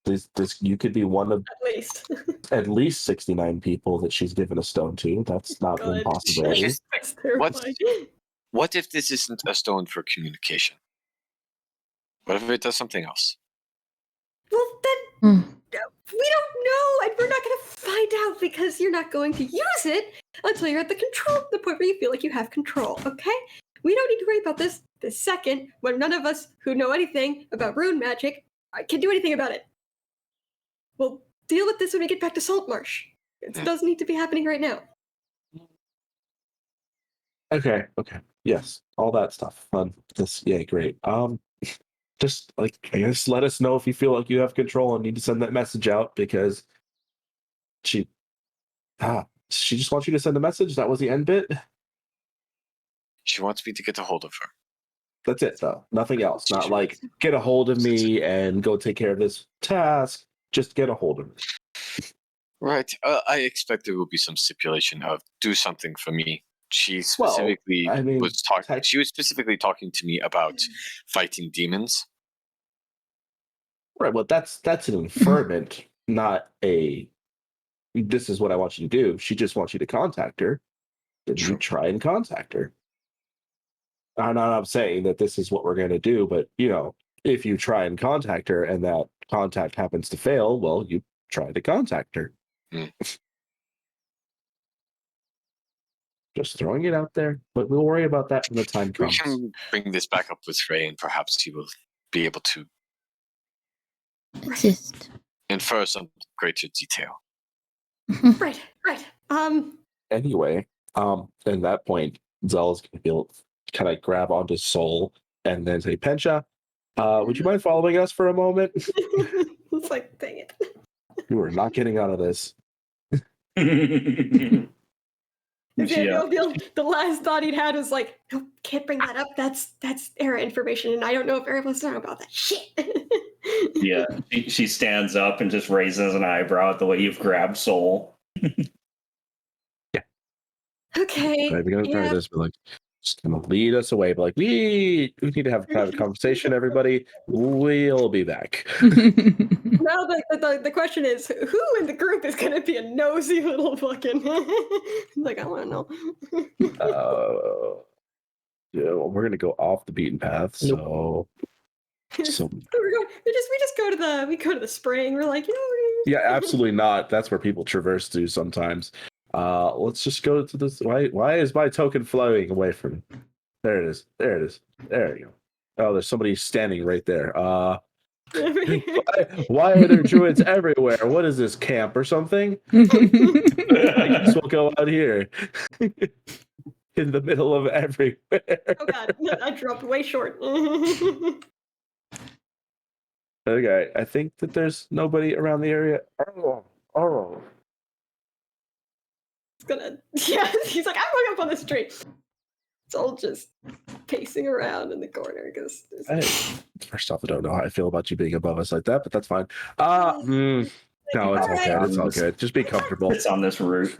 this you could be one of At least. at least 69 people that she's given a stone to. That's not an God. impossibility. That's terrifying. What if this isn't a stone for communication? What if it does something else? Well, then we don't know, and we're not going to find out because you're not going to use it until you're at the point where you feel like you have control. Okay? We don't need to worry about this second when none of us who know anything about rune magic can do anything about it. We'll deal with this when we get back to Saltmarsh. It doesn't need to be happening right now. Okay. Yes, all that stuff. Fun. Great. Just I guess let us know if you feel like you have control and need to send that message out because she just wants you to send a message. That was the end bit. She wants me to get a hold of her. That's it though. Nothing else. Not like get a hold of me and go take care of this task. Just get a hold of me. Right. I expect there will be some stipulation of do something for me. She specifically She was specifically talking to me about fighting demons. Right. Well, that's an inferment, not a. This is what I want you to do. She just wants you to contact her. Then you try and contact her. I'm not saying that this is what we're going to do, but if you try and contact her and that contact happens to fail, well, you try to contact her. Just throwing it out there, but we'll worry about that when the time comes. We can bring this back up with Ray, and perhaps he will be able to Assist. infer some greater detail. Right. Anyway, at that point, Zell's going to be able to kind of grab onto Soul and then say, Pensha, would you mind following us for a moment? It's like, dang it. You are not getting out of this. The last thought he'd had was like, no, can't bring that up. That's era information, and I don't know if Era wants to know about that shit. Yeah, she stands up and just raises an eyebrow at the way you've grabbed Soul. Yeah. Okay. We're gonna try this, but just gonna lead us away. But we need to have a private conversation, everybody. We'll be back. Now the question is, who in the group is gonna be a nosy little fucking like, I want to know. We're gonna go off the beaten path. So we just go to the spring. We're like, yeah, absolutely not. That's where people traverse to sometimes. Let's just go to this. Why is my token flowing away from me? There it is. There you go. Oh, there's somebody standing right there. Why are there druids everywhere? What is this, camp or something? I guess we'll go out here. In the middle of everywhere. Oh god, I dropped way short. Okay, I think that there's nobody around the area. Oh. He's gonna, yeah, he's like, I'm going up on the street. It's all just pacing around in the corner because First off, I don't know how I feel about you being above us like that, but that's fine. No, it's all good. It's all good. Just be comfortable. It's on this route.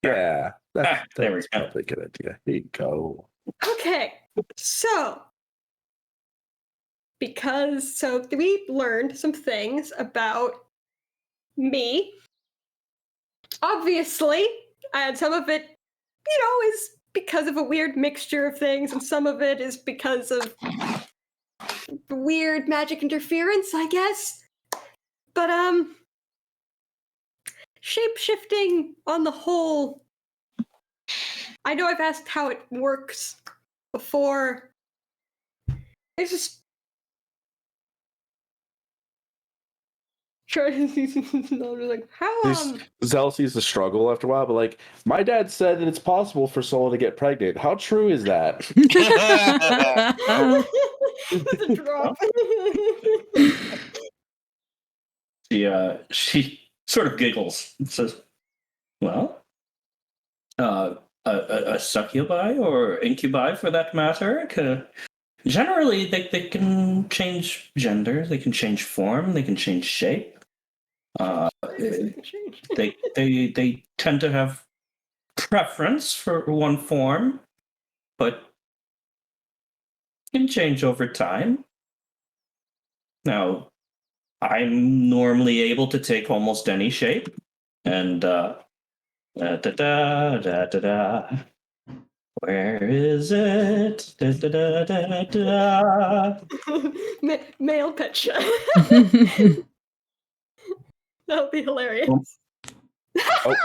Yeah, that's there we go. probably a good idea. Here you go. Okay, so we learned some things about me. Obviously, and some of it, is because of a weird mixture of things, and some of it is because of weird magic interference, I guess. But shape-shifting on the whole, I know I've asked how it works before. It's just like how Zell sees the struggle after a while, but like my dad said that it's possible for Sola to get pregnant. How true is that? That's a drop. She sort of giggles and says, "Well, a succubi or incubi, for that matter, generally they can change gender, they can change form, they can change shape. They tend to have preference for one form, but can change over time. Now, I'm normally able to take almost any shape, and where is it? Male pet show. That would be hilarious. Oh.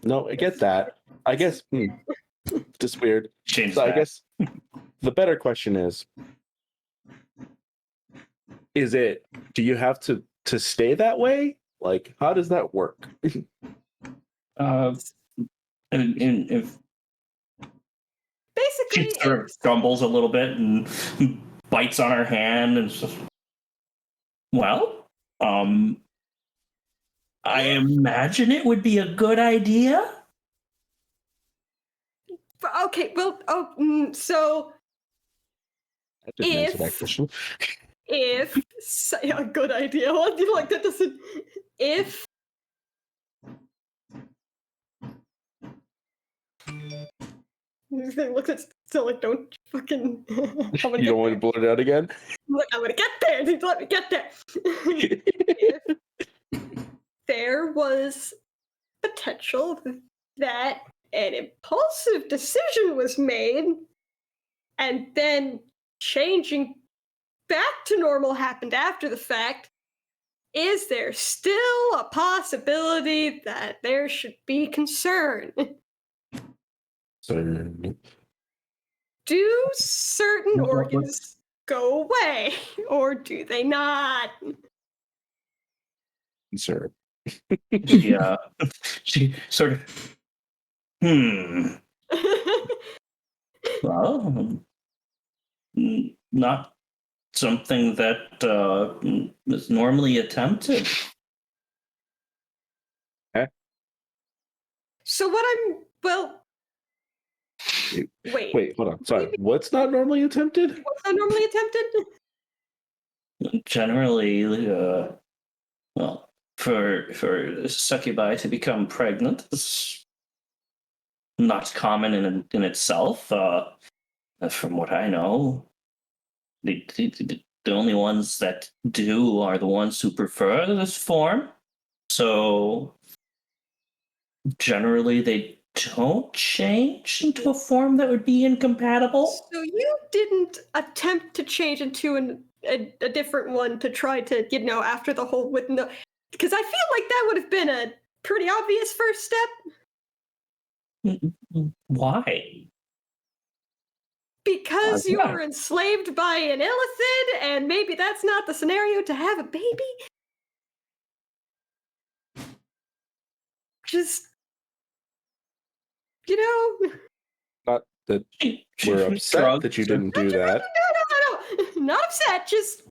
No, I get that. I guess just weird. Change so that. I guess the better question is it, do you have to stay that way? Like, how does that work? And if basically she sort of stumbles a little bit and bites on her hand and says, well, I imagine it would be a good idea. Okay, well, so I didn't answer that question. a good idea. What do you like that doesn't? If looks at still like don't fucking. You don't want to blurt it out again? Look, I'm gonna get there. Let me get there. If there was potential that an impulsive decision was made, and then changing back to normal happened after the fact, is there still a possibility that there should be concern? Do certain organs go away, or do they not? Sir. She sort of, well, not something that is normally attempted. So what Wait, hold on. Sorry. What's not normally attempted? What's not normally attempted? Generally, well, for succubi to become pregnant is not common in itself. From what I know, the only ones that do are the ones who prefer this form. So generally, they don't change into a form that would be incompatible. So you didn't attempt to change into a different one to try to, after the whole with no, because I feel like that would have been a pretty obvious first step. Why? Because you were enslaved by an illithid, and maybe that's not the scenario to have a baby. Just, that She we're upset shrugs. that you didn't do that. No. Not upset, just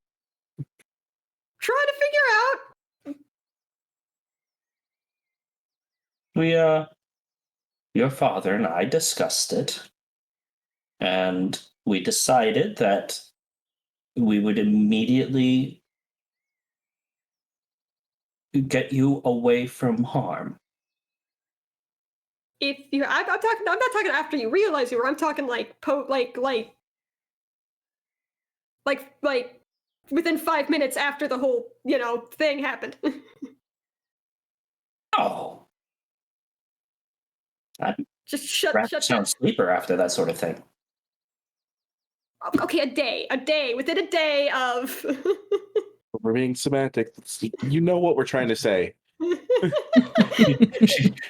trying to figure out. Your father and I discussed it, and we decided that we would immediately get you away from harm. If you, I'm not talking after you realize you were. I'm talking like like within 5 minutes after the whole thing happened. Oh, I'd Just shut rather down. sound sleeper after that sort of thing. Okay, a day within a day of. We're being semantic. You know what we're trying to say.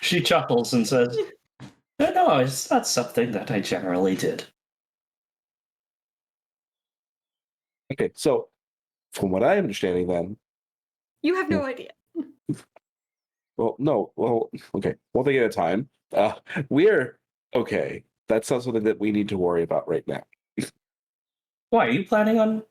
She chuckles and says, "No, it's not something that I generally did." Okay, so from what I'm understanding then, You have no idea. okay, one thing at a time. We're okay. That's not something that we need to worry about right now. Why are you planning on?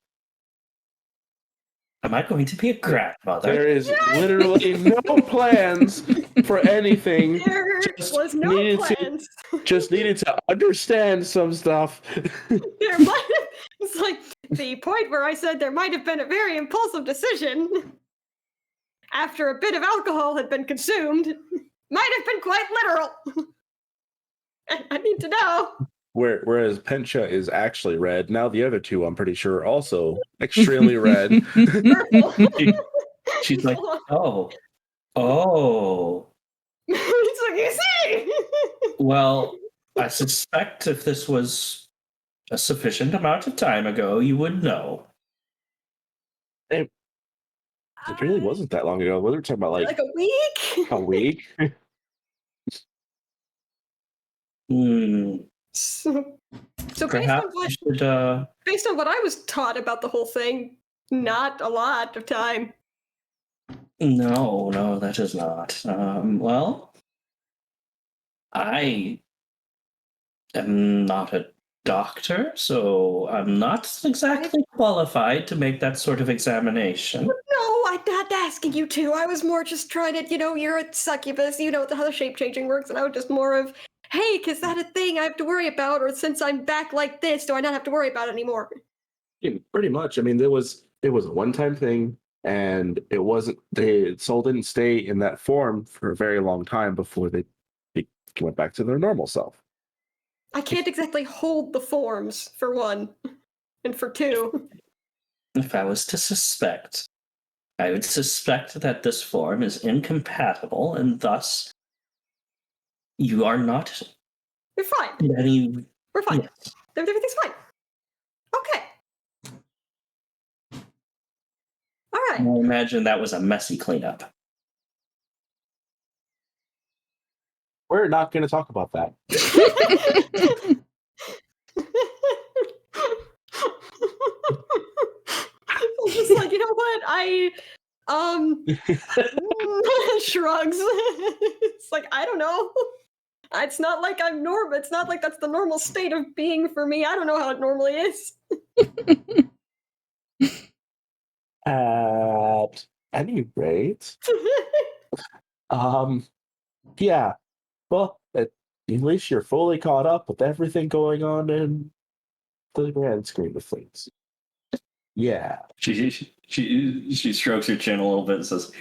Am I going to be a grandmother? There is literally no plans for anything. There was no plans. Just needed to understand some stuff. There might have, it's like the point where I said there might have been a very impulsive decision after a bit of alcohol had been consumed. Might have been quite literal. I need to know. Whereas Pencha is actually red. Now the other two, I'm pretty sure, are also extremely red. She's like, oh. It's like you see. Well, I suspect if this was a sufficient amount of time ago, you would know. It really wasn't that long ago. We were talking about Like a week. a week. So Perhaps you should. based on what I was taught about the whole thing, not a lot of time. No, that is not. Well, I am not a doctor, so I'm not exactly qualified to make that sort of examination. No, I'm not asking you to. I was more just trying to, you're a succubus, you know how the shape changing works, and I was just more of, hey, is that a thing I have to worry about, or since I'm back like this, do I not have to worry about it anymore? Yeah, pretty much. I mean, it was a one-time thing, and it wasn't. The soul didn't stay in that form for a very long time before they went back to their normal self. I can't exactly hold the forms, for one, and for two. If I was to suspect, I would suspect that this form is incompatible, and thus you are not. We're fine. We're fine. Yes. Everything's fine. Okay. All right. I imagine that was a messy cleanup. We're not going to talk about that. I'm just like, you know what? Shrugs. It's like, I don't know. It's not like I'm normal. It's not like that's the normal state of being for me. I don't know how it normally is. At any rate, yeah. Well, at least you're fully caught up with everything going on in the grand scheme of things. Yeah. She strokes her chin a little bit and says,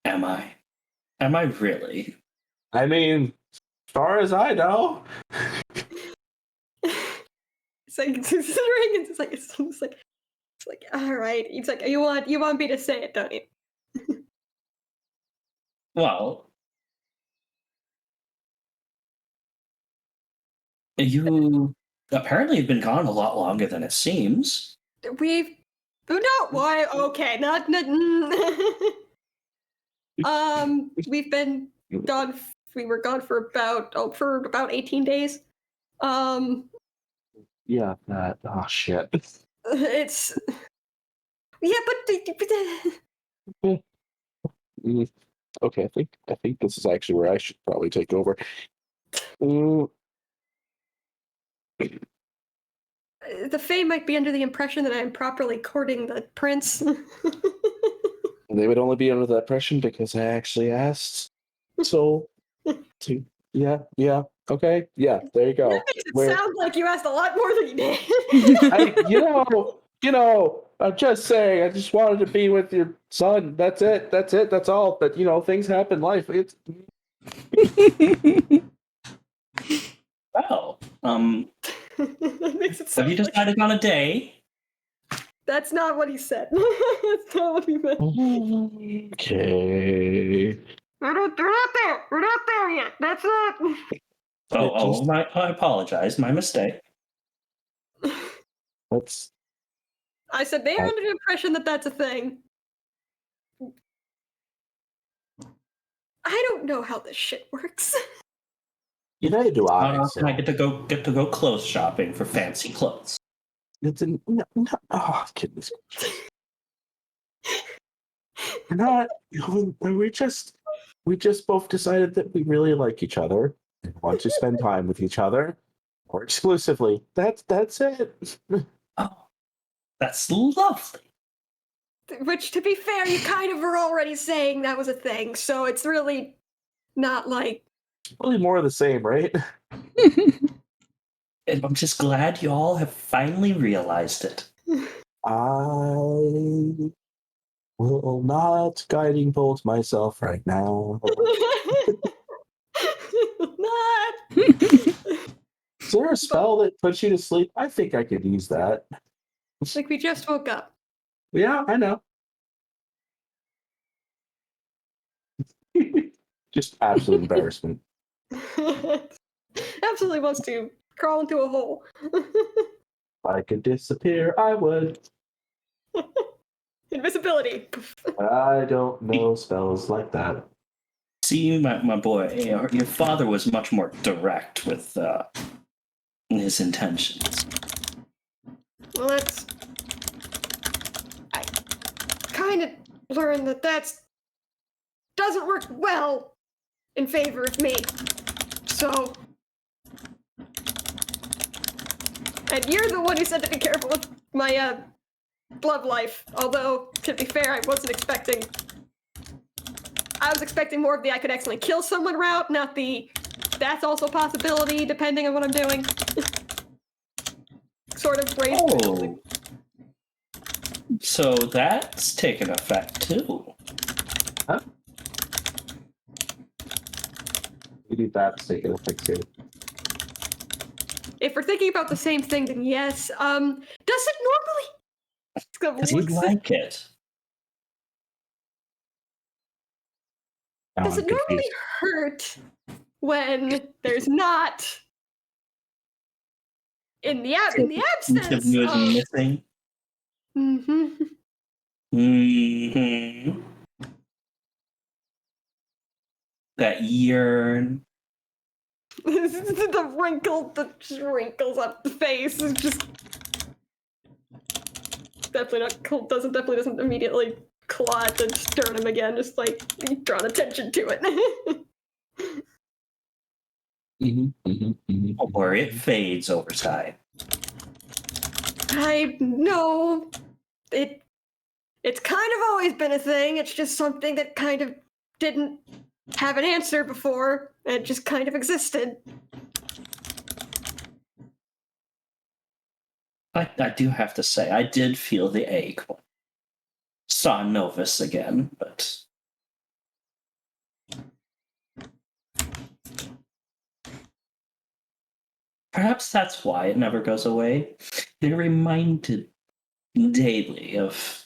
"Am I? Am I really?" I mean, as far as I know. It's like considering it's like all right. It's like you want me to say it, don't you? Well, you apparently have been gone a lot longer than it seems. We've no why okay not we've been gone. We were gone for about 18 days. Yeah, that. Oh shit. It's yeah, but Okay, I think this is actually where I should probably take over. The Fae might be under the impression that I'm properly courting the prince. They would only be under that impression because I actually asked Soul to. Yeah. Okay. Yeah. There you go. That makes it sound like you asked a lot more than you did. I'm just saying. I just wanted to be with your son. That's it. That's all. But things happen. Life. It's. Well, That makes it have sound you like decided on a day? that's not what he said. That's not what he meant. Okay. We're not there. We're not there yet. That's it. I apologize. My mistake. Let's. I said they are under the impression that that's a thing. I don't know how this shit works. Neither do I. Can So. I get to go clothes shopping for fancy clothes? It's an no. Oh goodness. We're not. We just both decided that we really like each other and want to spend time with each other, or exclusively. That's it. Oh, that's lovely. Which, to be fair, you kind of were already saying that was a thing, so it's really not like. Really more of the same, right? And I'm just glad you all have finally realized it. I will not guiding bolt myself right now. Not. Is there a spell that puts you to sleep? I think I could use that. Like we just woke up. Yeah, I know. Just absolute embarrassment. Absolutely wants to crawl into a hole. If I could disappear, I would. Invisibility. I don't know spells like that. See, my boy, your father was much more direct with his intentions. Well, that's. I kind of learned that doesn't work well in favor of me. So. And you're the one who said to be careful with my love life. Although, to be fair, I was expecting more of the I could accidentally kill someone route, not the that's also a possibility depending on what I'm doing. Sort of raised. Oh. So that's taken effect too. Huh? We need that to take it fix it. If we're thinking about the same thing, then yes. Does it normally? Because you'd like it. Does it normally hurt when there's not in the absence Of you is missing. Mm-hmm. Mm-hmm. That yearn. the wrinkles up the face is just definitely doesn't immediately claw at the sternum again, just like drawing attention to it. Don't worry, it fades over time. I know it's kind of always been a thing. It's just something that kind of didn't have an answer before. It just kind of existed. I do have to say, I did feel the ache when I saw Novus again, but perhaps that's why it never goes away. You're reminded daily of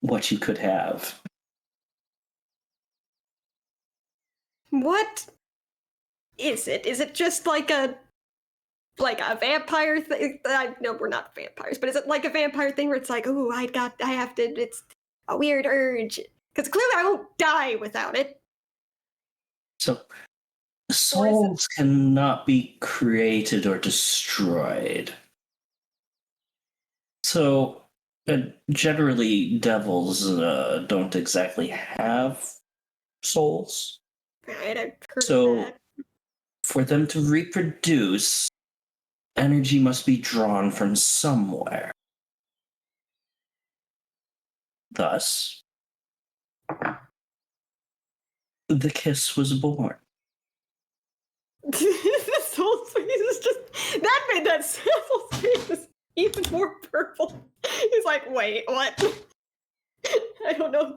what you could have. What is it? Is it just like a vampire thing? No, we're not vampires, but is it like a vampire thing where it's like, oh, it's a weird urge? Because clearly I won't die without it. So, souls cannot be created or destroyed. So, generally, devils don't exactly have souls. Right, I've heard So, that. for them to reproduce, energy must be drawn from somewhere. Thus, the kiss was born. This whole face is just that made that whole face is even more purple. He's like, wait, what? I don't know.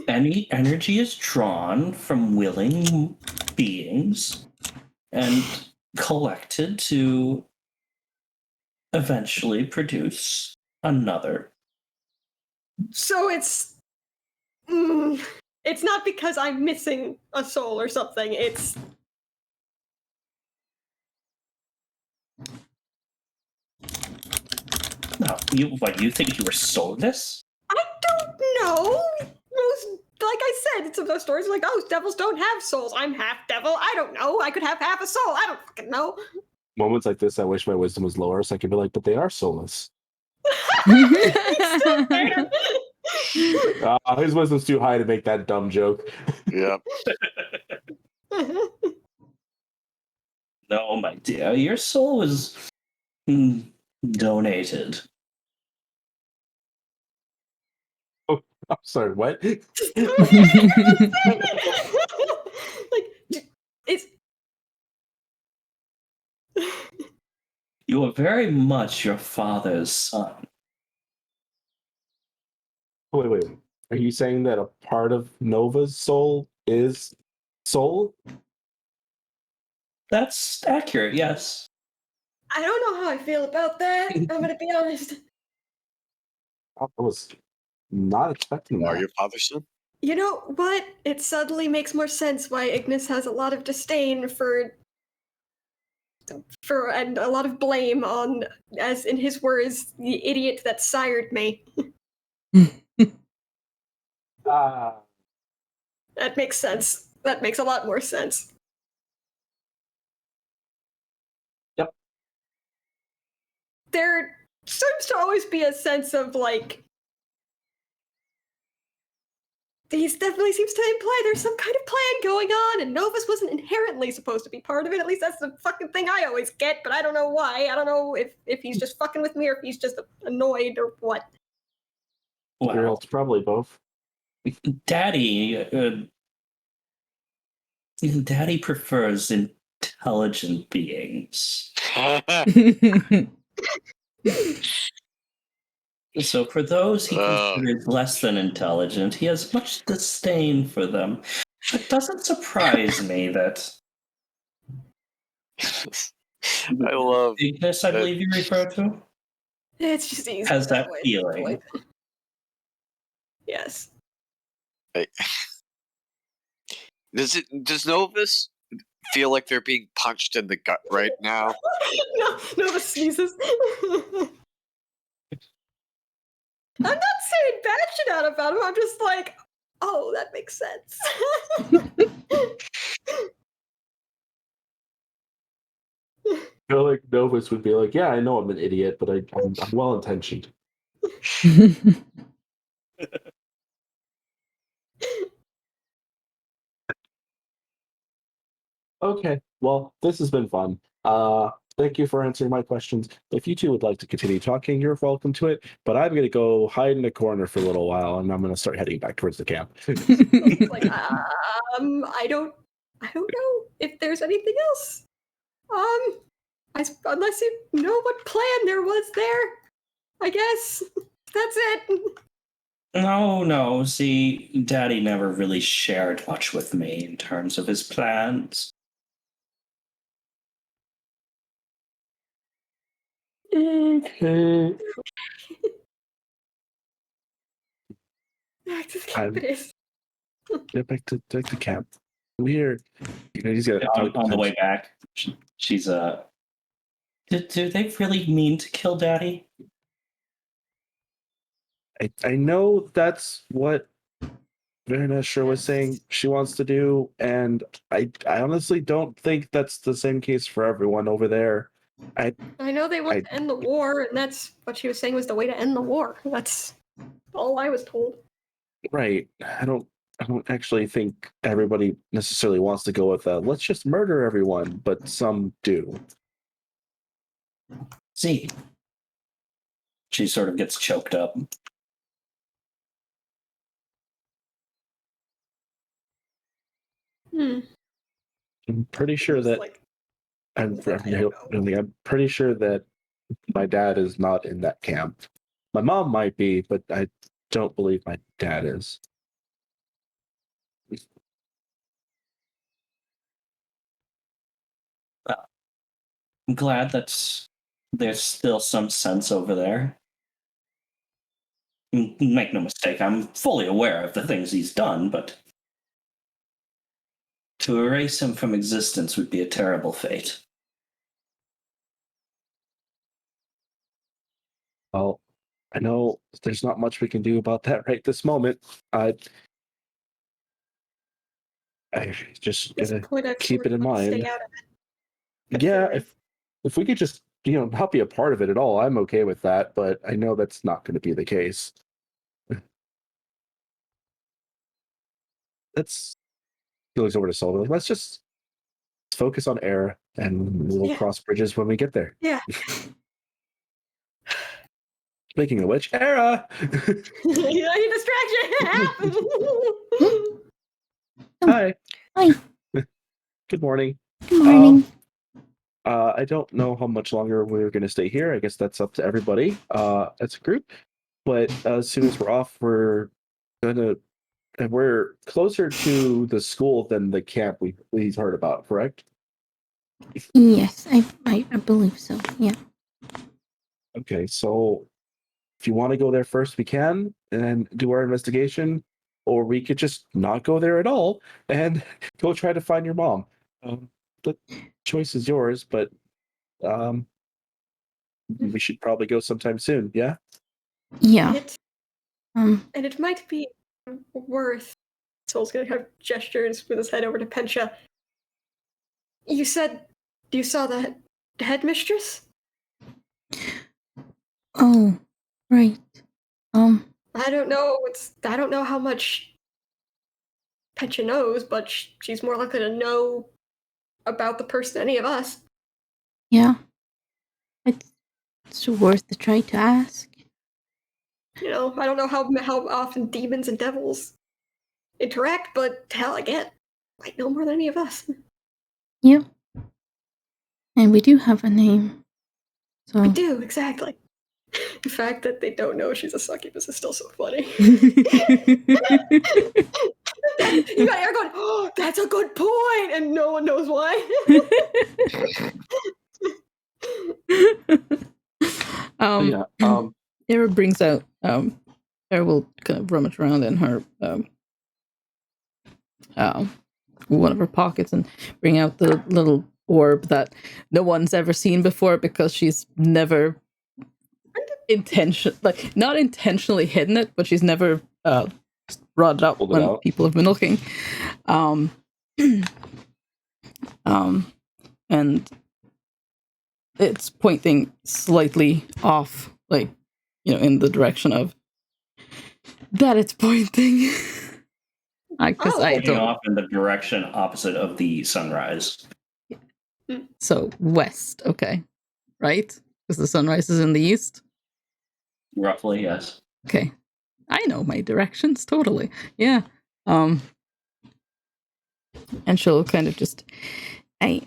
Any energy is drawn from willing beings and collected to eventually produce another. So it's not because I'm missing a soul or something. It's No, you think you were soulless? I don't know. Like I said, it's those stories like, oh, devils don't have souls. I'm half devil. I don't know. I could have half a soul. I don't fucking know. Moments like this, I wish my wisdom was lower so I could be like, but they are soulless. He's still there. His wisdom's too high to make that dumb joke. Yep. No, my dear, your soul was donated. I'm sorry, what? Like it's You are very much your father's son. Wait. Are you saying that a part of Nova's soul is soul? That's accurate, yes. I don't know how I feel about that. I'm gonna be honest. I was not expecting Are that. your father's son? You know what? It suddenly makes more sense why Ignis has a lot of disdain for and a lot of blame on, as in his words, the idiot that sired me. Ah, That makes sense. That makes a lot more sense. Yep. There seems to always be a sense of like these definitely seems to imply there's some kind of plan going on, and Novus wasn't inherently supposed to be part of it. At least that's the fucking thing I always get, but I don't know why. I don't know if he's just fucking with me or if he's just annoyed or what. well, it's probably both. Daddy prefers intelligent beings. So for those he considers less than intelligent, he has much disdain for them. It doesn't surprise me that I love Ignis, I believe you refer to, It's just easy. has that way. feeling. Yes. Does Novus feel like they're being punched in the gut right now? No, Novus sneezes. I'm not saying bad shit out about him. I'm just like, oh, that makes sense. I feel like Novus would be like, yeah, I know I'm an idiot, but I'm well intentioned. Okay, well, this has been fun. Thank you for answering my questions. If you two would like to continue talking, you're welcome to it. But I'm gonna go hide in a corner for a little while, and I'm gonna start heading back towards the camp. Like, I don't know if there's anything else. Unless you know what plan there was there, I guess that's it. No. See, Daddy never really shared much with me in terms of his plans. Okay. Back to the camp it is. Get back to camp. Weird. He's got On the way back, she's do they really mean to kill Daddy? I know that's what Verna sure was saying she wants to do, and I honestly don't think that's the same case for everyone over there. I know they want to end the war, and that's what she was saying was the way to end the war. That's all I was told. Right. I don't actually think everybody necessarily wants to go with let's just murder everyone, but some do. See. She sort of gets choked up. Hmm. I'm pretty sure Just that like, I'm know. pretty sure that my dad is not in that camp. My mom might be, but I don't believe my dad is. I'm glad that there's still some sense over there. Make no mistake, I'm fully aware of the things he's done, but to erase him from existence would be a terrible fate. Well, I know there's not much we can do about that right this moment. I just At this gotta point, I've keep sort it of in like stay mind. out of it. Yeah, Considering. if we could just not be a part of it at all, I'm okay with that. But I know that's not going to be the case. Let's he looks over to Solvay. Let's focus on air, and we'll Yeah. cross bridges when we get there. Yeah. Speaking of which, Era. You distraction. Hi. Hi. Good morning. Good morning. I don't know how much longer we're going to stay here. I guess that's up to everybody as a group. But as soon as we're off, we're closer to the school than the camp we heard about. Correct? Yes, I believe so. Yeah. Okay, so if you want to go there first, we can and do our investigation, or we could just not go there at all and go try to find your mom. The choice is yours, but we should probably go sometime soon. Yeah. Yeah. And it might be worth. Soul's gonna kind of gesture and with his head over to Pensha. You said you saw the headmistress? Oh, right. I don't know how much Pensha knows, but she's more likely to know about the person than any of us. Yeah. It's worth the try to ask. I don't know how often demons and devils interact, but hell, I might know more than any of us. Yep. And we do have a name. So We do, exactly. The fact that they don't know she's a succubus is still so funny. You got Eric going, oh, that's a good point, and no one knows why. Era brings out Era will kind of rummage around in her one of her pockets and bring out the little orb that no one's ever seen before because she's never not intentionally hidden it, but she's never brought it up when people have been looking. And it's pointing slightly off, like, in the direction of that it's pointing. Because I don't. Off in the direction opposite of the sunrise. So west, okay, right? Because the sunrise is in the east. Roughly, yes. Okay, I know my directions totally. Yeah. And she'll kind of just, I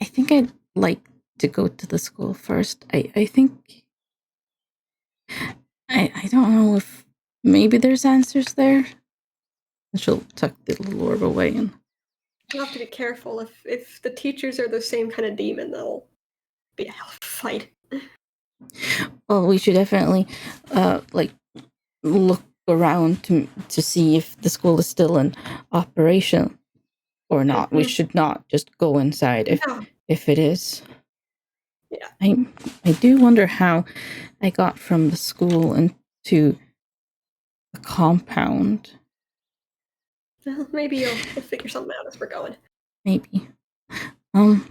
think I'd like to go to the school first. I think I don't know if maybe there's answers there. And she'll tuck the little orb away and. You have to be careful. If the teachers are the same kind of demon, that'll be a hell of a fight. Well, we should definitely look around to see if the school is still in operation or not. We should not just go inside if it is. Yeah. I do wonder how I got from the school into the compound. Well, maybe you'll figure something out as we're going. Maybe. And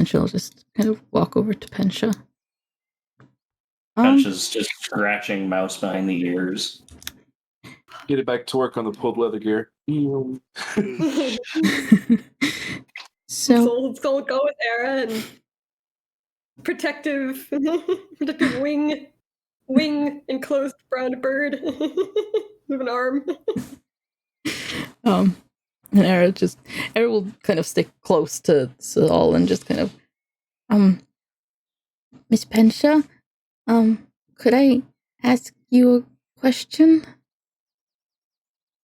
she'll just kind of walk over to Pensha. Pensha's just scratching Mouse behind the ears. Get it back to work on the pulled leather gear. So, let's go with Era and protective wing enclosed brown bird with an arm. And Era will kind of stick close to Saul and just kind of, Miss Pensha, could I ask you a question?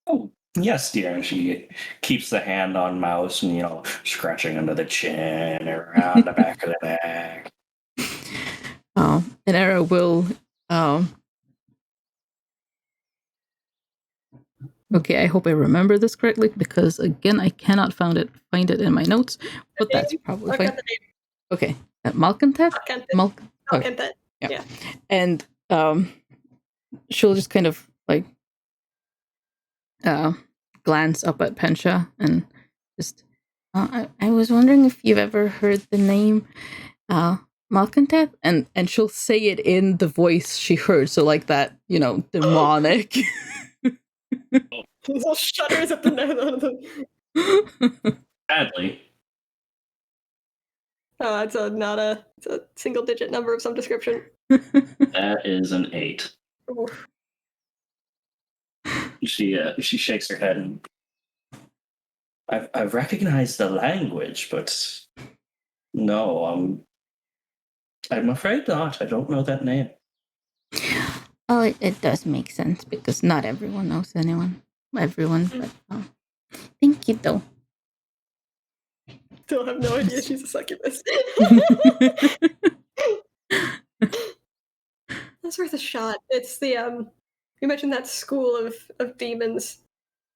Oh, yes, dear. And she keeps the hand on mouse and, scratching under the chin, around the back of the neck. and Era will, okay, I hope I remember this correctly because again, I cannot find it in my notes, but that's probably I've fine. got the name. Okay, Malcontent? Malcontent. Yeah. And she'll just kind of like glance up at Pensha and just I was wondering if you've ever heard the name Malcontent? and she'll say it in the voice she heard, so like that, demonic. Little shudders at the Sadly. Oh, it's a single digit number of some description. That is an 8. Oof. She shakes her head and I've recognized the language, but no, I'm afraid not. I don't know that name. Oh, it does make sense because not everyone knows everyone. But thank you, though. Still have no idea she's a succubus. That's worth a shot. It's the you mentioned that school of demons.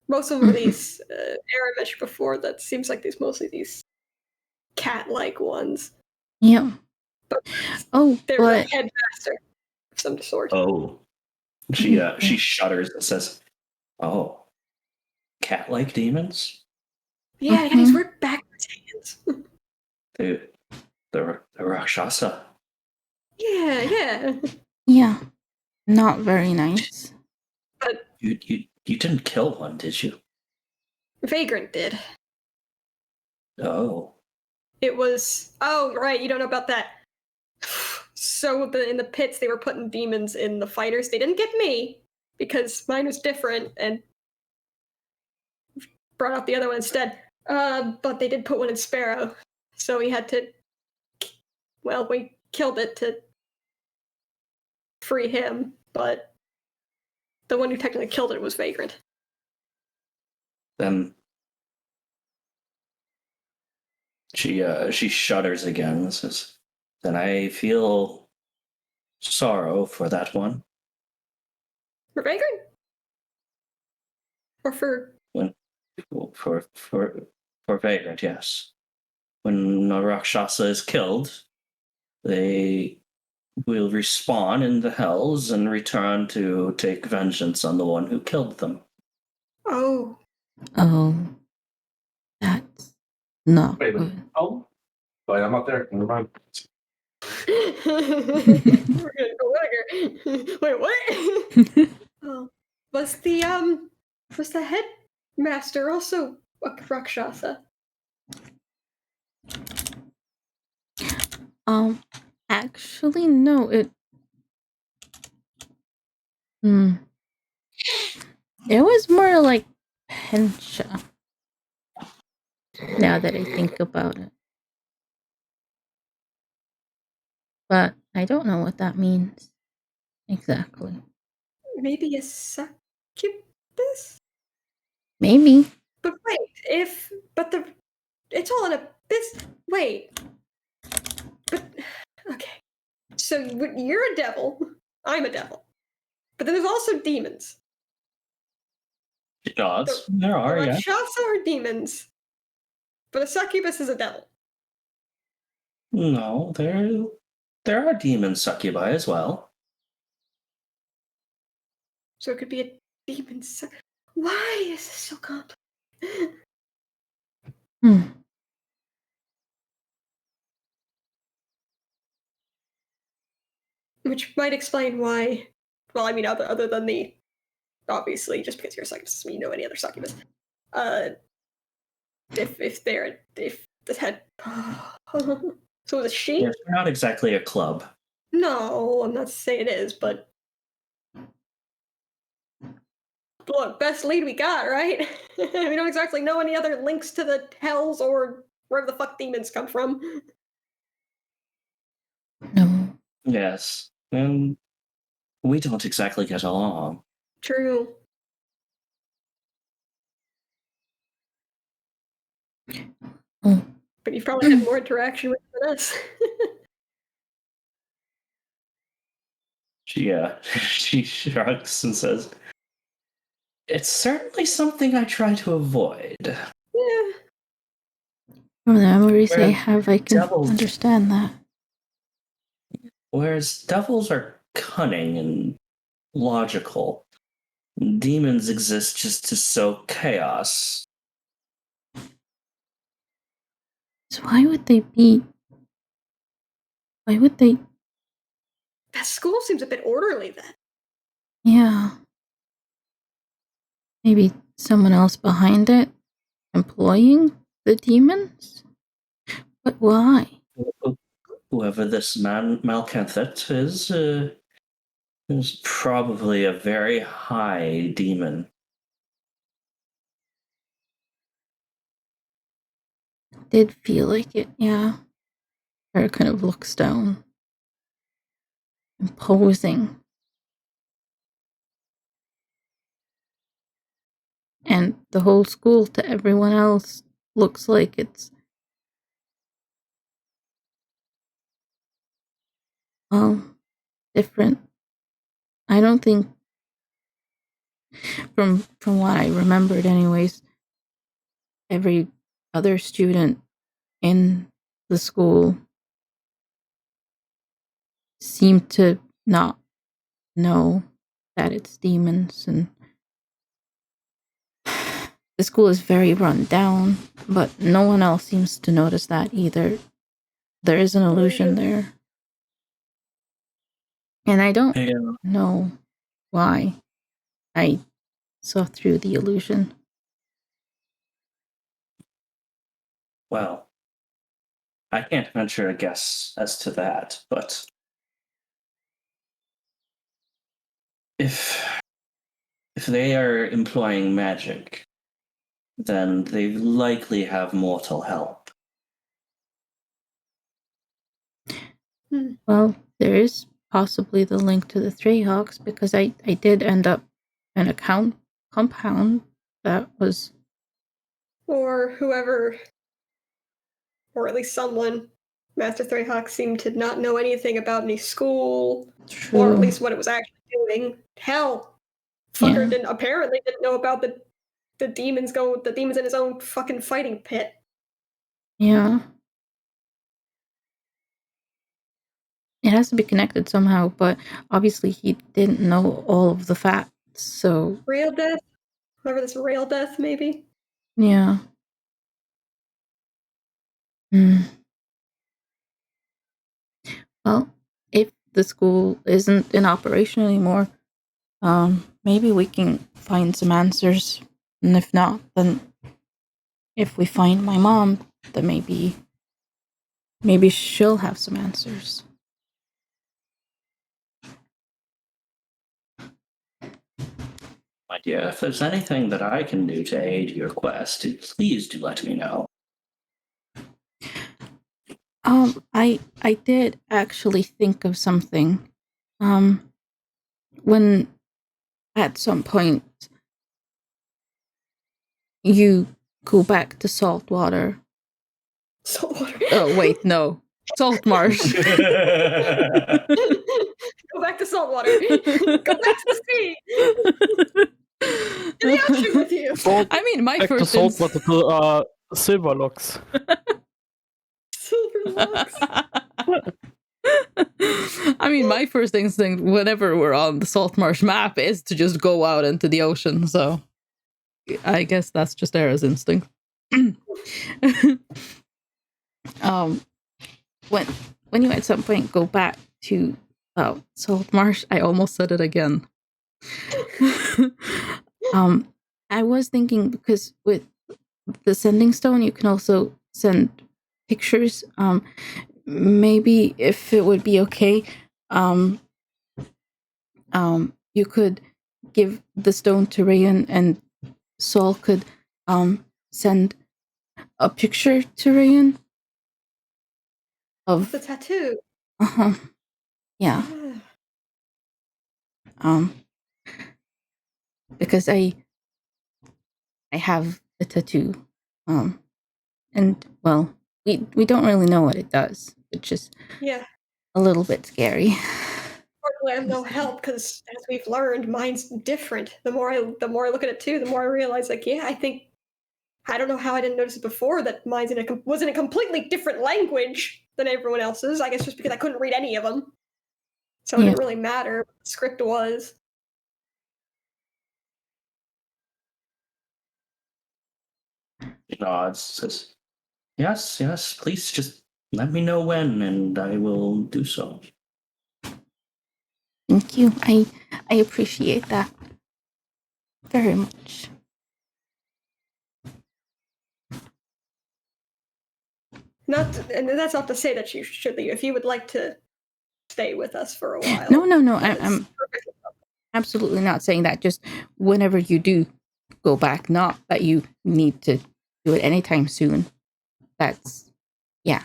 Most of these Era mentioned before. That seems like mostly these cat-like ones. Yeah. But Oh, they're but a headmaster of some sort. Oh. She shudders and says, "Oh, cat-like demons? Yeah, these work backwards hands. The Rakshasa." Yeah. yeah, not very nice. But You didn't kill one, did you? Vagrant did. Oh. It was. Oh, right. You don't know about that. So in the pits, they were putting demons in the fighters. They didn't get me because mine was different and brought out the other one instead. But they did put one in Sparrow, so we had to. Well, we killed it to free him, but the one who technically killed it was Vagrant. Then she shudders again and says, "Then I feel sorrow for that one." For Vagrant? Or for For Vagrant, yes. When a Rakshasa is killed, they will respawn in the hells and return to take vengeance on the one who killed them. Oh. Oh, that's not Wait a minute. good. Oh, but I'm not there. Never mind. We're gonna go Wigger. Wait, what? Oh. Was the headmaster also a Rakshasa? Actually, no. It was more like Pensha. Now that I think about it, but I don't know what that means exactly. Maybe a succubus? Maybe. But wait, it's all in a wait. But okay. So you're a devil. I'm a devil. But then there's also demons. Gods, there are, The yeah. Rakshasa are demons. But a succubus is a devil. No, there are demon succubi as well. So it could be a demon Why is this so complicated? Which might explain why. Well, I mean, other than the obviously, just because you're a succubus doesn't mean you know any other succubus. If This had. So it was a she? It's not exactly a club. No, I'm not saying it is, but look, best lead we got, right? We don't exactly know any other links to the hells or wherever the fuck demons come from. No. Yes. And we don't exactly get along. True. Oh. But you've probably had more interaction with than us. She shrugs and says, "It's certainly something I try to avoid." Yeah. From the memories I Whereas have, I can devils- understand that. Whereas devils are cunning and logical, demons exist just to sow chaos. So why would they be? Why would they? That school seems a bit orderly then. Yeah. Maybe someone else behind it, employing the demons. But why? Whoever this man Malkanthet is probably a very high demon. Did feel like it, yeah. Her kind of looks down. Imposing. And the whole school to everyone else looks like it's different. I don't think from what I remembered anyways, every other student in the school seemed to not know that it's demons, and the school is very run down, but no one else seems to notice that either. There is an illusion there. And I don't know why I saw through the illusion. Well, I can't venture a guess as to that, but if they are employing magic, then they likely have mortal help. Well, there is possibly the link to the Greyhawks, because I did end up in a compound that was... Or whoever, or at least someone, Master Greyhawk seemed to not know anything about any school, True. or at least what it was actually doing. Hell, fucker apparently didn't know about the demons in his own fucking fighting pit. Yeah. It has to be connected somehow, but obviously he didn't know all of the facts, so... Real death? Whoever this real death, maybe? Yeah. Well, if the school isn't in operation anymore, maybe we can find some answers. And if not, then if we find my mom, then maybe she'll have some answers. My dear, if there's anything that I can do to aid your quest, please do let me know. I did actually think of something. When at some point you go back to Saltwater. Saltwater. Oh wait, no. Salt Marsh. Go back to saltwater. Go back to the sea. In the ocean with you. I mean, my Back to first Saltwater to Silver Locks. Silver locks. I mean, my first instinct whenever we're on the Salt Marsh map is to just go out into the ocean, so I guess that's just Era's instinct. When you at some point go back to Salt Marsh, I almost said it again. I was thinking, because with the sending stone you can also send pictures. Maybe if it would be okay, you could give the stone to Rayan, and Saul could send a picture to Rayan of The tattoo. yeah. Because I have a tattoo. And well, we don't really know what it does. It's just Yeah. a little bit scary. Fortunately, I have no help because, as we've learned, mine's different. The more I look at it too, the more I realize, like, yeah, I don't know how I didn't notice it before that mine's was in a completely different language than everyone else's. I guess just because I couldn't read any of them, so it Yeah. didn't really matter what the script was. He nods, says, yes, please just let me know when, and I will do so. Thank you. I appreciate that very much. And that's not to say that you should leave. If you would like to stay with us for a while. No. perfectly I'm absolutely not saying that. Just whenever you do go back, not that you need to do it anytime soon. That's yeah.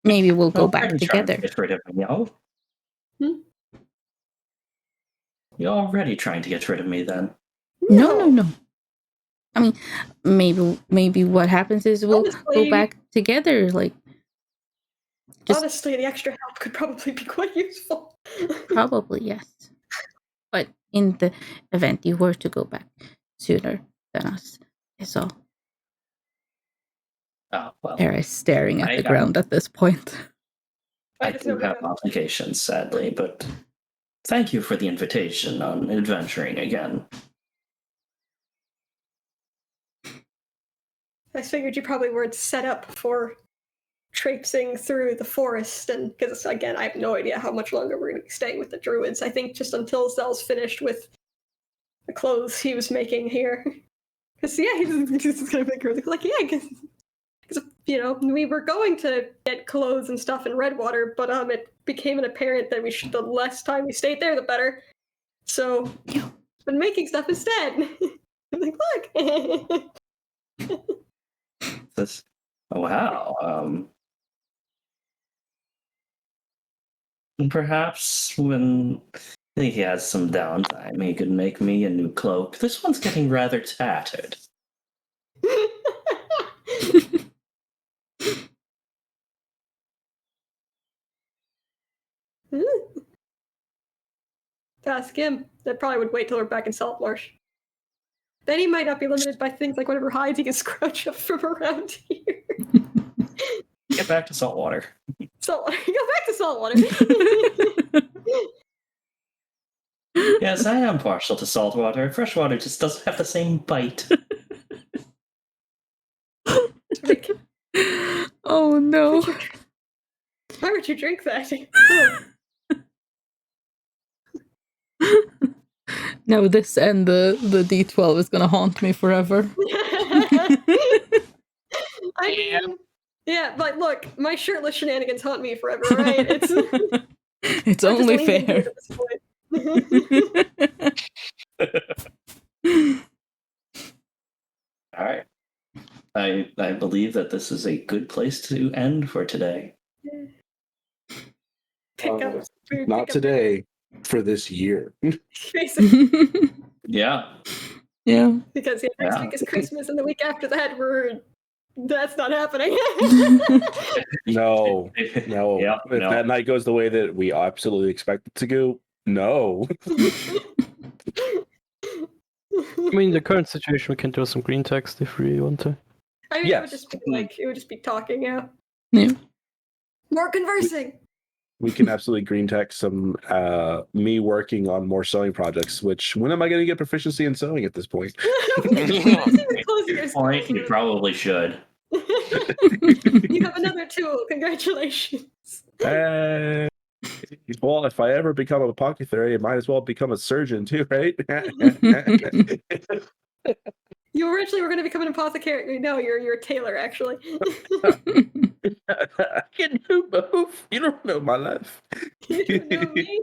Maybe we'll go back Already trying together. to get rid of me, yo. Hmm? You're already trying to get rid of me, then. No. I mean, maybe what happens is we'll go Honestly- back together. Like, just Honestly, the extra help could probably be quite useful. probably yes. But in the event you were to go back sooner than us, is all. Oh, well. Eris staring at I- the ground at this point. I just do know have that- obligations, sadly, but thank you for the invitation on adventuring again. I figured you probably weren't set up for traipsing through the forest, and because again, I have no idea how much longer we're going to be staying with the druids. I think just until Zell's finished with the clothes he was making here. Because yeah, he's just going to make her like, yeah, because we were going to get clothes and stuff in Redwater, but it became apparent that the less time we stayed there, the better. So been making stuff instead. I'm like, look. This, oh, wow. Perhaps when he has some downtime, he could make me a new cloak. This one's getting rather tattered. Ask him. That probably would wait till we're back in Saltmarsh. Then he might not be limited by things like whatever hides he can scrounge up from around here. Get back to saltwater. Saltwater. Go back to saltwater. Yes, I am partial to saltwater. Freshwater just doesn't have the same bite. Oh no. Why would you drink that? No, this and the D12 is gonna haunt me forever. I mean, yeah, but look, my shirtless shenanigans haunt me forever, right? It's I'm just only leaning fair. into it at this point. All right. I believe that this is a good place to end for today. Pick up food, Not pick up today, for this year. basically, Yeah. Yeah. because next Yeah. week is Christmas, and the week after that, that's not happening. No. Yeah, If no. that night goes the way that we absolutely expect it to go, no. I mean, the current situation, we can do some green text if we want to. I mean, Yes. it would just be talking, yeah. Yeah. More conversing. We can absolutely green text some me working on more sewing projects, which when am I going to get proficiency in sewing at this point? Good point. You probably should. You have another tool. Congratulations. Well, if I ever become a apothecary, I might as well become a surgeon too, right? You originally were going to become an apothecary. No, you're a tailor, actually. I can do both. You don't know my life. You don't know me.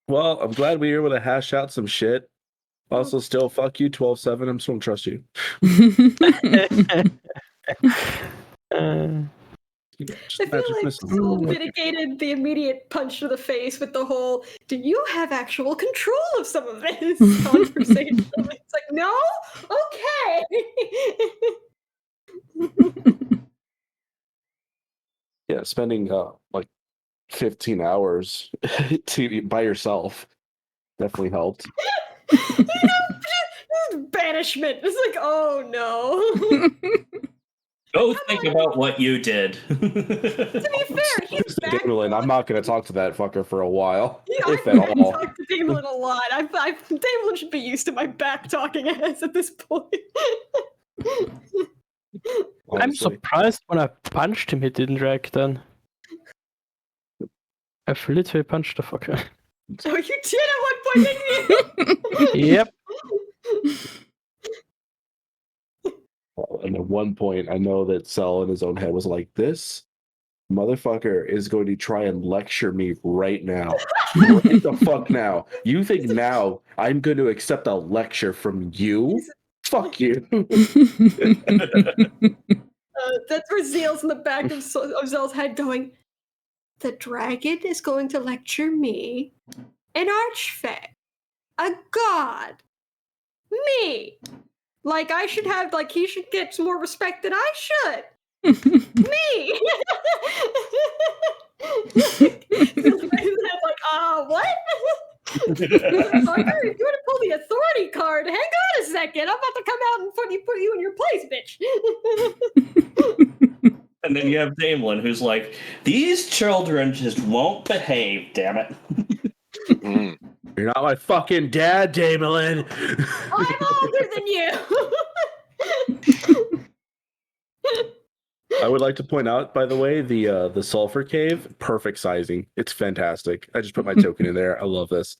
Well, I'm glad we were able to hash out some shit. Also, still, fuck you, 12-7. I'm still gonna trust you. I feel like Soul mitigated the immediate punch to the face with the whole, do you have actual control of some of this conversation? It's like, no? Okay. Yeah, spending like 15 hours by yourself definitely helped. Banishment. It's like, oh no. Go think about what you did. To be fair, he's back. Damon, I'm not going to talk to that fucker for a while, Yeah, if at all. I talk to Damon a lot. Damon should be used to my back talking ass at this point. I'm Honestly. surprised when I punched him, he didn't react then. I've literally punched the fucker. Oh, you did at one point, didn't you? Yep. And at one point, I know that Cell in his own head was like, this motherfucker is going to try and lecture me right now. Right the fuck now? You think now I'm going to accept a lecture from you? Fuck you. That's where Zeal's in the back of Zell's head going, the dragon is going to lecture me, an archfey, a god, me. Like, I should have, like, he should get some more respect than I should. Me! Like, what? Fucker, if you want to pull the authority card, hang on a second. I'm about to come out and put you in your place, bitch. And then you have Damon, who's like, these children just won't behave, damn it. You're not my fucking dad, Damon. I'm older than you. I would like to point out, by the way, the sulfur cave, perfect sizing. It's fantastic. I just put my token in there. I love this.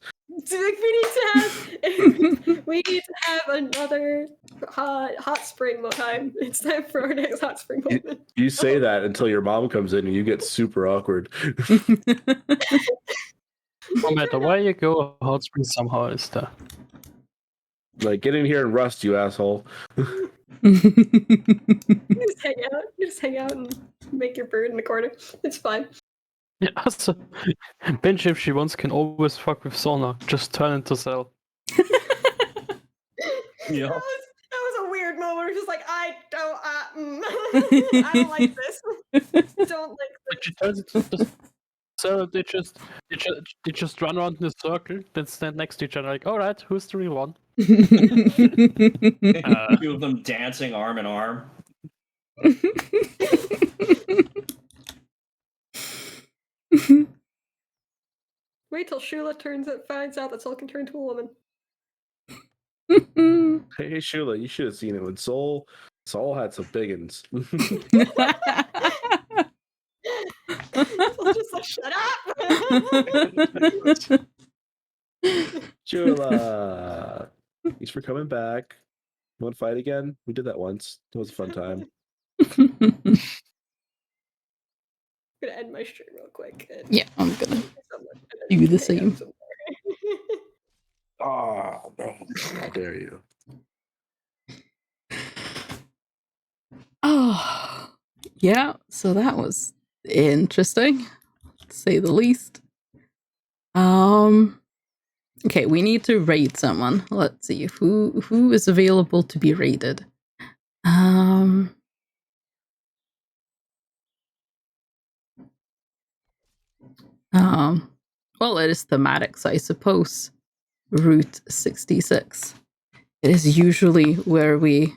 We need to have another hot spring time. It's time for our next hot spring moment. You say that until your mom comes in and you get super awkward. No matter where you go, a hot spring somehow is there. Like, get in here and rust, you asshole. You just hang out and make your bird in the corner. It's fine. Yeah, also, Benji, if she wants, can always fuck with Sona. Just turn into Cell. Yeah. That was a weird moment. We're just like, I don't like this. Don't like this. She turns into Cell. They just run around in a circle, then stand next to each other. Like, all right, who's the real one? Two of them dancing arm in arm. Wait till Shula finds out that Soul can turn to a woman. Hey, Shula, you should have seen it when Soul had some biggins. Soul just like, shut up! Shula, thanks for coming back. You want to fight again? We did that once. It was a fun time. I'm gonna end my stream real quick. Yeah, I'm gonna do the same. Oh, no. How dare you? Oh, yeah. So that was interesting, to say the least. Okay, we need to raid someone. Let's see who is available to be raided. Well, it is thematics, I suppose. Route 66. It is usually where we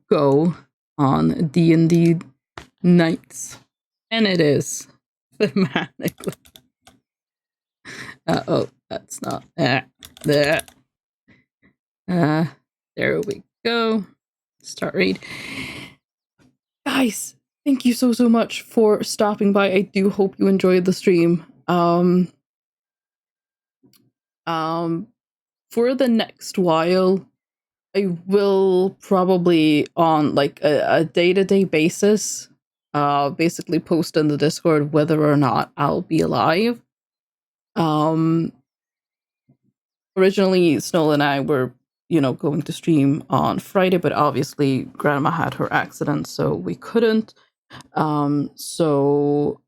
go on D&D nights, and it is thematically. Oh, that's not there. There we go. Start raid. Guys, thank you so much for stopping by. I do hope you enjoyed the stream. for the next while, I will probably on like a day-to-day basis, basically post in the Discord whether or not I'll be alive. Originally Snow and I were, going to stream on Friday, but obviously Grandma had her accident, so we couldn't. So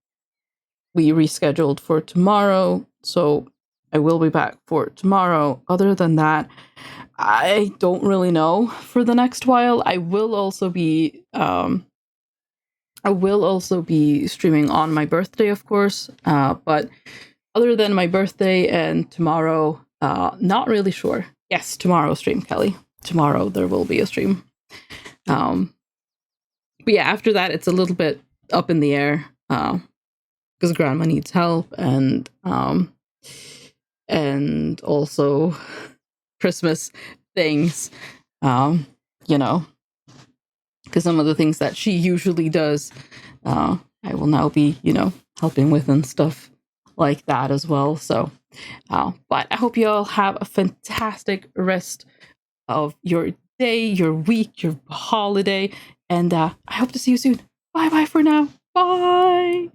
we rescheduled for tomorrow. So I will be back for tomorrow. Other than that, I don't really know for the next while. I will also be streaming on my birthday, of course. But other than my birthday and tomorrow, not really sure. Yes, tomorrow stream, Kelly. Tomorrow there will be a stream. But yeah, after that it's a little bit up in the air because Grandma needs help and also Christmas things, because some of the things that she usually does, I will now be, helping with and stuff like that as well. So, but I hope you all have a fantastic rest of your day, your week, your holiday, and I hope to see you soon. Bye bye for now. Bye.